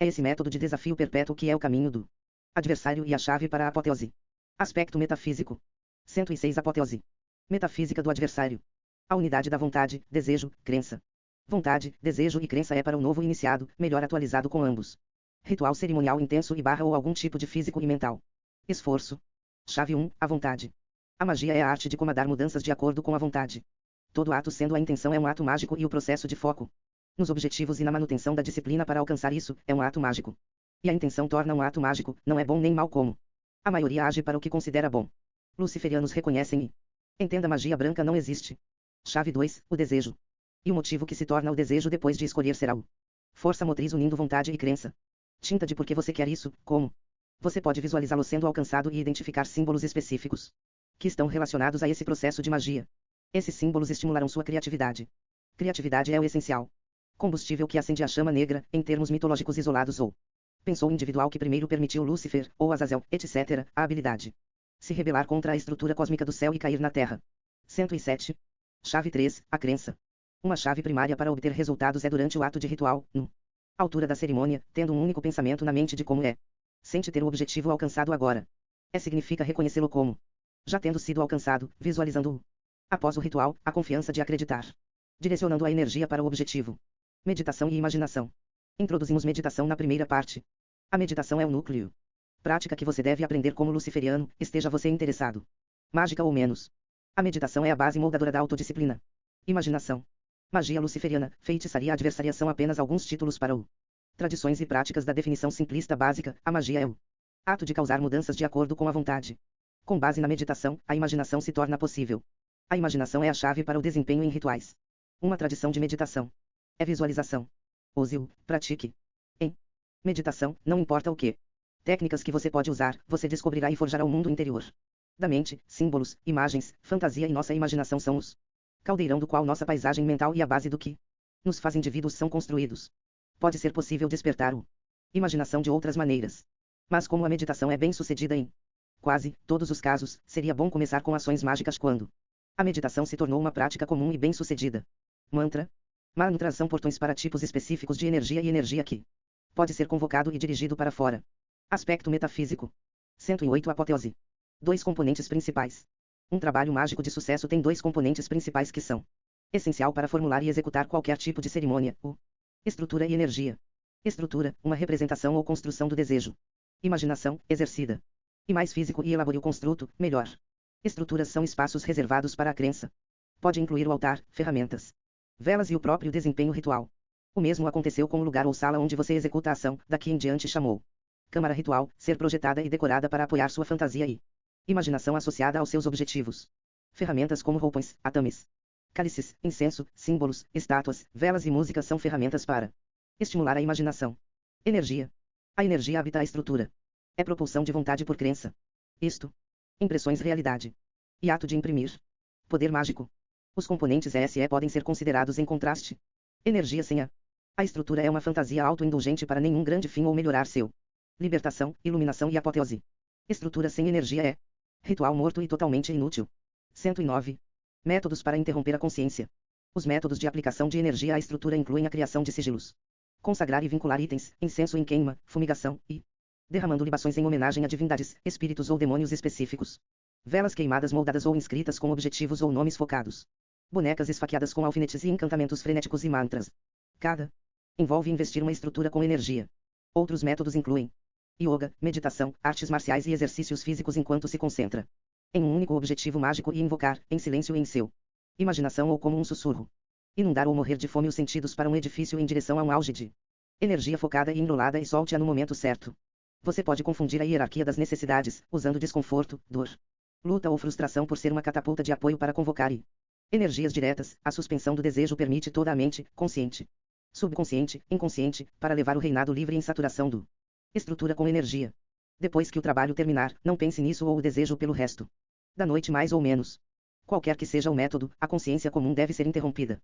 É esse método de desafio perpétuo que é o caminho do adversário e a chave para a apoteose. Aspecto metafísico. 106 Apoteose. Metafísica do adversário. A unidade da vontade, desejo, crença. Vontade, desejo e crença é para o novo iniciado, melhor atualizado com ambos. Ritual cerimonial intenso e barra ou algum tipo de físico e mental. Esforço. Chave 1, a vontade. A magia é a arte de comandar mudanças de acordo com a vontade. Todo ato sendo a intenção é um ato mágico e o processo de foco nos objetivos e na manutenção da disciplina para alcançar isso, é um ato mágico. E a intenção torna um ato mágico, não é bom nem mal como a maioria age para o que considera bom. Luciferianos reconhecem e entenda magia branca não existe. Chave 2, o desejo. E o motivo que se torna o desejo depois de escolher será o Força motriz unindo vontade e crença. Tinta de por que você quer isso, como. Você pode visualizá-lo sendo alcançado e identificar símbolos específicos que estão relacionados a esse processo de magia. Esses símbolos estimularão sua criatividade. Criatividade é o essencial combustível que acende a chama negra, em termos mitológicos isolados ou pensou individual que primeiro permitiu Lúcifer, ou Azazel, etc., a habilidade se rebelar contra a estrutura cósmica do céu e cair na terra. 107. Chave 3, a crença. Uma chave primária para obter resultados é durante o ato de ritual, no altura da cerimônia, tendo um único pensamento na mente de como é. Sente ter o objetivo alcançado agora. Significa reconhecê-lo como já tendo sido alcançado, visualizando-o. Após o ritual, a confiança de acreditar. Direcionando a energia para o objetivo. Meditação e imaginação. Introduzimos meditação na primeira parte. A meditação é o núcleo. Prática que você deve aprender como luciferiano, esteja você interessado. Mágica ou menos. A meditação é a base moldadora da autodisciplina. Imaginação. Magia luciferiana, feitiçaria adversaria são apenas alguns títulos para o tradições e práticas da definição simplista básica. A magia é o ato de causar mudanças de acordo com a vontade. Com base na meditação, a imaginação se torna possível. A imaginação é a chave para o desempenho em rituais. Uma tradição de meditação é visualização. Use-o, pratique. Em meditação, não importa o que técnicas que você pode usar, você descobrirá e forjará o mundo interior da mente. Símbolos, imagens, fantasia e nossa imaginação são os caldeirão do qual nossa paisagem mental e a base do que nos faz indivíduos são construídos. Pode ser possível despertar o imaginação de outras maneiras. Mas como a meditação é bem sucedida em quase todos os casos, seria bom começar com ações mágicas quando a meditação se tornou uma prática comum e bem sucedida. Mantra. Mantras são portões para tipos específicos de energia e energia que pode ser convocado e dirigido para fora. Aspecto metafísico. 108 Apoteose. 2 componentes principais. Um trabalho mágico de sucesso tem 2 componentes principais que são essencial para formular e executar qualquer tipo de cerimônia: o estrutura e energia. Estrutura, uma representação ou construção do desejo. Imaginação, exercida. E mais físico e elabore o construto, melhor. Estruturas são espaços reservados para a crença. Pode incluir o altar, ferramentas, velas e o próprio desempenho ritual. O mesmo aconteceu com o lugar ou sala onde você executa a ação, daqui em diante chamou câmara ritual, ser projetada e decorada para apoiar sua fantasia e imaginação associada aos seus objetivos. Ferramentas como roupões, atames, cálices, incenso, símbolos, estátuas, velas e música são ferramentas para estimular a imaginação. Energia. A energia habita a estrutura. É propulsão de vontade por crença. Isto. Impressões realidade. E ato de imprimir. Poder mágico. Os componentes ESE podem ser considerados em contraste. Energia sem a estrutura é uma fantasia autoindulgente para nenhum grande fim ou melhorar seu libertação, iluminação e apoteose. Estrutura sem energia é ritual morto e totalmente inútil. 109. Métodos para interromper a consciência. Os métodos de aplicação de energia à estrutura incluem a criação de sigilos, consagrar e vincular itens, incenso em queima, fumigação e derramando libações em homenagem a divindades, espíritos ou demônios específicos. Velas queimadas moldadas ou inscritas com objetivos ou nomes focados. Bonecas esfaqueadas com alfinetes e encantamentos frenéticos e mantras. Cada envolve investir uma estrutura com energia. Outros métodos incluem yoga, meditação, artes marciais e exercícios físicos enquanto se concentra em um único objetivo mágico e invocar, em silêncio em seu imaginação ou como um sussurro. Inundar ou morrer de fome os sentidos para um edifício em direção a um auge de energia focada e enrolada e solte-a no momento certo. Você pode confundir a hierarquia das necessidades, usando desconforto, dor, luta ou frustração por ser uma catapulta de apoio para convocar energias diretas. A suspensão do desejo permite toda a mente, consciente, subconsciente, inconsciente, para levar o reinado livre em saturação do estrutura com energia. Depois que o trabalho terminar, não pense nisso ou o desejo pelo resto da noite mais ou menos. Qualquer que seja o método, a consciência comum deve ser interrompida.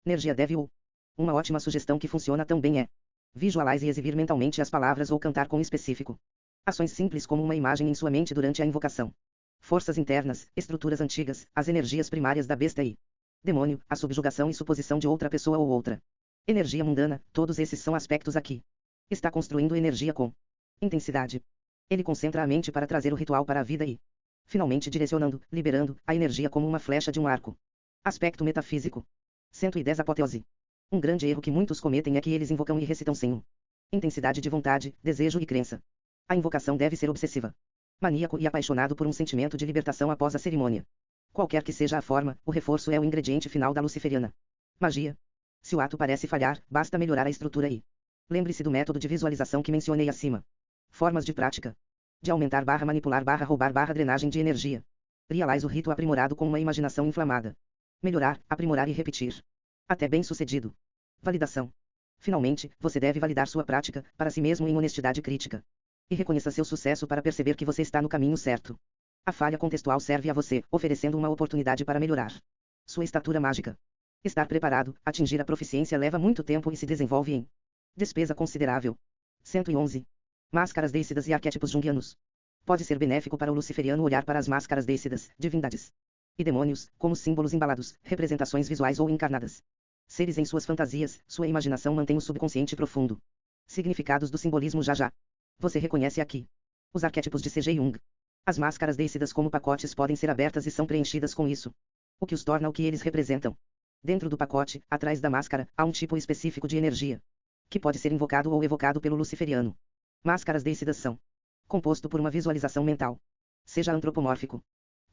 Energia deve ou uma ótima sugestão que funciona tão bem é visualize e exibir mentalmente as palavras ou cantar com específico. Ações simples como uma imagem em sua mente durante a invocação. Forças internas, estruturas antigas, as energias primárias da besta e demônio, a subjugação e suposição de outra pessoa ou outra energia mundana, todos esses são aspectos aqui. Está construindo energia com intensidade. Ele concentra a mente para trazer o ritual para a vida e, finalmente direcionando, liberando, a energia como uma flecha de um arco. Aspecto metafísico. 110 Apoteose. Um grande erro que muitos cometem é que eles invocam e recitam sem intensidade de vontade, desejo e crença. A invocação deve ser obsessiva. Maníaco e apaixonado por um sentimento de libertação após a cerimônia. Qualquer que seja a forma, o reforço é o ingrediente final da luciferiana magia. Se o ato parece falhar, basta melhorar a estrutura e lembre-se do método de visualização que mencionei acima. Formas de prática. De aumentar / manipular / roubar / drenagem de energia. Realize o rito aprimorado com uma imaginação inflamada. Melhorar, aprimorar e repetir. Até bem sucedido. Validação. Finalmente, você deve validar sua prática, para si mesmo em honestidade crítica. E reconheça seu sucesso para perceber que você está no caminho certo. A falha contextual serve a você, oferecendo uma oportunidade para melhorar sua estatura mágica. Estar preparado, atingir a proficiência leva muito tempo e se desenvolve em despesa considerável. 111. Máscaras deícidas e arquétipos junguianos. Pode ser benéfico para o luciferiano olhar para as máscaras deícidas, divindades e demônios, como símbolos embalados, representações visuais ou encarnadas. Seres em suas fantasias, sua imaginação mantém o subconsciente profundo. Significados do simbolismo já. Você reconhece aqui os arquétipos de C.G. Jung. As máscaras deícidas como pacotes podem ser abertas e são preenchidas com isso, o que os torna o que eles representam. Dentro do pacote, atrás da máscara, há um tipo específico de energia, que pode ser invocado ou evocado pelo luciferiano. Máscaras deícidas são composto por uma visualização mental, seja antropomórfico,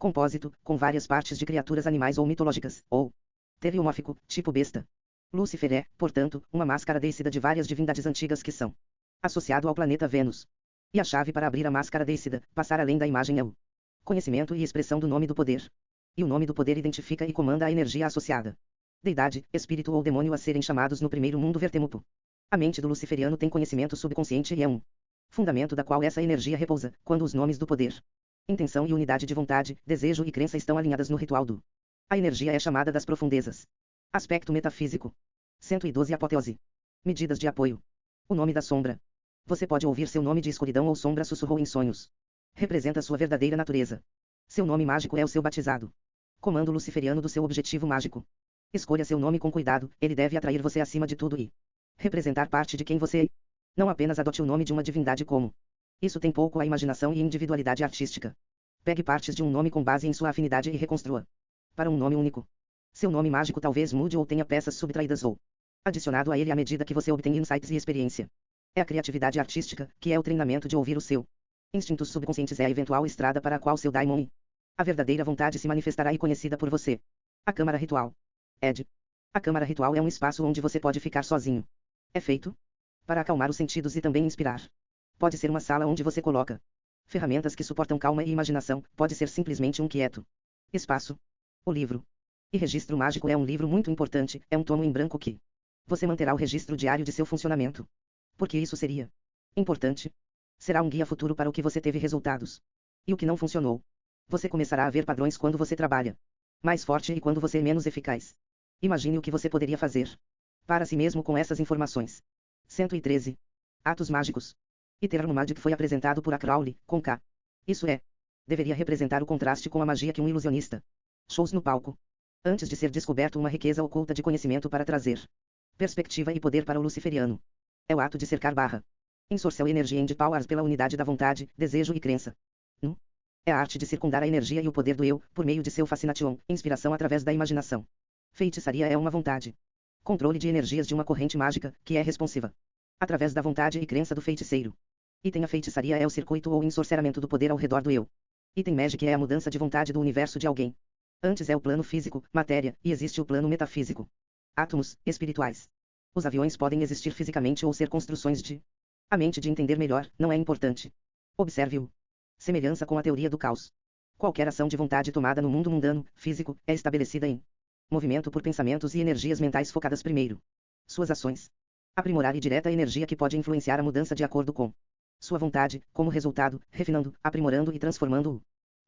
compósito, com várias partes de criaturas animais ou mitológicas, ou teriomórfico, tipo besta. Lúcifer é, portanto, uma máscara deícida de várias divindades antigas que são associado ao planeta Vênus. E a chave para abrir a máscara deícida, passar além da imagem é o conhecimento e expressão do nome do poder. E o nome do poder identifica e comanda a energia associada. Deidade, espírito ou demônio a serem chamados no primeiro mundo vertemupo. A mente do luciferiano tem conhecimento subconsciente e é um fundamento da qual essa energia repousa, quando os nomes do poder, intenção e unidade de vontade, desejo e crença estão alinhadas no ritual do. A energia é chamada das profundezas. Aspecto metafísico. 112 Apoteose. Medidas de apoio. O nome da sombra. Você pode ouvir seu nome de escuridão ou sombra sussurrou em sonhos. Representa sua verdadeira natureza. Seu nome mágico é o seu batizado. Comando luciferiano do seu objetivo mágico. Escolha seu nome com cuidado, ele deve atrair você acima de tudo e representar parte de quem você é. Não apenas adote o nome de uma divindade como. Isso tem pouco a imaginação e individualidade artística. Pegue partes de um nome com base em sua afinidade e reconstrua para um nome único. Seu nome mágico talvez mude ou tenha peças subtraídas ou adicionado a ele à medida que você obtém insights e experiência. É a criatividade artística, que é o treinamento de ouvir o seu instintos subconscientes, é a eventual estrada para a qual seu daimon e a verdadeira vontade se manifestará e conhecida por você. A Câmara Ritual. Ed. A Câmara Ritual é um espaço onde você pode ficar sozinho. É feito para acalmar os sentidos e também inspirar. Pode ser uma sala onde você coloca ferramentas que suportam calma e imaginação, pode ser simplesmente um quieto espaço. O livro e registro mágico é um livro muito importante, é um tomo em branco que você manterá o registro diário de seu funcionamento. Porque isso seria importante. Será um guia futuro para o que você teve resultados e o que não funcionou. Você começará a ver padrões quando você trabalha mais forte e quando você é menos eficaz. Imagine o que você poderia fazer para si mesmo com essas informações. 113. Atos mágicos. Eternal Magic foi apresentado por A. Crowley, com K. Isso é, deveria representar o contraste com a magia que um ilusionista shows no palco. Antes de ser descoberto uma riqueza oculta de conhecimento para trazer perspectiva e poder para o luciferiano. É o ato de cercar barra Ensorcel Energy and Powers pela unidade da vontade, desejo e crença. É a arte de circundar a energia e o poder do eu, por meio de seu fascination, inspiração através da imaginação. Feitiçaria é uma vontade. Controle de energias de uma corrente mágica, que é responsiva através da vontade e crença do feiticeiro. Item a feitiçaria é o circuito ou ensorceramento do poder ao redor do eu. Item Magic é a mudança de vontade do universo de alguém. Antes é o plano físico, matéria, e existe o plano metafísico. Átomos, espirituais. Os aviões podem existir fisicamente ou ser construções de a mente de entender melhor, não é importante. Observe-o. Semelhança com a teoria do caos. Qualquer ação de vontade tomada no mundo mundano, físico, é estabelecida em movimento por pensamentos e energias mentais focadas primeiro. Suas ações. Aprimorar e direta a energia que pode influenciar a mudança de acordo com sua vontade, como resultado, refinando, aprimorando e transformando o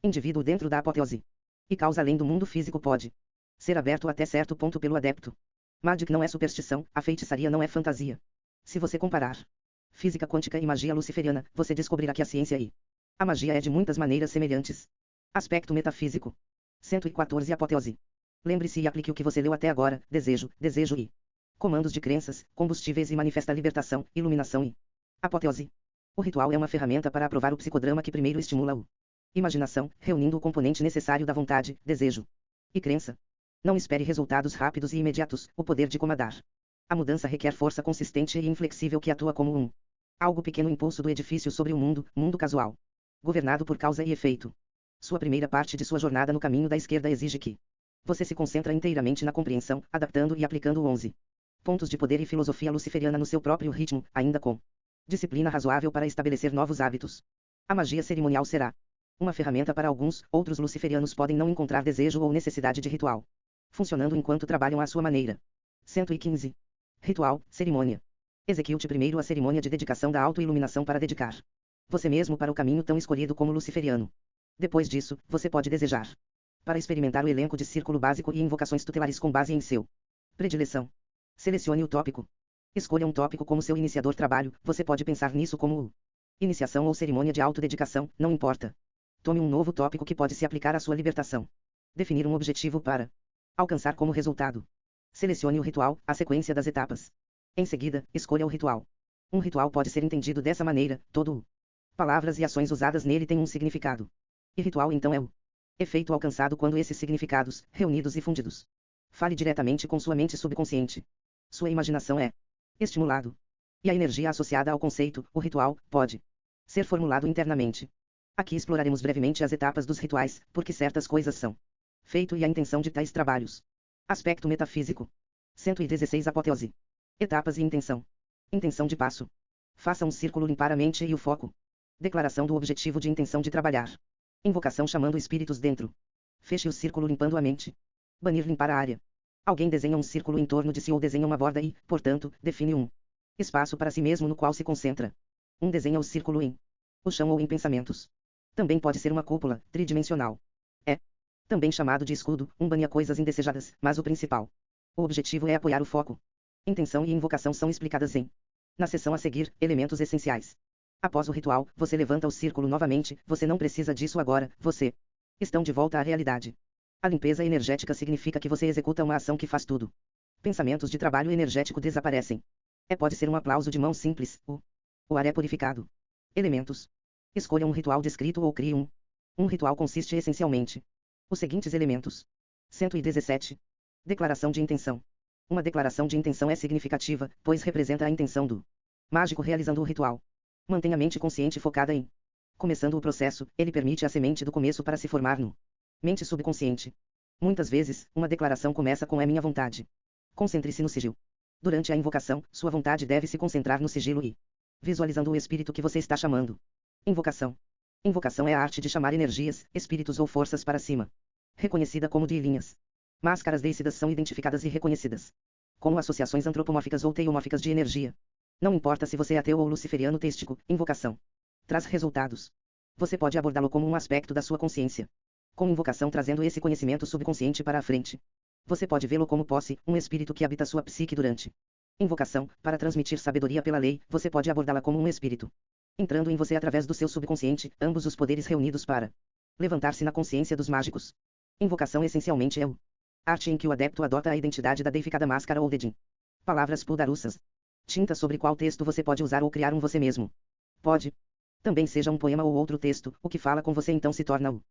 indivíduo dentro da apoteose. E causa além do mundo físico pode ser aberto até certo ponto pelo adepto. Magic não é superstição, a feitiçaria não é fantasia. Se você comparar física quântica e magia luciferiana, você descobrirá que a ciência e a magia é de muitas maneiras semelhantes. Aspecto metafísico. 114 Apoteose. Lembre-se e aplique o que você leu até agora, desejo e comandos de crenças, combustíveis e manifesta libertação, iluminação e apoteose. O ritual é uma ferramenta para aprovar o psicodrama que primeiro estimula o imaginação, reunindo o componente necessário da vontade, desejo e crença. Não espere resultados rápidos e imediatos, o poder de comandar a mudança requer força consistente e inflexível que atua como um algo pequeno impulso do edifício sobre o mundo casual, governado por causa e efeito. Sua primeira parte de sua jornada no caminho da esquerda exige que você se concentra inteiramente na compreensão, adaptando e aplicando 11 pontos de poder e filosofia luciferiana no seu próprio ritmo, ainda com disciplina razoável para estabelecer novos hábitos. A magia cerimonial será uma ferramenta para alguns, outros luciferianos podem não encontrar desejo ou necessidade de ritual, funcionando enquanto trabalham à sua maneira. 115. Ritual, cerimônia. Execute primeiro a cerimônia de dedicação da autoiluminação para dedicar você mesmo para o caminho tão escolhido como luciferiano. Depois disso, você pode desejar para experimentar o elenco de círculo básico e invocações tutelares com base em seu predileção. Selecione o tópico. Escolha um tópico como seu iniciador trabalho, você pode pensar nisso como o iniciação ou cerimônia de autodedicação, não importa. Tome um novo tópico que pode se aplicar à sua libertação. Definir um objetivo para alcançar como resultado. Selecione o ritual, a sequência das etapas. Em seguida, escolha o ritual. Um ritual pode ser entendido dessa maneira, todo o palavras e ações usadas nele têm um significado. E ritual então é o efeito alcançado quando esses significados, reunidos e fundidos, fale diretamente com sua mente subconsciente. Sua imaginação é estimulado. E a energia associada ao conceito, o ritual, pode ser formulado internamente. Aqui exploraremos brevemente as etapas dos rituais, porque certas coisas são feito e a intenção de tais trabalhos. Aspecto metafísico. 116 Apoteose. Etapas e intenção. Intenção de passo. Faça um círculo limpar a mente e o foco. Declaração do objetivo de intenção de trabalhar. Invocação chamando espíritos dentro. Feche o círculo limpando a mente. Banir limpar a área. Alguém desenha um círculo em torno de si ou desenha uma borda e, portanto, define um espaço para si mesmo no qual se concentra. Desenha o círculo em o chão ou em pensamentos. Também pode ser uma cúpula, tridimensional. É também chamado de escudo, banha coisas indesejadas, mas o principal. O objetivo é apoiar o foco. Intenção e invocação são explicadas na seção a seguir, elementos essenciais. Após o ritual, você levanta o círculo novamente, você não precisa disso agora, você estão de volta à realidade. A limpeza energética significa que você executa uma ação que faz tudo. Pensamentos de trabalho energético desaparecem. Pode ser um aplauso de mão simples, o ar é purificado. Elementos. Escolha um ritual descrito ou crie um. Um ritual consiste essencialmente os seguintes elementos. 117. Declaração de intenção. Uma declaração de intenção é significativa, pois representa a intenção do mágico realizando o ritual. Mantenha a mente consciente focada em começando o processo, ele permite a semente do começo para se formar no mente subconsciente. Muitas vezes, uma declaração começa com é minha vontade. Concentre-se no sigilo. Durante a invocação, sua vontade deve se concentrar no sigilo e visualizando o espírito que você está chamando. Invocação. Invocação é a arte de chamar energias, espíritos ou forças para cima. Reconhecida como de linhas. Máscaras lícidas são identificadas e reconhecidas como associações antropomórficas ou teomórficas de energia. Não importa se você é ateu ou luciferiano têistico, invocação traz resultados. Você pode abordá-lo como um aspecto da sua consciência. Com invocação trazendo esse conhecimento subconsciente para a frente. Você pode vê-lo como posse, um espírito que habita sua psique durante invocação, para transmitir sabedoria pela lei, você pode abordá-la como um espírito entrando em você através do seu subconsciente, ambos os poderes reunidos para levantar-se na consciência dos mágicos. Invocação essencialmente é o arte em que o adepto adota a identidade da deificada máscara ou dedin. Palavras pudarussas. Tinta sobre qual texto você pode usar ou criar um você mesmo. Pode também seja um poema ou outro texto, o que fala com você então se torna o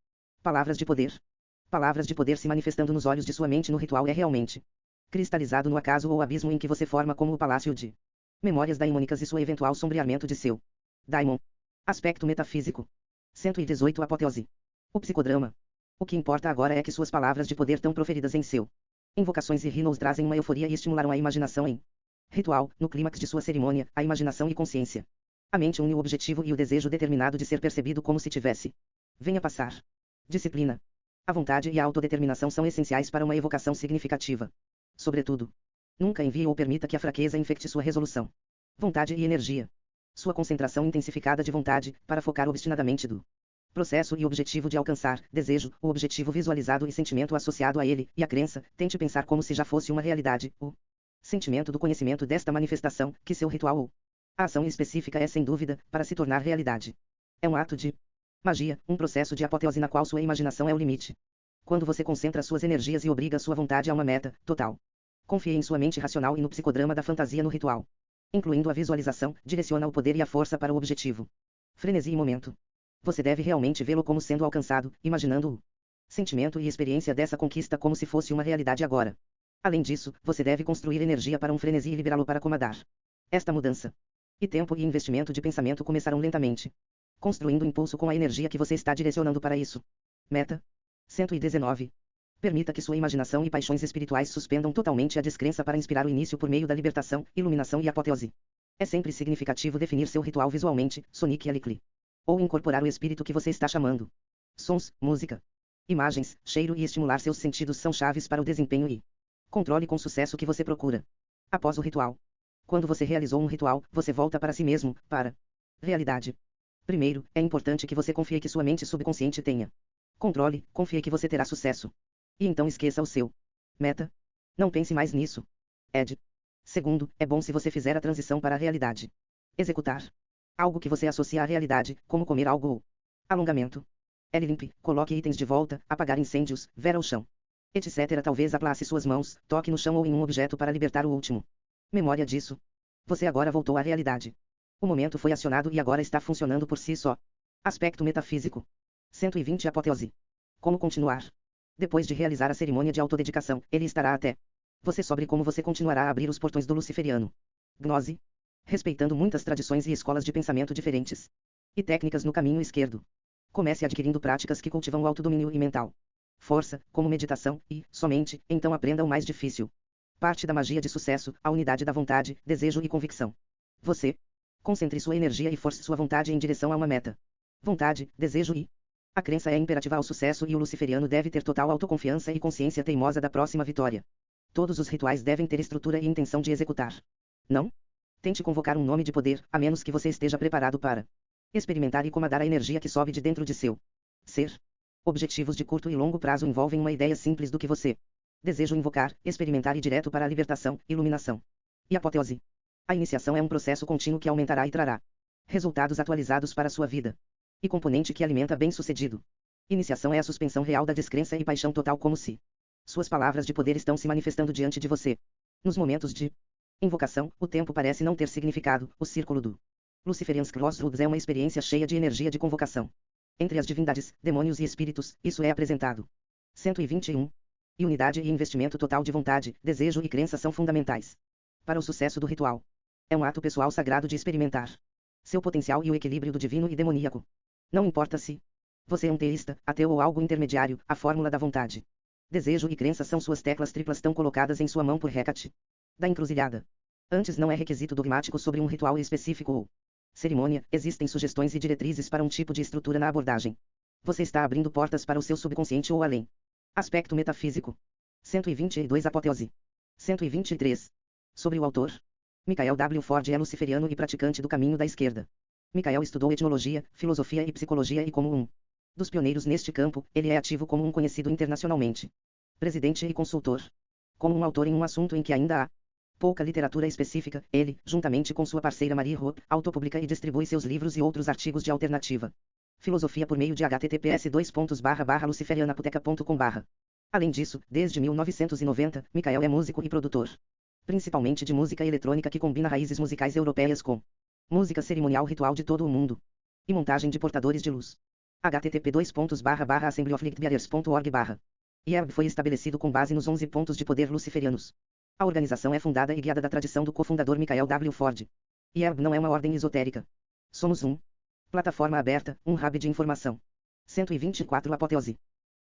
palavras de poder. Palavras de poder se manifestando nos olhos de sua mente no ritual é realmente cristalizado no acaso ou abismo em que você forma como o palácio de memórias daimônicas e sua eventual sombreamento de seu daimon. Aspecto metafísico. 118 Apoteose. O psicodrama. O que importa agora é que suas palavras de poder tão proferidas em seu invocações e rinos trazem uma euforia e estimularão a imaginação em ritual, no clímax de sua cerimônia, a imaginação e consciência. A mente une o objetivo e o desejo determinado de ser percebido como se tivesse. Venha passar. Disciplina. A vontade e a autodeterminação são essenciais para uma evocação significativa. Sobretudo, nunca envie ou permita que a fraqueza infecte sua resolução. Vontade e energia. Sua concentração intensificada de vontade, para focar obstinadamente do processo e objetivo de alcançar, desejo, o objetivo visualizado e sentimento associado a ele, e a crença, tente pensar como se já fosse uma realidade, o sentimento do conhecimento desta manifestação, que seu ritual ou a ação específica é sem dúvida, para se tornar realidade. É um ato de magia, um processo de apoteose na qual sua imaginação é o limite. Quando você concentra suas energias e obriga sua vontade a uma meta total. Confie em sua mente racional e no psicodrama da fantasia no ritual. Incluindo a visualização, direciona o poder e a força para o objetivo. Frenesi e momento. Você deve realmente vê-lo como sendo alcançado, imaginando o sentimento e experiência dessa conquista como se fosse uma realidade agora. Além disso, você deve construir energia para um frenesi e liberá-lo para acomodar esta mudança. E tempo e investimento de pensamento começarão lentamente, construindo impulso com a energia que você está direcionando para isso. Meta. 119. Permita que sua imaginação e paixões espirituais suspendam totalmente a descrença para inspirar o início por meio da libertação, iluminação e apoteose. É sempre significativo definir seu ritual visualmente, Sonic e Alikli. Ou incorporar o espírito que você está chamando. Sons, música, imagens, cheiro e estimular seus sentidos são chaves para o desempenho e controle com sucesso que você procura. Após o ritual. Quando você realizou um ritual, você volta para si mesmo, para realidade. Primeiro, é importante que você confie que sua mente subconsciente tenha controle, confie que você terá sucesso. E então esqueça o seu meta. Não pense mais nisso. Ed. Segundo, é bom se você fizer a transição para a realidade. Executar algo que você associa à realidade, como comer algo ou alongamento. Ele limpe, coloque itens de volta, apagar incêndios, ver ao chão, etc. Talvez aplace suas mãos, toque no chão ou em um objeto para libertar o último. Memória disso. Você agora voltou à realidade. O momento foi acionado e agora está funcionando por si só. Aspecto metafísico. 120 Apoteose. Como continuar? Depois de realizar a cerimônia de autodedicação, ele estará até você sobre como você continuará a abrir os portões do Luciferiano. Gnose. Respeitando muitas tradições e escolas de pensamento diferentes. E técnicas no caminho esquerdo. Comece adquirindo práticas que cultivam o autodomínio e mental força, como meditação, e, somente, então aprenda o mais difícil. Parte da magia de sucesso, a unidade da vontade, desejo e convicção. Você concentre sua energia e force sua vontade em direção a uma meta. Vontade, desejo e a crença é imperativa ao sucesso e o luciferiano deve ter total autoconfiança e consciência teimosa da próxima vitória. Todos os rituais devem ter estrutura e intenção de executar. Não tente convocar um nome de poder, a menos que você esteja preparado para experimentar e comandar a energia que sobe de dentro de seu ser. Objetivos de curto e longo prazo envolvem uma ideia simples do que você deseja invocar, experimentar e direto para a libertação, iluminação e apoteose. A iniciação é um processo contínuo que aumentará e trará resultados atualizados para a sua vida. E componente que alimenta bem-sucedido. Iniciação é a suspensão real da descrença e paixão total, como se suas palavras de poder estão se manifestando diante de você. Nos momentos de invocação, o tempo parece não ter significado. O círculo do Luciferian's Crossroads é uma experiência cheia de energia de convocação. Entre as divindades, demônios e espíritos, isso é apresentado. 121. E unidade e investimento total de vontade, desejo e crença são fundamentais para o sucesso do ritual. É um ato pessoal sagrado de experimentar seu potencial e o equilíbrio do divino e demoníaco. Não importa se você é um teísta, ateu ou algo intermediário, a fórmula da vontade, desejo e crença são suas teclas triplas tão colocadas em sua mão por Hecate da encruzilhada. Antes não é requisito dogmático sobre um ritual específico ou cerimônia, existem sugestões e diretrizes para um tipo de estrutura na abordagem. Você está abrindo portas para o seu subconsciente ou além. Aspecto metafísico. 122 Apoteose. 123. Sobre o autor. Michael W. Ford é luciferiano e praticante do caminho da esquerda. Michael estudou etnologia, filosofia e psicologia e como um dos pioneiros neste campo, ele é ativo como um conhecido internacionalmente presidente e consultor. Como um autor em um assunto em que ainda há pouca literatura específica, ele, juntamente com sua parceira Marie Hope, autopublica e distribui seus livros e outros artigos de alternativa filosofia por meio de https://luciferianapoteca.com/. Além disso, desde 1990, Michael é músico e produtor, principalmente de música eletrônica que combina raízes musicais europeias com música cerimonial ritual de todo o mundo e montagem de portadores de luz. http://assemblyoflightbearers.org/. IERB foi estabelecido com base nos 11 pontos de poder luciferianos. A organização é fundada e guiada da tradição do cofundador Michael W. Ford. IERB não é uma ordem esotérica. Somos plataforma aberta, um hub de informação. 124 Apoteose.